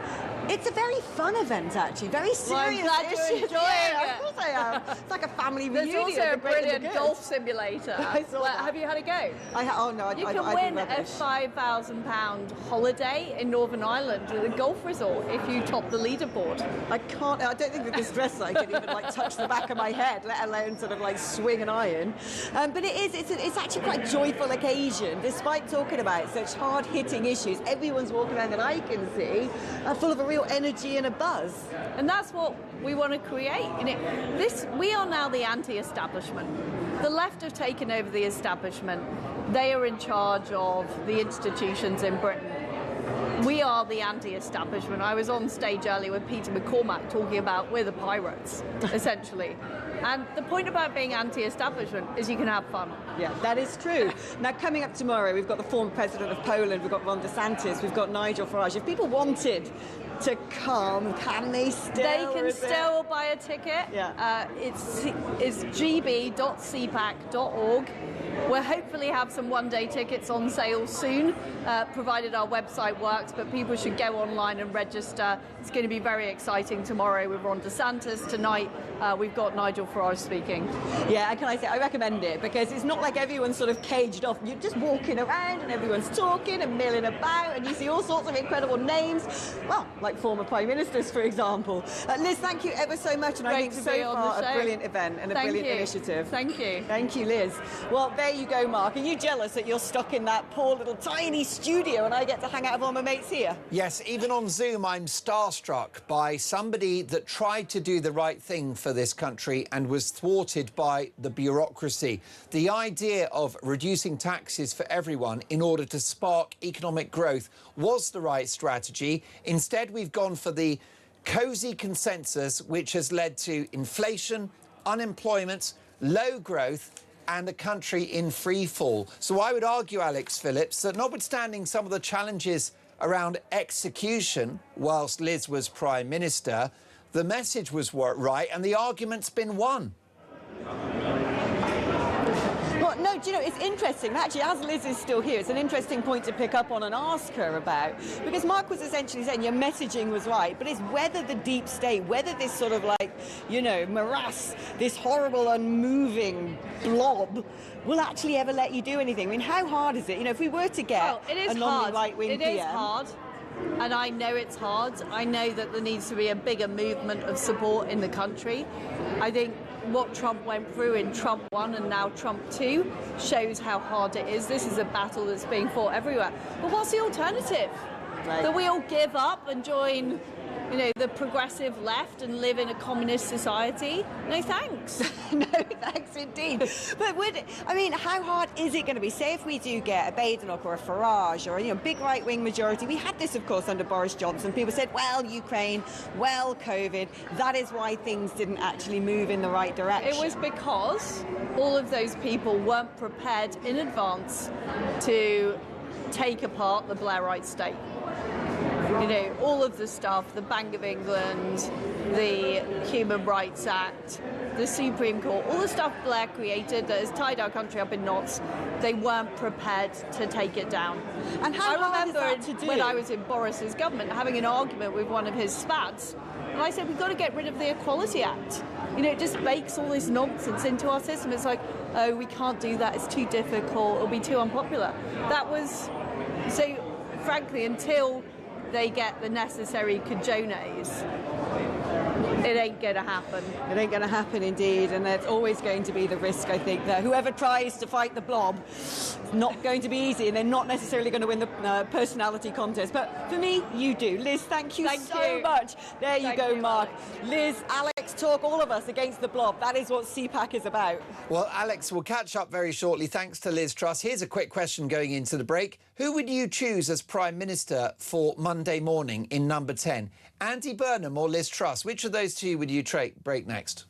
it's a very fun event, actually. Very serious Well, I'm glad you're issues. enjoying Yeah, it. Of course I am. It's like a family There's reunion. also a the great and the brilliant good. golf simulator. I saw that. Have you had a go? Oh no, You I can win a £5,000 holiday in Northern Ireland at a golf resort if you top the leaderboard. I can't. I don't think with this dress I can even touch the back of my head, let alone sort of swing an iron. But it's actually quite a joyful occasion, despite talking about such hard-hitting issues. Everyone's walking around that I can see, full of a real energy and a buzz. And that's what we want to create. We are now the anti-establishment. The left have taken over the establishment. They are in charge of the institutions in Britain. We are the anti-establishment. I was on stage earlier with Peter McCormack talking about we're the pirates, essentially. And the point about being anti-establishment is you can have fun. Yeah, that is true. Now, coming up tomorrow, we've got the former president of Poland, we've got Ron DeSantis, we've got Nigel Farage. If people wanted to come, can they still? They can still buy a ticket. Yeah. It's gb.cpac.org. We'll hopefully have some one-day tickets on sale soon, provided our website works, but people should go online and register. It's going to be very exciting tomorrow with Ron DeSantis. Tonight, we've got Nigel Farage speaking. Yeah, and can I say, I recommend it, because it's not like everyone's sort of caged off. You're just walking around and everyone's talking and milling about, and you see all sorts of incredible names, well, like former Prime Ministers, for example. Liz, thank you ever so much, and I think so far a brilliant event and a brilliant initiative. Thank you. Thank you, Liz. Well, there you go, Mark. Are you jealous that you're stuck in that poor little tiny studio and I get to hang out with all my mates here? Yes, even on Zoom, I'm starstruck by somebody that tried to do the right thing for this country and was thwarted by the bureaucracy. The idea of reducing taxes for everyone in order to spark economic growth was the right strategy. Instead, we've gone for the cosy consensus, which has led to inflation, unemployment, low growth, and a country in free fall. So I would argue, Alex Phillips, that notwithstanding some of the challenges around execution whilst Liz was Prime Minister, the message was right and the argument's been won. Well, No, do you know, it's interesting. Actually, as Liz is still here, it's an interesting point to pick up on and ask her about. Because Mark was essentially saying your messaging was right, but it's whether the deep state, whether this sort of like, you know, morass, this horrible, unmoving blob will actually ever let you do anything. I mean, how hard is it? You know, if we were to get a non-right-wing PM... It is hard. And I know it's hard. I know that there needs to be a bigger movement of support in the country. I think what Trump went through in Trump 1 and now Trump 2 shows how hard it is. This is a battle that's being fought everywhere. But what's the alternative? Right. That we all give up and join, you know, the progressive left and live in a communist society? No thanks. No thanks indeed. But I mean, how hard is it going to be? Say if we do get a Badenoch or a Farage or a big right-wing majority. We had this, of course, under Boris Johnson. People said, well, Ukraine, well, COVID. That is why things didn't actually move in the right direction. It was because all of those people weren't prepared in advance to take apart the Blairite state. You know, all of the stuff, the Bank of England, the Human Rights Act, the Supreme Court, all the stuff Blair created that has tied our country up in knots, they weren't prepared to take it down. And how hard is that to do? When I was in Boris's government, having an argument with one of his spats, and I said, we've got to get rid of the Equality Act. You know, it just bakes all this nonsense into our system. It's like, oh, we can't do that, it's too difficult, it'll be too unpopular. That was, so frankly, until they get the necessary cajones, it ain't going to happen. It ain't going to happen indeed, and there's always going to be the risk, I think, that whoever tries to fight the blob, it's not going to be easy, and they're not necessarily going to win the personality contest. But for me, you do. Liz, thank you so much. There you go, Mark. Liz, Alex, talk all of us against the blob. That is what CPAC is about. Well, Alex, we'll catch up very shortly. Thanks to Liz Truss. Here's a quick question going into the break. Who would you choose as Prime Minister for Monday morning in number 10? Andy Burnham or Liz Truss? Which of those two would you break next?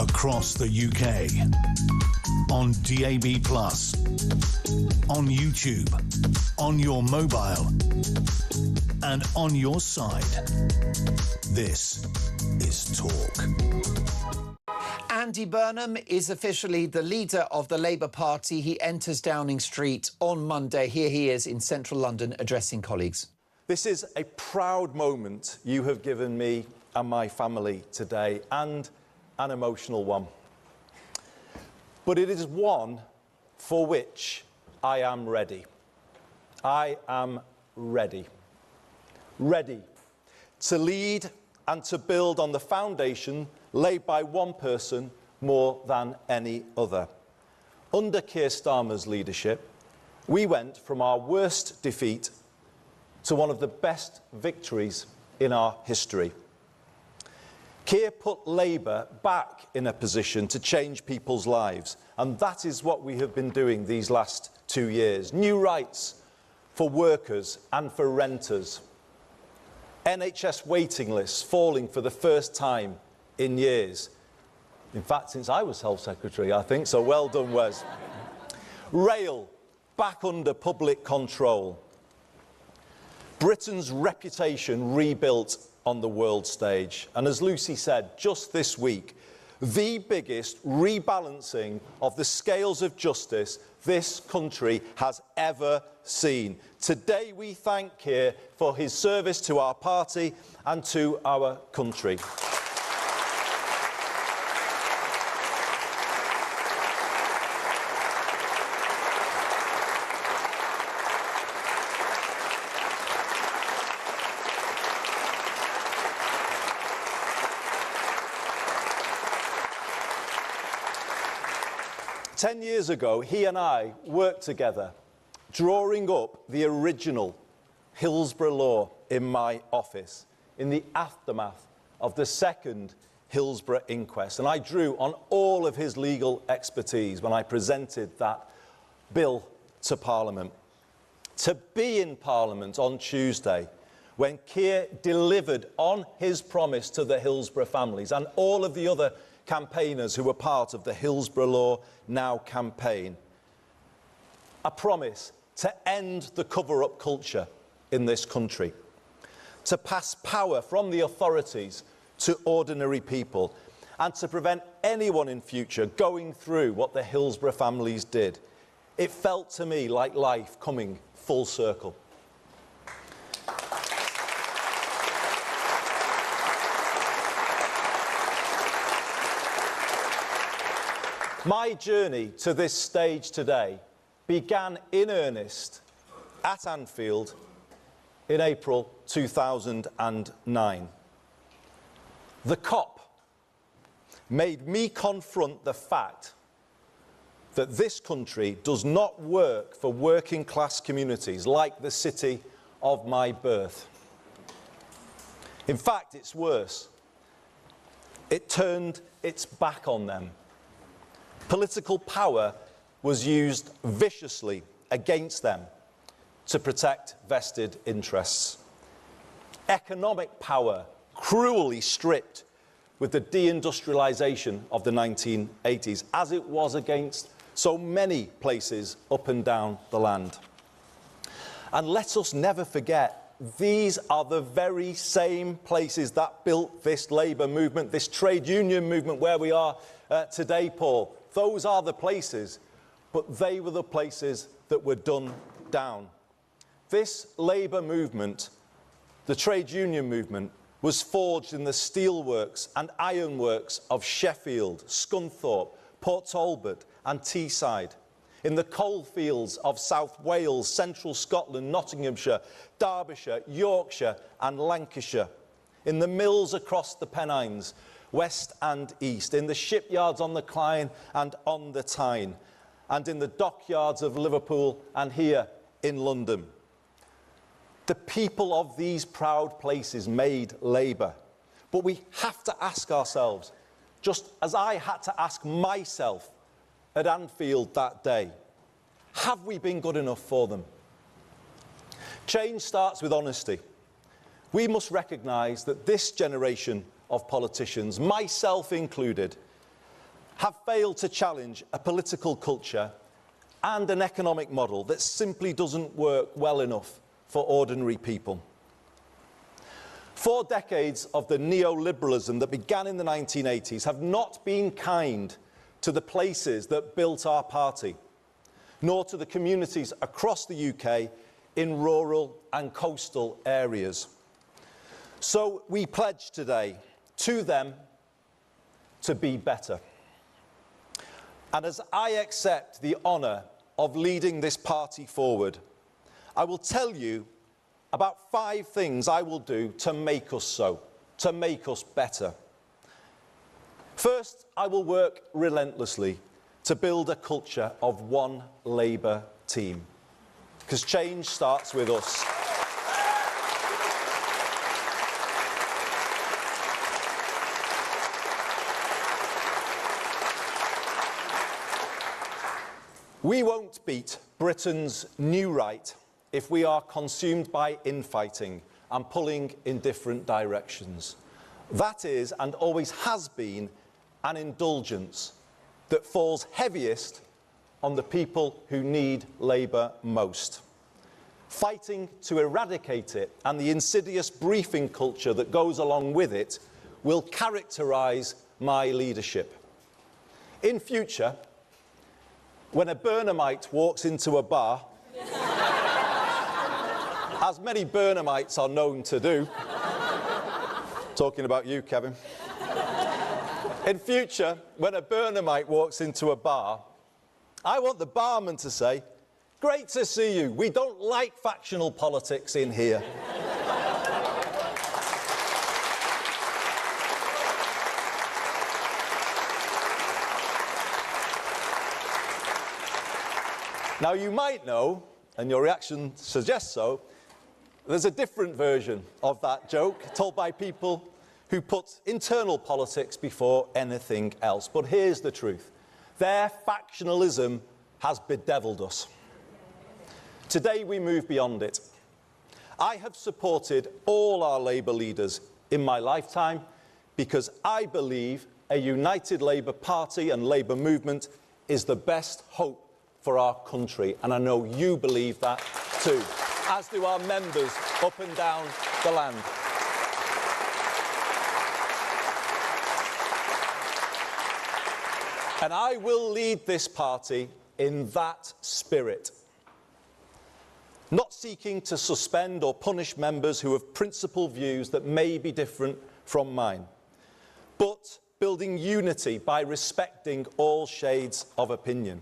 Across the UK, on DAB+, on YouTube, on your mobile, and on your side. This is Talk. Andy Burnham is officially the leader of the Labour Party. He enters Downing Street on Monday. Here he is in central London addressing colleagues. This is a proud moment you have given me and my family today, and an emotional one. But it is one for which I am ready. I am ready. Ready to lead and to build on the foundation laid by one person more than any other. Under Keir Starmer's leadership, we went from our worst defeat to one of the best victories in our history. Keir put Labour back in a position to change people's lives, and that is what we have been doing these last 2 years. New rights for workers and for renters. NHS waiting lists falling for the first time in years. In fact, since I was Health Secretary, I think, so well done, Wes. Rail back under public control. Britain's reputation rebuilt on the world stage. And as Lucy said, just this week, the biggest rebalancing of the scales of justice this country has ever seen. Today we thank Keir for his service to our party and to our country. Ten years ago, he and I worked together, drawing up the original Hillsborough law in my office in the aftermath of the second Hillsborough inquest. And I drew on all of his legal expertise when I presented that bill to Parliament. To be in Parliament on Tuesday, when Keir delivered on his promise to the Hillsborough families and all of the other campaigners who were part of the Hillsborough Law Now campaign, a promise to end the cover-up culture in this country, to pass power from the authorities to ordinary people, and to prevent anyone in future going through what the Hillsborough families did. It felt to me like life coming full circle. My journey to this stage today began in earnest at Anfield in April 2009. The COP made me confront the fact that this country does not work for working class communities like the city of my birth. In fact, it's worse. It turned its back on them. Political power was used viciously against them to protect vested interests. Economic power cruelly stripped with the deindustrialisation of the 1980s, as it was against so many places up and down the land. And let us never forget, these are the very same places that built this labour movement, this trade union movement where we are today, Paul. Those are the places, but they were the places that were done down. This labour movement, the trade union movement, was forged in the steelworks and ironworks of Sheffield, Scunthorpe, Port Talbot and Teesside, in the coalfields of South Wales, Central Scotland, Nottinghamshire, Derbyshire, Yorkshire and Lancashire, in the mills across the Pennines, west and east, in the shipyards on the Clyde and on the Tyne, and in the dockyards of Liverpool and here in London. The people of these proud places made labour. But we have to ask ourselves, just as I had to ask myself at Anfield that day, have we been good enough for them? Change starts with honesty. We must recognise that this generation of politicians, myself included, have failed to challenge a political culture and an economic model that simply doesn't work well enough for ordinary people. 4 decades of the neoliberalism that began in the 1980s have not been kind to the places that built our party, nor to the communities across the UK in rural and coastal areas. So we pledge today to them to be better. And as I accept the honour of leading this party forward, I will tell you about 5 things I will do to make us so, to make us better. First, I will work relentlessly to build a culture of one Labour team, because change starts with us. We won't beat Britain's new right if we are consumed by infighting, and pulling in different directions. That is, and always has been, an indulgence that falls heaviest on the people who need Labour most. Fighting to eradicate it and the insidious briefing culture that goes along with it will characterise my leadership. In future, when a Burnhamite walks into a bar, as many Burnhamites are known to do, talking about you, Kevin. In future, when a Burnhamite walks into a bar, I want the barman to say, "Great to see you. We don't like factional politics in here." Now, you might know, and your reaction suggests so, there's a different version of that joke told by people who put internal politics before anything else. But here's the truth. Their factionalism has bedeviled us. Today we move beyond it. I have supported all our Labour leaders in my lifetime because I believe a united Labour Party and Labour movement is the best hope for our country, and I know you believe that too, as do our members up and down the land. And I will lead this party in that spirit, not seeking to suspend or punish members who have principled views that may be different from mine, but building unity by respecting all shades of opinion.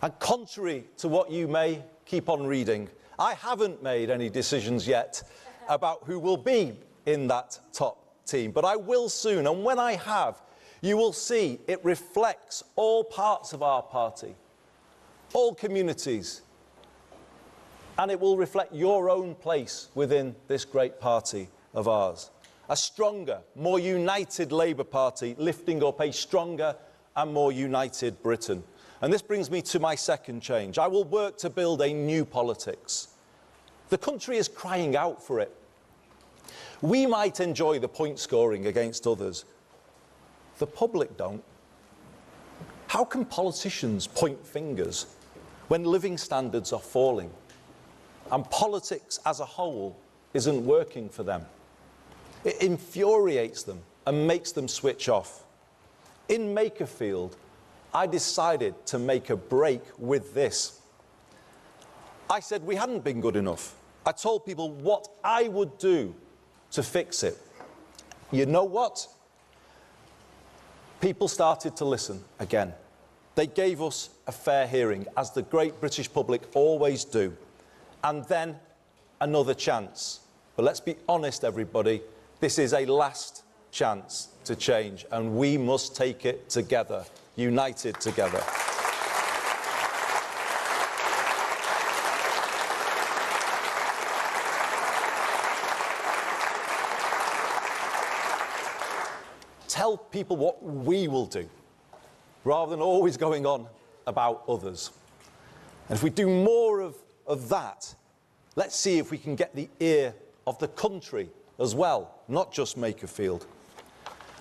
And contrary to what you may keep on reading, I haven't made any decisions yet about who will be in that top team, but I will soon. And when I have, you will see it reflects all parts of our party, all communities, and it will reflect your own place within this great party of ours. A stronger, more united Labour Party lifting up a stronger and more united Britain. And this brings me to my second change. I will work to build a new politics. The country is crying out for it. We might enjoy the point scoring against others. The public don't. How can politicians point fingers when living standards are falling and politics as a whole isn't working for them? It infuriates them and makes them switch off. In Makerfield, I decided to make a break with this. I said we hadn't been good enough. I told people what I would do to fix it. You know what? People started to listen again. They gave us a fair hearing, as the great British public always do. And then another chance. But let's be honest, everybody, this is a last chance to change, and we must take it together. United together. Tell people what we will do, rather than always going on about others. And if we do more of that, let's see if we can get the ear of the country as well, not just Makerfield.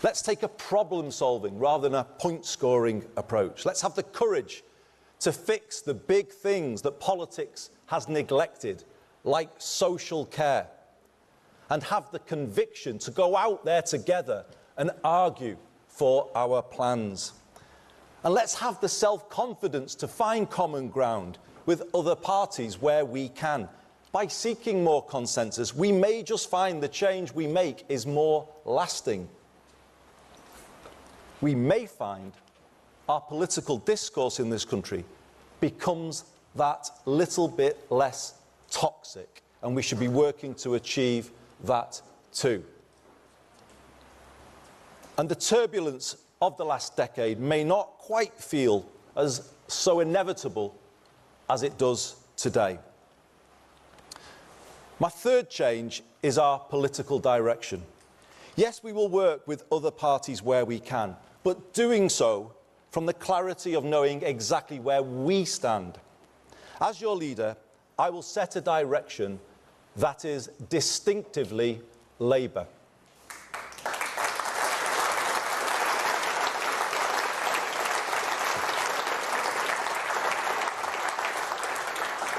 Let's take a problem-solving rather than a point-scoring approach. Let's have the courage to fix the big things that politics has neglected, like social care, and have the conviction to go out there together and argue for our plans. And let's have the self-confidence to find common ground with other parties where we can. By seeking more consensus, we may just find the change we make is more lasting. We may find our political discourse in this country becomes that little bit less toxic, and we should be working to achieve that too. And the turbulence of the last decade may not quite feel as so inevitable as it does today. My third change is our political direction. Yes, we will work with other parties where we can, but doing so from the clarity of knowing exactly where we stand. As your leader, I will set a direction that is distinctively Labour.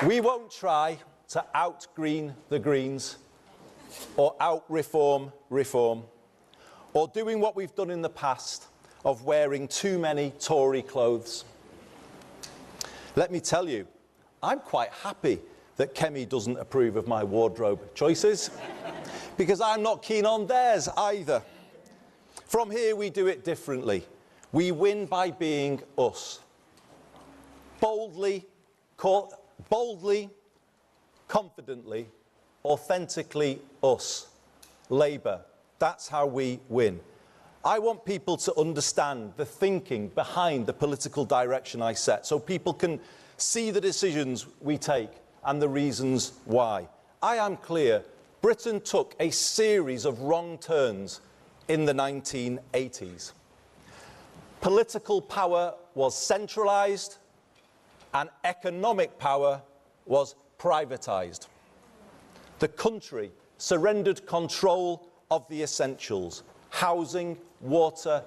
We won't try to out-green the Greens or out-reform reform, or doing what we've done in the past of wearing too many Tory clothes. Let me tell you, I'm quite happy that Kemi doesn't approve of my wardrobe choices, because I'm not keen on theirs either. From here, we do it differently. We win by being us. Boldly, confidently, authentically us. Labour. That's how we win. I want people to understand the thinking behind the political direction I set, so people can see the decisions we take and the reasons why. I am clear, Britain took a series of wrong turns in the 1980s. Political power was centralised and economic power was privatised. The country surrendered control of the essentials: housing, water,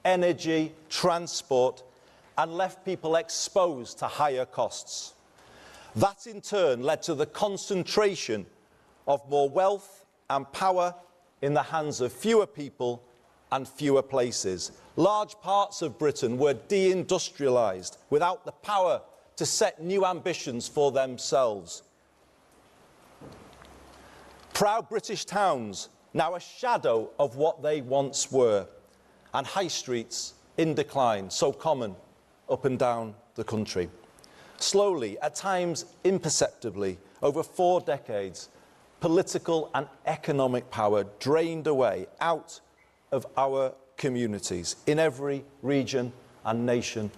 energy, transport, and left people exposed to higher costs. That in turn led to the concentration of more wealth and power in the hands of fewer people and fewer places. Large parts of Britain were deindustrialised without the power to set new ambitions for themselves. Proud British towns, now a shadow of what they once were, and high streets in decline, so common up and down the country. Slowly, at times imperceptibly, over 4 decades, political and economic power drained away out of our communities in every region and nation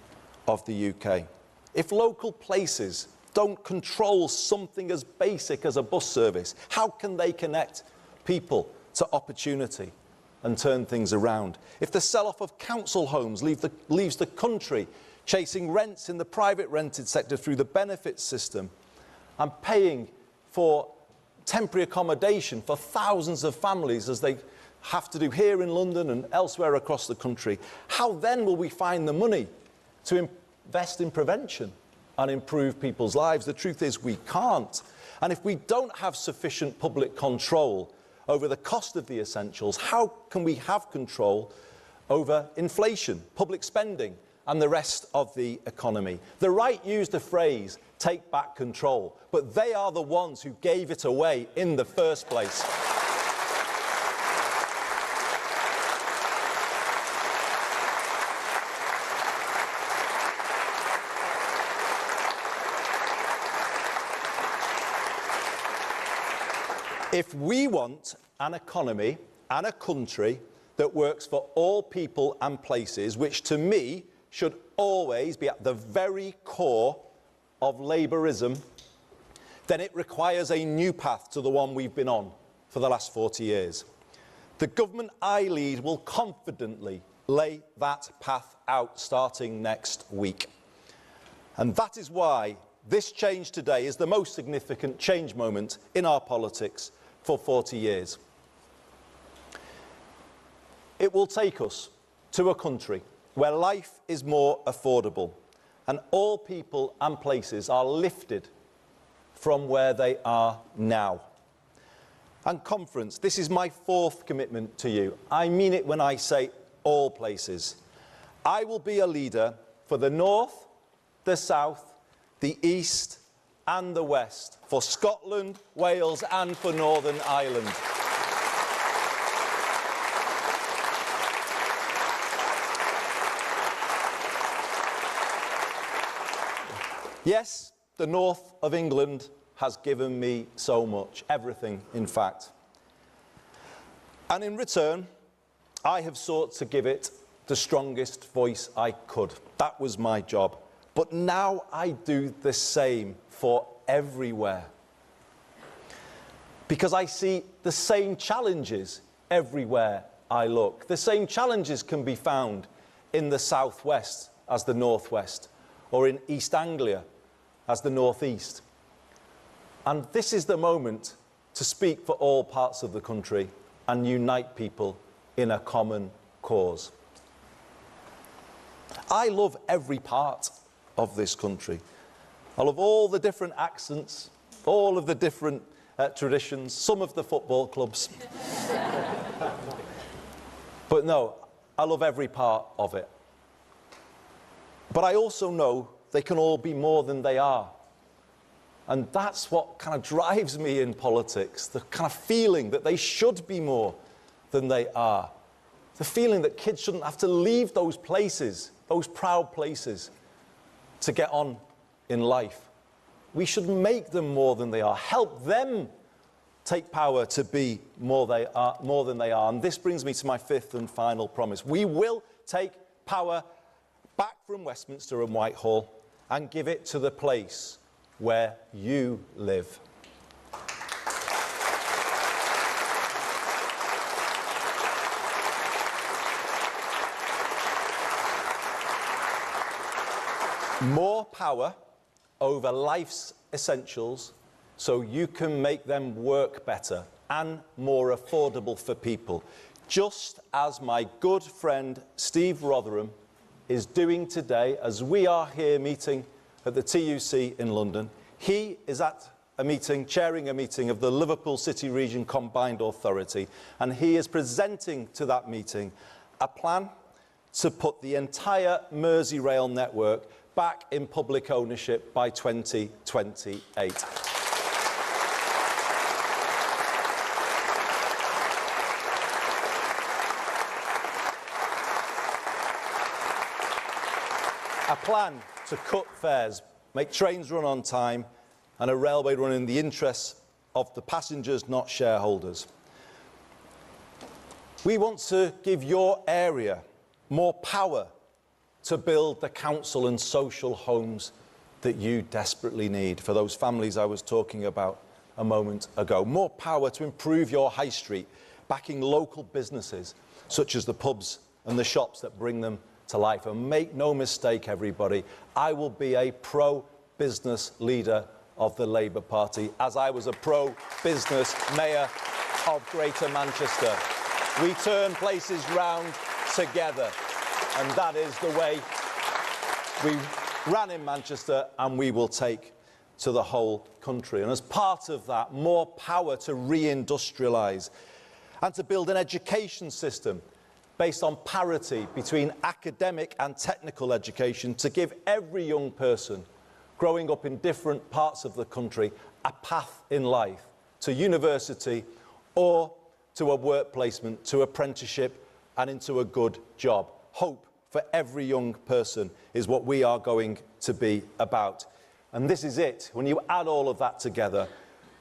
of the UK. If local places don't control something as basic as a bus service, how can they connect people to opportunity and turn things around? If the sell-off of council homes leaves the country chasing rents in the private rented sector through the benefits system and paying for temporary accommodation for thousands of families as they have to do here in London and elsewhere across the country, how then will we find the money to invest in prevention and improve people's lives? The truth is we can't. And if we don't have sufficient public control over the cost of the essentials, how can we have control over inflation, public spending, and the rest of the economy? The right used the phrase, take back control, but they are the ones who gave it away in the first place. If we want an economy and a country that works for all people and places, which to me should always be at the very core of Labourism, then it requires a new path to the one we've been on for the last 40 years. The government I lead will confidently lay that path out starting next week. And that is why this change today is the most significant change moment in our politics for 40 years. It will take us to a country where life is more affordable and all people and places are lifted from where they are now. And conference, this is my 4th commitment to you. I mean it when I say all places. I will be a leader for the North, the South, the East and the West, for Scotland, Wales and for Northern Ireland. Yes, the north of England has given me so much, everything in fact. And in return, I have sought to give it the strongest voice I could. That was my job. But now I do the same for everywhere. Because I see the same challenges everywhere I look. The same challenges can be found in the southwest as the northwest, or in East Anglia as the northeast. And this is the moment to speak for all parts of the country and unite people in a common cause. I love every part of this country. I love all the different accents, all of the different traditions, some of the football clubs. But no, I love every part of it. But I also know they can all be more than they are. And that's what kind of drives me in politics, the kind of feeling that they should be more than they are. The feeling that kids shouldn't have to leave those places, those proud places, to get on in life. We should make them more than they are, help them take power to be more than they are. And this brings me to my fifth and final promise. We will take power back from Westminster and Whitehall and give it to the place where you live. More power over life's essentials so you can make them work better and more affordable for people, just as my good friend Steve Rotherham is doing today as we are here meeting at the TUC in London. He is at a meeting, chairing a meeting of the Liverpool City Region Combined Authority, and he is presenting to that meeting a plan to put the entire Merseyrail network back in public ownership by 2028. A plan to cut fares, make trains run on time, and a railway run in the interests of the passengers, not shareholders. We want to give your area more power to build the council and social homes that you desperately need for those families I was talking about a moment ago. More power to improve your high street, backing local businesses such as the pubs and the shops that bring them to life. And make no mistake, everybody, I will be a pro-business leader of the Labour Party, as I was a pro-business mayor of Greater Manchester. We turn places round together, and that is the way we ran in Manchester, and we will take to the whole country. And as part of that, more power to reindustrialise and to build an education system based on parity between academic and technical education, to give every young person growing up in different parts of the country a path in life to university or to a work placement, to apprenticeship and into a good job. Hope for every young person is what we are going to be about. And this is it. When you add all of that together,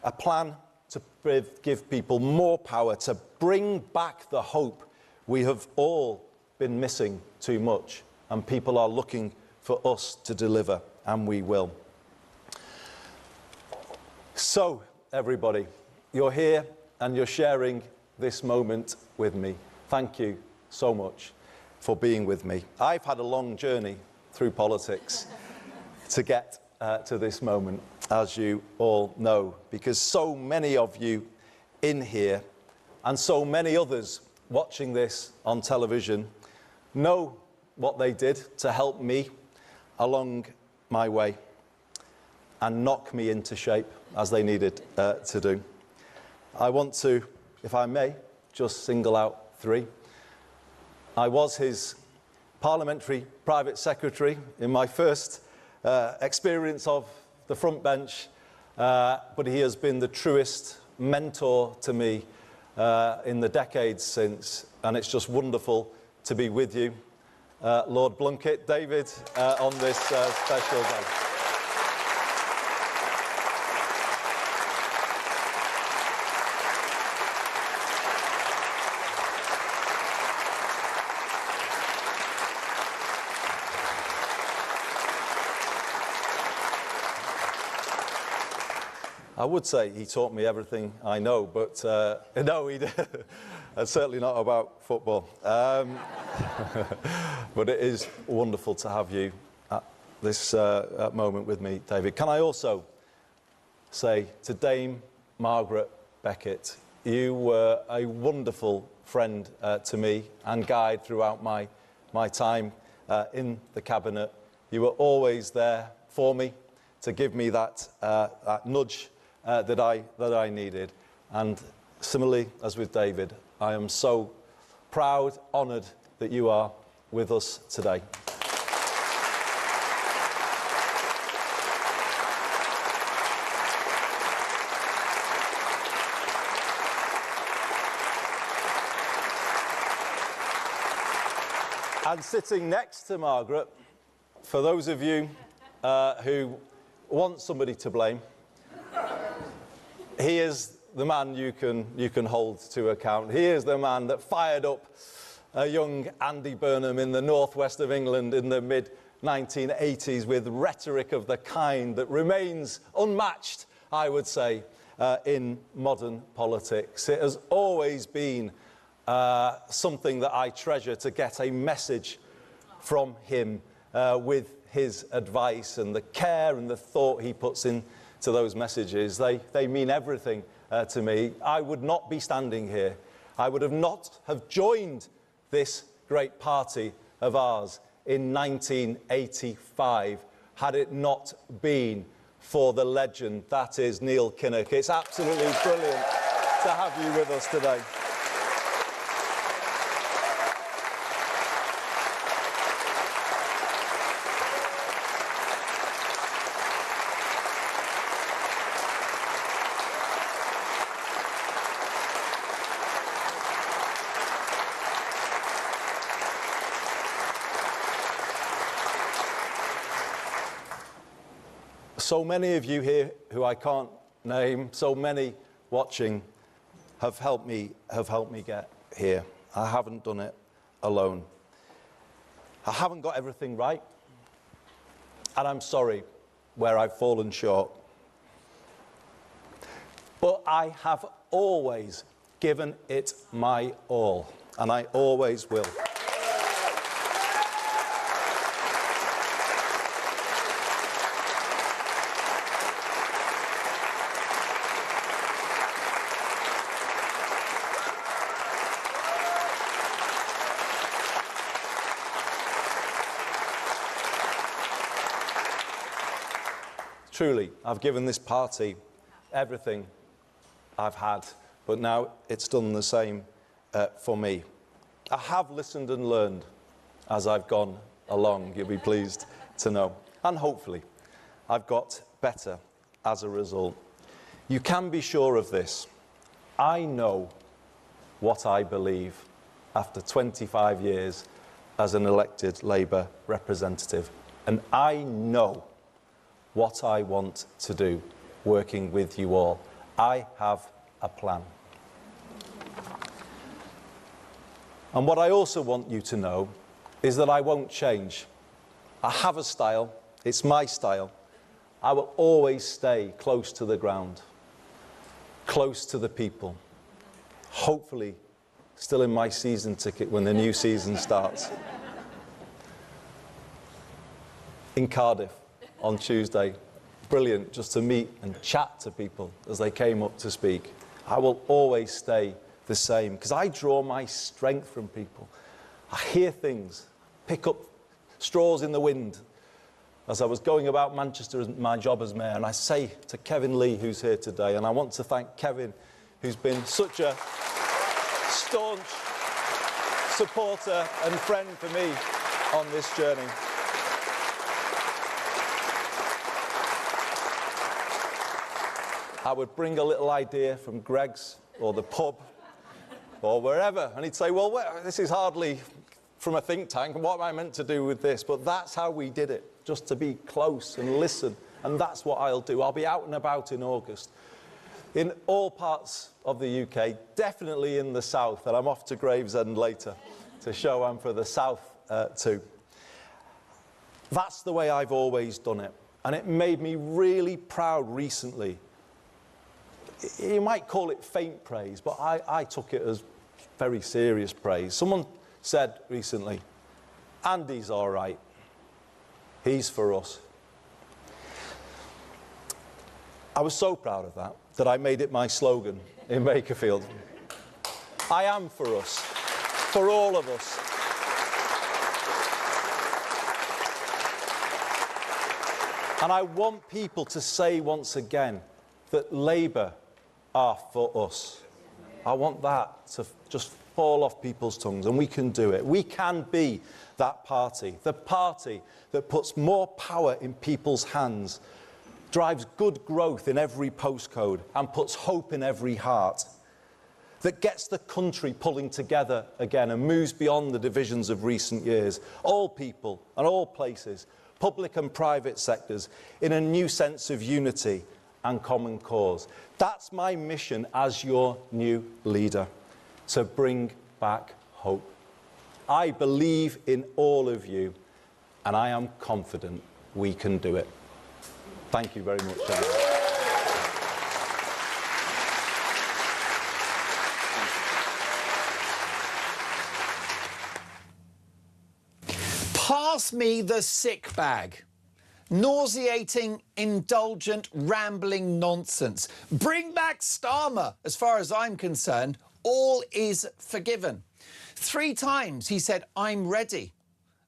a plan to give people more power, to bring back the hope we have all been missing too much, and people are looking for us to deliver, and we will. So, everybody, you're here and you're sharing this moment with me. Thank you so much for being with me. I've had a long journey through politics to get to this moment, as you all know, because so many of you in here and so many others watching this on television know what they did to help me along my way and knock me into shape as they needed to do. I want to, if I may, just single out three. I was his parliamentary private secretary in my first experience of the front bench, but he has been the truest mentor to me in the decades since, and it's just wonderful to be with you, Lord Blunkett, David, on this special day. I would say he taught me everything I know, but no, he did. Certainly not about football. But it is wonderful to have you at this moment with me, David. Can I also say to Dame Margaret Beckett. You were a wonderful friend to me and guide throughout my time in the Cabinet. You were always there for me to give me that nudge that I needed. And similarly, as with David, I am so proud, honoured that you are with us today. And sitting next to Margaret, for those of you who want somebody to blame, he is the man you can hold to account. He is the man that fired up a young Andy Burnham in the northwest of England in the mid-1980s with rhetoric of the kind that remains unmatched, I would say, in modern politics. It has always been something that I treasure, to get a message from him with his advice and the care and the thought he puts into those messages. They mean everything to me. I would not be standing here. I would not have joined this great party of ours in 1985 had it not been for the legend that is Neil Kinnock. It's absolutely brilliant to have you with us today. So many of you here who I can't name, so many watching, have helped me get here. I haven't done it alone. I haven't got everything right, and I'm sorry where I've fallen short. But I have always given it my all, and I always will. Truly, I've given this party everything I've had, but now it's done the same for me. I have listened and learned as I've gone along, you'll be pleased to know. And hopefully, I've got better as a result. You can be sure of this. I know what I believe after 25 years as an elected Labour representative. And I know what I want to do, working with you all. I have a plan. And what I also want you to know is that I won't change. I have a style, it's my style. I will always stay close to the ground, close to the people. Hopefully, still in my season ticket when the new season starts. In Cardiff, on Tuesday, brilliant just to meet and chat to people as they came up to speak. I will always stay the same because I draw my strength from people. I hear things, pick up straws in the wind as I was going about Manchester as my job as mayor, and I say to Kevin Lee, who's here today, and I want to thank Kevin, who's been such a staunch supporter and friend for me on this journey. I would bring a little idea from Greg's or the pub or wherever, and he'd say, well, this is hardly from a think tank, and what am I meant to do with this? But that's how we did it, just to be close and listen, and that's what I'll do. I'll be out and about in August in all parts of the UK, definitely in the south, and I'm off to Gravesend later to show I'm for the south too. That's the way I've always done it, and it made me really proud recently. You might call it faint praise, but I took it as very serious praise. Someone said recently, Andy's all right. He's for us. I was so proud of that I made it my slogan in Bakerfield. I am for us, for all of us. And I want people to say once again that Labour are for us. I want that to just fall off people's tongues, and we can do it. We can be that party, the party that puts more power in people's hands, drives good growth in every postcode, and puts hope in every heart, that gets the country pulling together again and moves beyond the divisions of recent years. All people and all places, public and private sectors, in a new sense of unity and common cause. That's my mission as your new leader, to bring back hope. I believe in all of you, and I am confident we can do it. Thank you very much, Andy. Pass me the sick bag. Nauseating, indulgent, rambling nonsense. Bring back Starmer. As far as I'm concerned, all is forgiven. 3 times he said, I'm ready.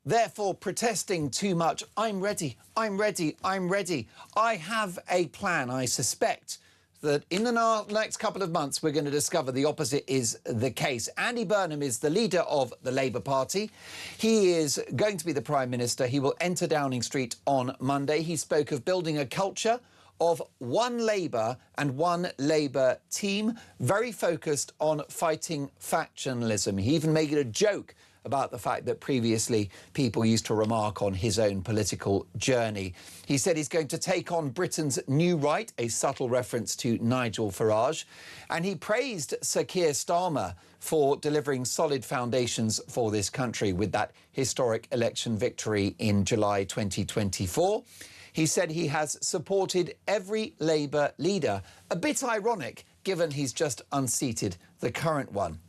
Therefore, protesting too much, I'm ready, I'm ready, I'm ready. I have a plan. I suspect that in the next couple of months, we're going to discover the opposite is the case. Andy Burnham is the leader of the Labour Party. He is going to be the Prime Minister. He will enter Downing Street on Monday. He spoke of building a culture of one Labour and one Labour team, very focused on fighting factionalism. He even made it a joke about the fact that previously people used to remark on his own political journey. He said he's going to take on Britain's new right, a subtle reference to Nigel Farage, and he praised Sir Keir Starmer for delivering solid foundations for this country with that historic election victory in July 2024. He said he has supported every Labour leader, a bit ironic given he's just unseated the current one.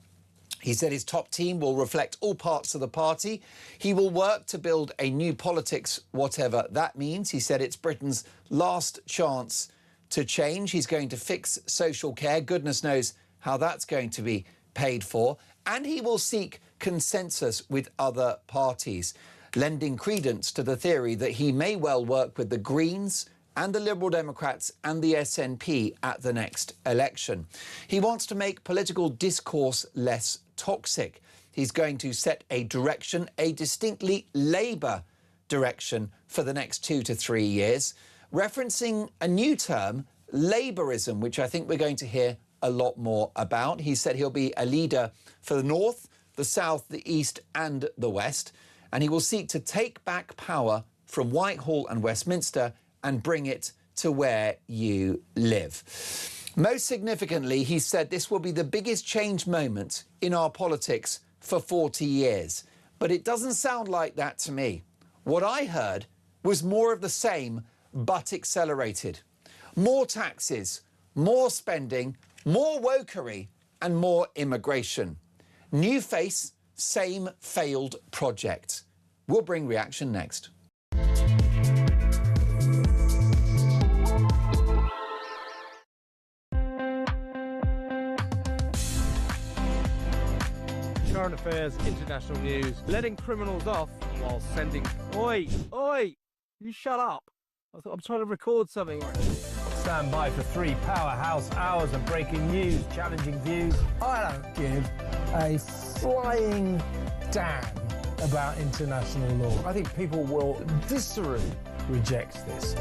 He said his top team will reflect all parts of the party. He will work to build a new politics, whatever that means. He said it's Britain's last chance to change. He's going to fix social care. Goodness knows how that's going to be paid for. And he will seek consensus with other parties, lending credence to the theory that he may well work with the Greens and the Liberal Democrats and the SNP at the next election. He wants to make political discourse less toxic. He's going to set a direction, a distinctly Labour direction for the next 2 to 3 years, referencing a new term, Labourism, which I think we're going to hear a lot more about. He said he'll be a leader for the North, the South, the East and the West, and he will seek to take back power from Whitehall and Westminster and bring it to where you live. Most significantly, he said this will be the biggest change moment in our politics for 40 years. But it doesn't sound like that to me. What I heard was more of the same, but accelerated. More taxes, more spending, more wokery, and more immigration. New face, same failed project. We'll bring reaction next. Current affairs, international news, letting criminals off while sending... Oi! Oi! You shut up! I'm trying to record something. Stand by for 3 powerhouse hours of breaking news, challenging views. I don't give a flying damn about international law. I think people will viscerally reject this.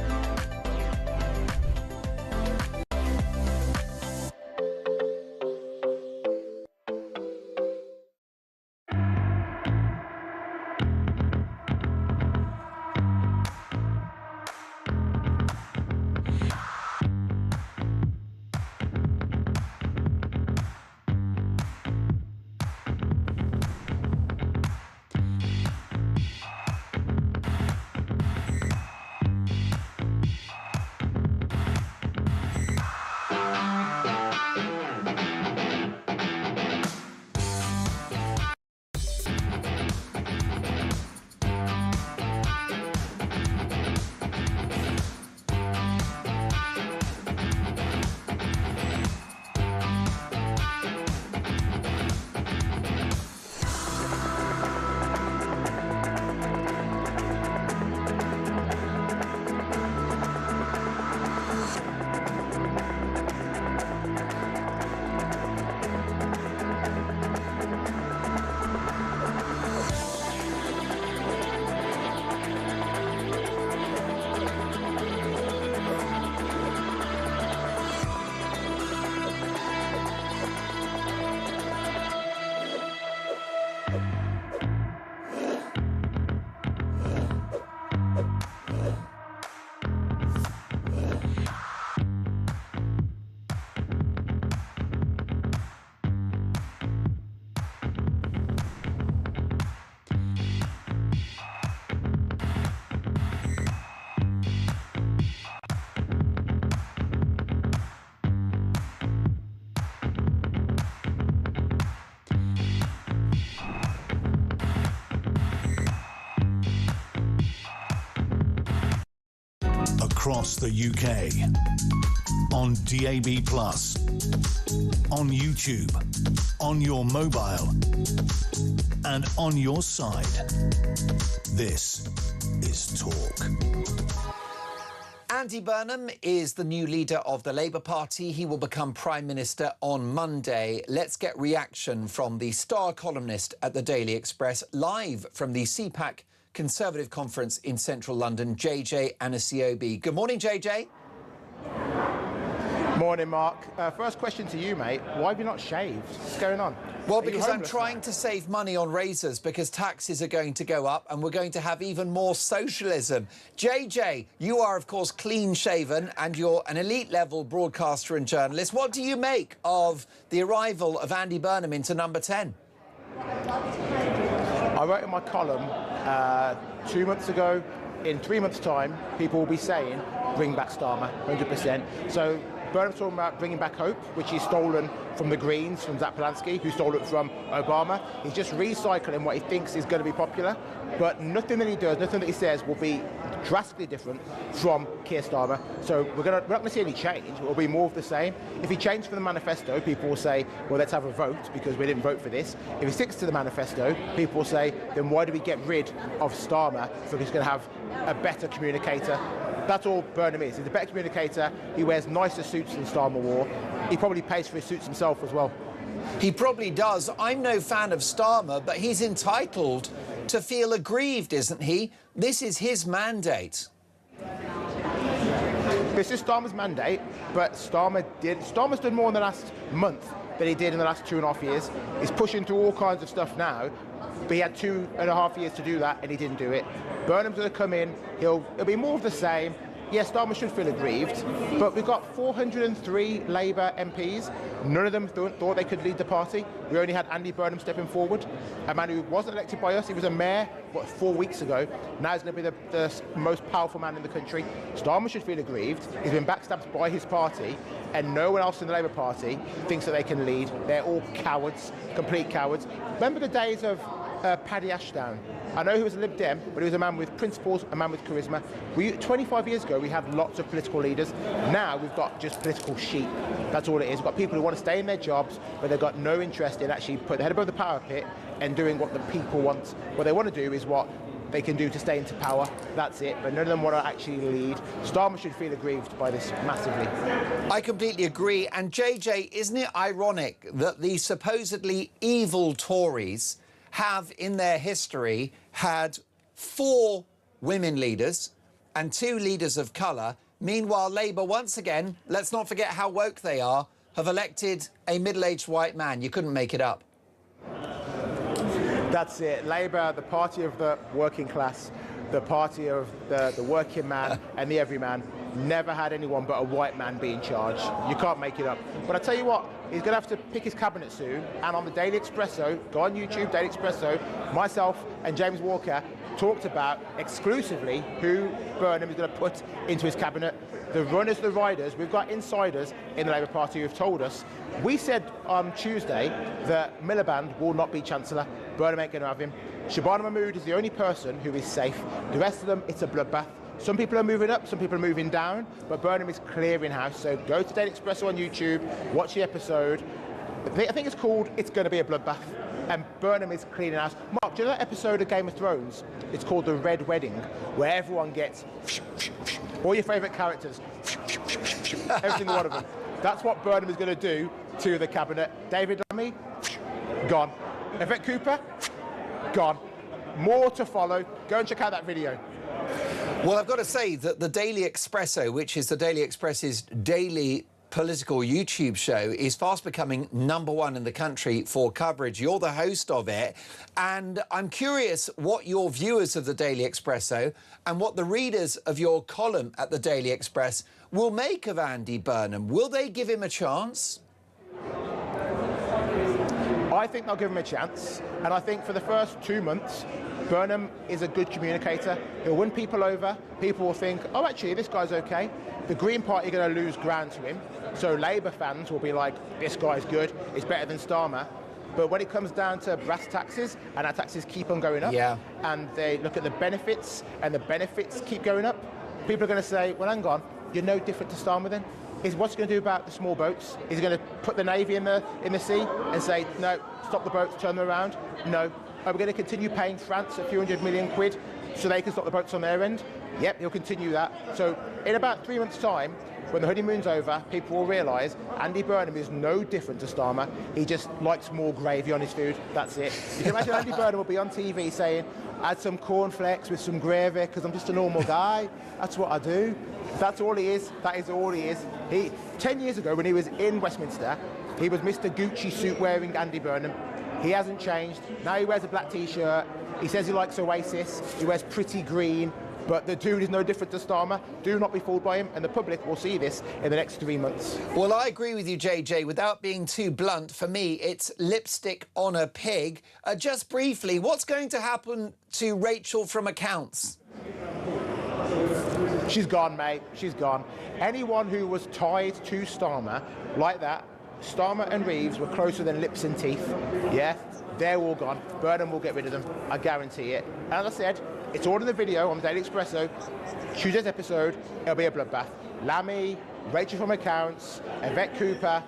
across the UK, on DAB+, on YouTube, on your mobile, and on your side. This is Talk. Andy Burnham is the new leader of the Labour Party. He will become Prime Minister on Monday. Let's get reaction from the star columnist at the Daily Express, live from the CPAC Conservative Conference in central London, JJ Anasiobi. Good morning, JJ. Morning, Mark. First question to you, mate. Why have you not shaved? What's going on? Well, because I'm trying to save money on razors because taxes are going to go up and we're going to have even more socialism. JJ, you are, of course, clean-shaven and you're an elite-level broadcaster and journalist. What do you make of the arrival of Andy Burnham into number 10? I wrote in my column 2 months ago, in 3 months' time, people will be saying, bring back Starmer, 100%. So Burnham's talking about bringing back hope, which he's stolen from the Greens, from Zach Polanski, who stole it from Obama. He's just recycling what he thinks is going to be popular, but nothing that he does, nothing that he says will be drastically different from Keir Starmer. So we're not going to see any change. It will be more of the same. If he changed from the manifesto, people will say, well, let's have a vote because we didn't vote for this. If he sticks to the manifesto, people will say, then why do we get rid of Starmer if he's going to have a better communicator? That's all Burnham is. He's a better communicator. He wears nicer suits than Starmer wore. He probably pays for his suits himself as well. He probably does. I'm no fan of Starmer, but he's entitled to feel aggrieved, isn't he? This is his mandate. This is Starmer's mandate, but Starmer's done more in the last month than he did in the last 2.5 years. He's pushing through all kinds of stuff now, but he had 2.5 years to do that and he didn't do it. Burnham's going to come in, it'll be more of the same. Yes, Starmer should feel aggrieved, but we've got 403 Labour MPs. None of them thought they could lead the party. We only had Andy Burnham stepping forward, a man who wasn't elected by us. He was a mayor, 4 weeks ago. Now he's going to be the most powerful man in the country. Starmer should feel aggrieved. He's been backstabbed by his party, and no one else in the Labour Party thinks that they can lead. They're all cowards, complete cowards. Remember the days of Paddy Ashdown? I know he was a Lib Dem, but he was a man with principles, a man with charisma. 25 years ago, we had lots of political leaders. Now we've got just political sheep. That's all it is. We've got people who want to stay in their jobs, but they've got no interest in actually putting their head above the power pit and doing what the people want. What they want to do is what they can do to stay into power. That's it. But none of them want to actually lead. Starmer should feel aggrieved by this massively. I completely agree. And JJ, isn't it ironic that the supposedly evil Tories have in their history had 4 women leaders and 2 leaders of colour. Meanwhile, Labour, once again, let's not forget how woke they are, have elected a middle-aged white man. You couldn't make it up. That's it. Labour, the party of the working class, the party of the working man and the everyman, never had anyone but a white man be in charge. You can't make it up. But I tell you what, he's going to have to pick his cabinet soon, and on the Daily Expresso, go on YouTube, Daily Expresso, myself and James Walker talked about exclusively who Burnham is going to put into his cabinet. The runners, the riders, we've got insiders in the Labour Party who've told us. We said on Tuesday that Miliband will not be Chancellor. Burnham ain't going to have him. Shabana Mahmood is the only person who is safe. The rest of them, it's a bloodbath. Some people are moving up, some people are moving down, but Burnham is clearing house. So go to Daily Expresso on YouTube, watch the episode. I think it's called It's Going to Be a Bloodbath, and Burnham is cleaning house. Mark, do you know that episode of Game of Thrones? It's called The Red Wedding, where everyone gets all your favourite characters, every single one of them. That's what Burnham is going to do to the cabinet. David Lammy, gone. Yvette Cooper, gone. More to follow. Go and check out that video. Well, I've got to say that the Daily Expresso, which is the Daily Express's daily political YouTube show, is fast becoming #1 in the country for coverage. You're the host of it, and I'm curious what your viewers of the Daily Expresso and what the readers of your column at the Daily Express will make of Andy Burnham. Will they give him a chance? I think they'll give him a chance, and I think for the first 2 months, Burnham is a good communicator. He'll win people over. People will think, oh, actually, this guy's OK. The Green Party are going to lose ground to him. So Labour fans will be like, this guy's good. He's better than Starmer. But when it comes down to brass taxes, and our taxes keep on going up, and they look at the benefits, and the benefits keep going up, people are going to say, well, hang on, you're no different to Starmer then. What's he going to do about the small boats? Is he going to put the Navy in the sea and say, no, stop the boats, turn them around? No. Are we going to continue paying France a few £100 million so they can stop the boats on their end? Yep, he'll continue that. So in about 3 months' time, when the honeymoon's over, people will realise Andy Burnham is no different to Starmer. He just likes more gravy on his food. That's it. You can imagine Andy Burnham will be on TV saying, add some cornflakes with some gravy because I'm just a normal guy. That's what I do. That's all he is. That is all he is. 10 years ago, when he was in Westminster, he was Mr. Gucci suit-wearing Andy Burnham. He hasn't changed. Now he wears a black T-shirt. He says he likes Oasis. He wears pretty green. But the dude is no different to Starmer. Do not be fooled by him, and the public will see this in the next 3 months. Well, I agree with you, JJ. Without being too blunt, for me, it's lipstick on a pig. Just briefly, what's going to happen to Rachel from Accounts? She's gone, mate. She's gone. Anyone who was tied to Starmer like that, Starmer and Reeves were closer than lips and teeth. Yeah, they're all gone. Burnham will get rid of them. I guarantee it. And as I said, it's all in the video on Daily Expresso. Tuesday's episode, it'll be a bloodbath. Lammy, Rachel from Accounts, Yvette Cooper,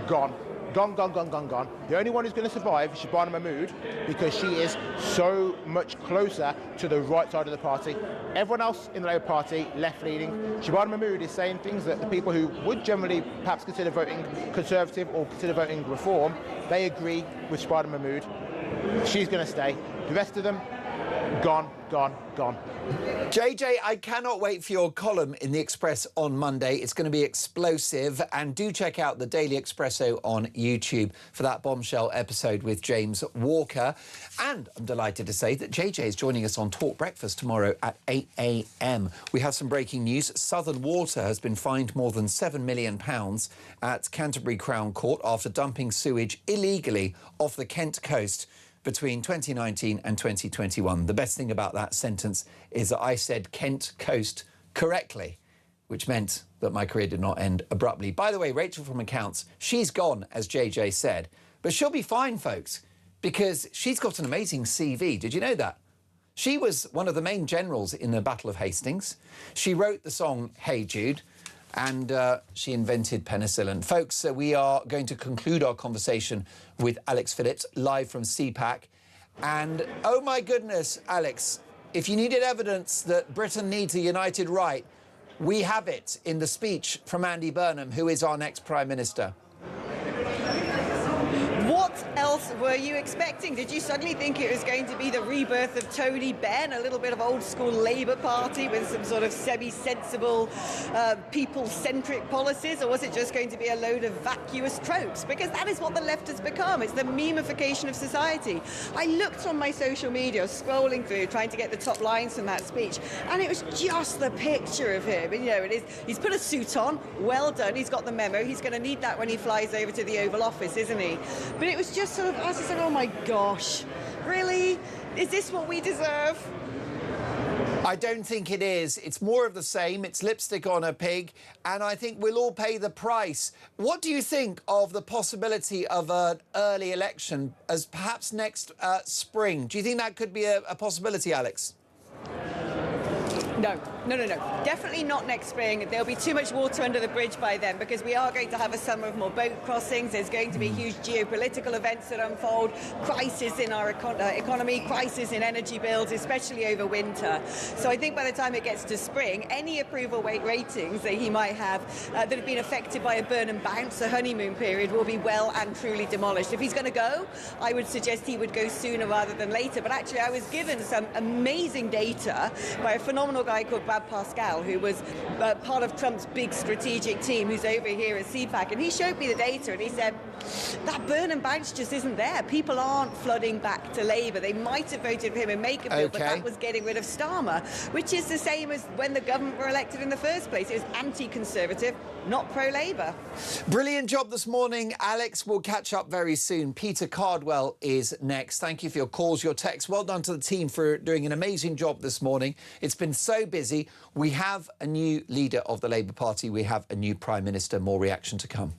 gone. Gone, gone, gone, gone, gone. The only one who's going to survive is Shabana Mahmood because she is so much closer to the right side of the party. Everyone else in the Labour Party, left-leaning. Shabana Mahmood is saying things that the people who would generally perhaps consider voting Conservative or consider voting Reform, they agree with Shabana Mahmood. She's going to stay. The rest of them, gone, gone, gone. JJ, I cannot wait for your column in the Express on Monday. It's going to be explosive. And do check out the Daily Expresso on YouTube for that bombshell episode with James Walker. And I'm delighted to say that JJ is joining us on Talk Breakfast tomorrow at 8 a.m. We have some breaking news. Southern Water has been fined more than £7 million at Canterbury Crown Court after dumping sewage illegally off the Kent coast between 2019 and 2021. The best thing about that sentence is that I said Kent coast correctly, which meant that my career did not end abruptly. By the way, Rachel from Accounts, she's gone, as JJ said, but she'll be fine, folks, because she's got an amazing CV. Did you know that? She was one of the main generals in the Battle of Hastings. She wrote the song Hey Jude, and she invented penicillin. Folks, we are going to conclude our conversation with Alex Phillips, live from CPAC. And, oh my goodness, Alex, if you needed evidence that Britain needs a united right, we have it in the speech from Andy Burnham, who is our next Prime Minister. What else were you expecting? Did you suddenly think it was going to be the rebirth of Tony Benn, a little bit of old-school Labour Party with some sort of semi-sensible, people-centric policies, or was it just going to be a load of vacuous tropes? Because that is what the left has become. It's the memification of society. I looked on my social media, scrolling through, trying to get the top lines from that speech, and it was just the picture of him. And, you know, he's put a suit on, well done, he's got the memo, he's going to need that when he flies over to the Oval Office, isn't he? But it was just sort of, as I said, oh my gosh, really? Is this what we deserve? I don't think it is. It's more of the same. It's lipstick on a pig, and I think we'll all pay the price. What do you think of the possibility of an early election as perhaps next spring? Do you think that could be a possibility, Alex? No. Definitely not next spring. There'll be too much water under the bridge by then because we are going to have a summer of more boat crossings. There's going to be huge geopolitical events that unfold, crisis in our economy, crisis in energy bills, especially over winter. So I think by the time it gets to spring, any approval ratings that he might have that have been affected by a Burnham bounce, the honeymoon period, will be well and truly demolished. If he's going to go, I would suggest he would go sooner rather than later. But actually, I was given some amazing data by a phenomenal guy called Brad Pascal, who was part of Trump's big strategic team, who's over here at CPAC, and he showed me the data and he said that Burnham bounce just isn't there. People aren't flooding back to Labour. They might have voted for him in Makerfield, but that was getting rid of Starmer, which is the same as when the government were elected in the first place. It was anti-Conservative, not pro-Labour. Brilliant job this morning, Alex. We'll catch up very soon. Peter Cardwell is next. Thank you for your calls, your texts. Well done to the team for doing an amazing job this morning. It's been so busy. We have a new leader of the Labour Party. We have a new Prime Minister. More reaction to come.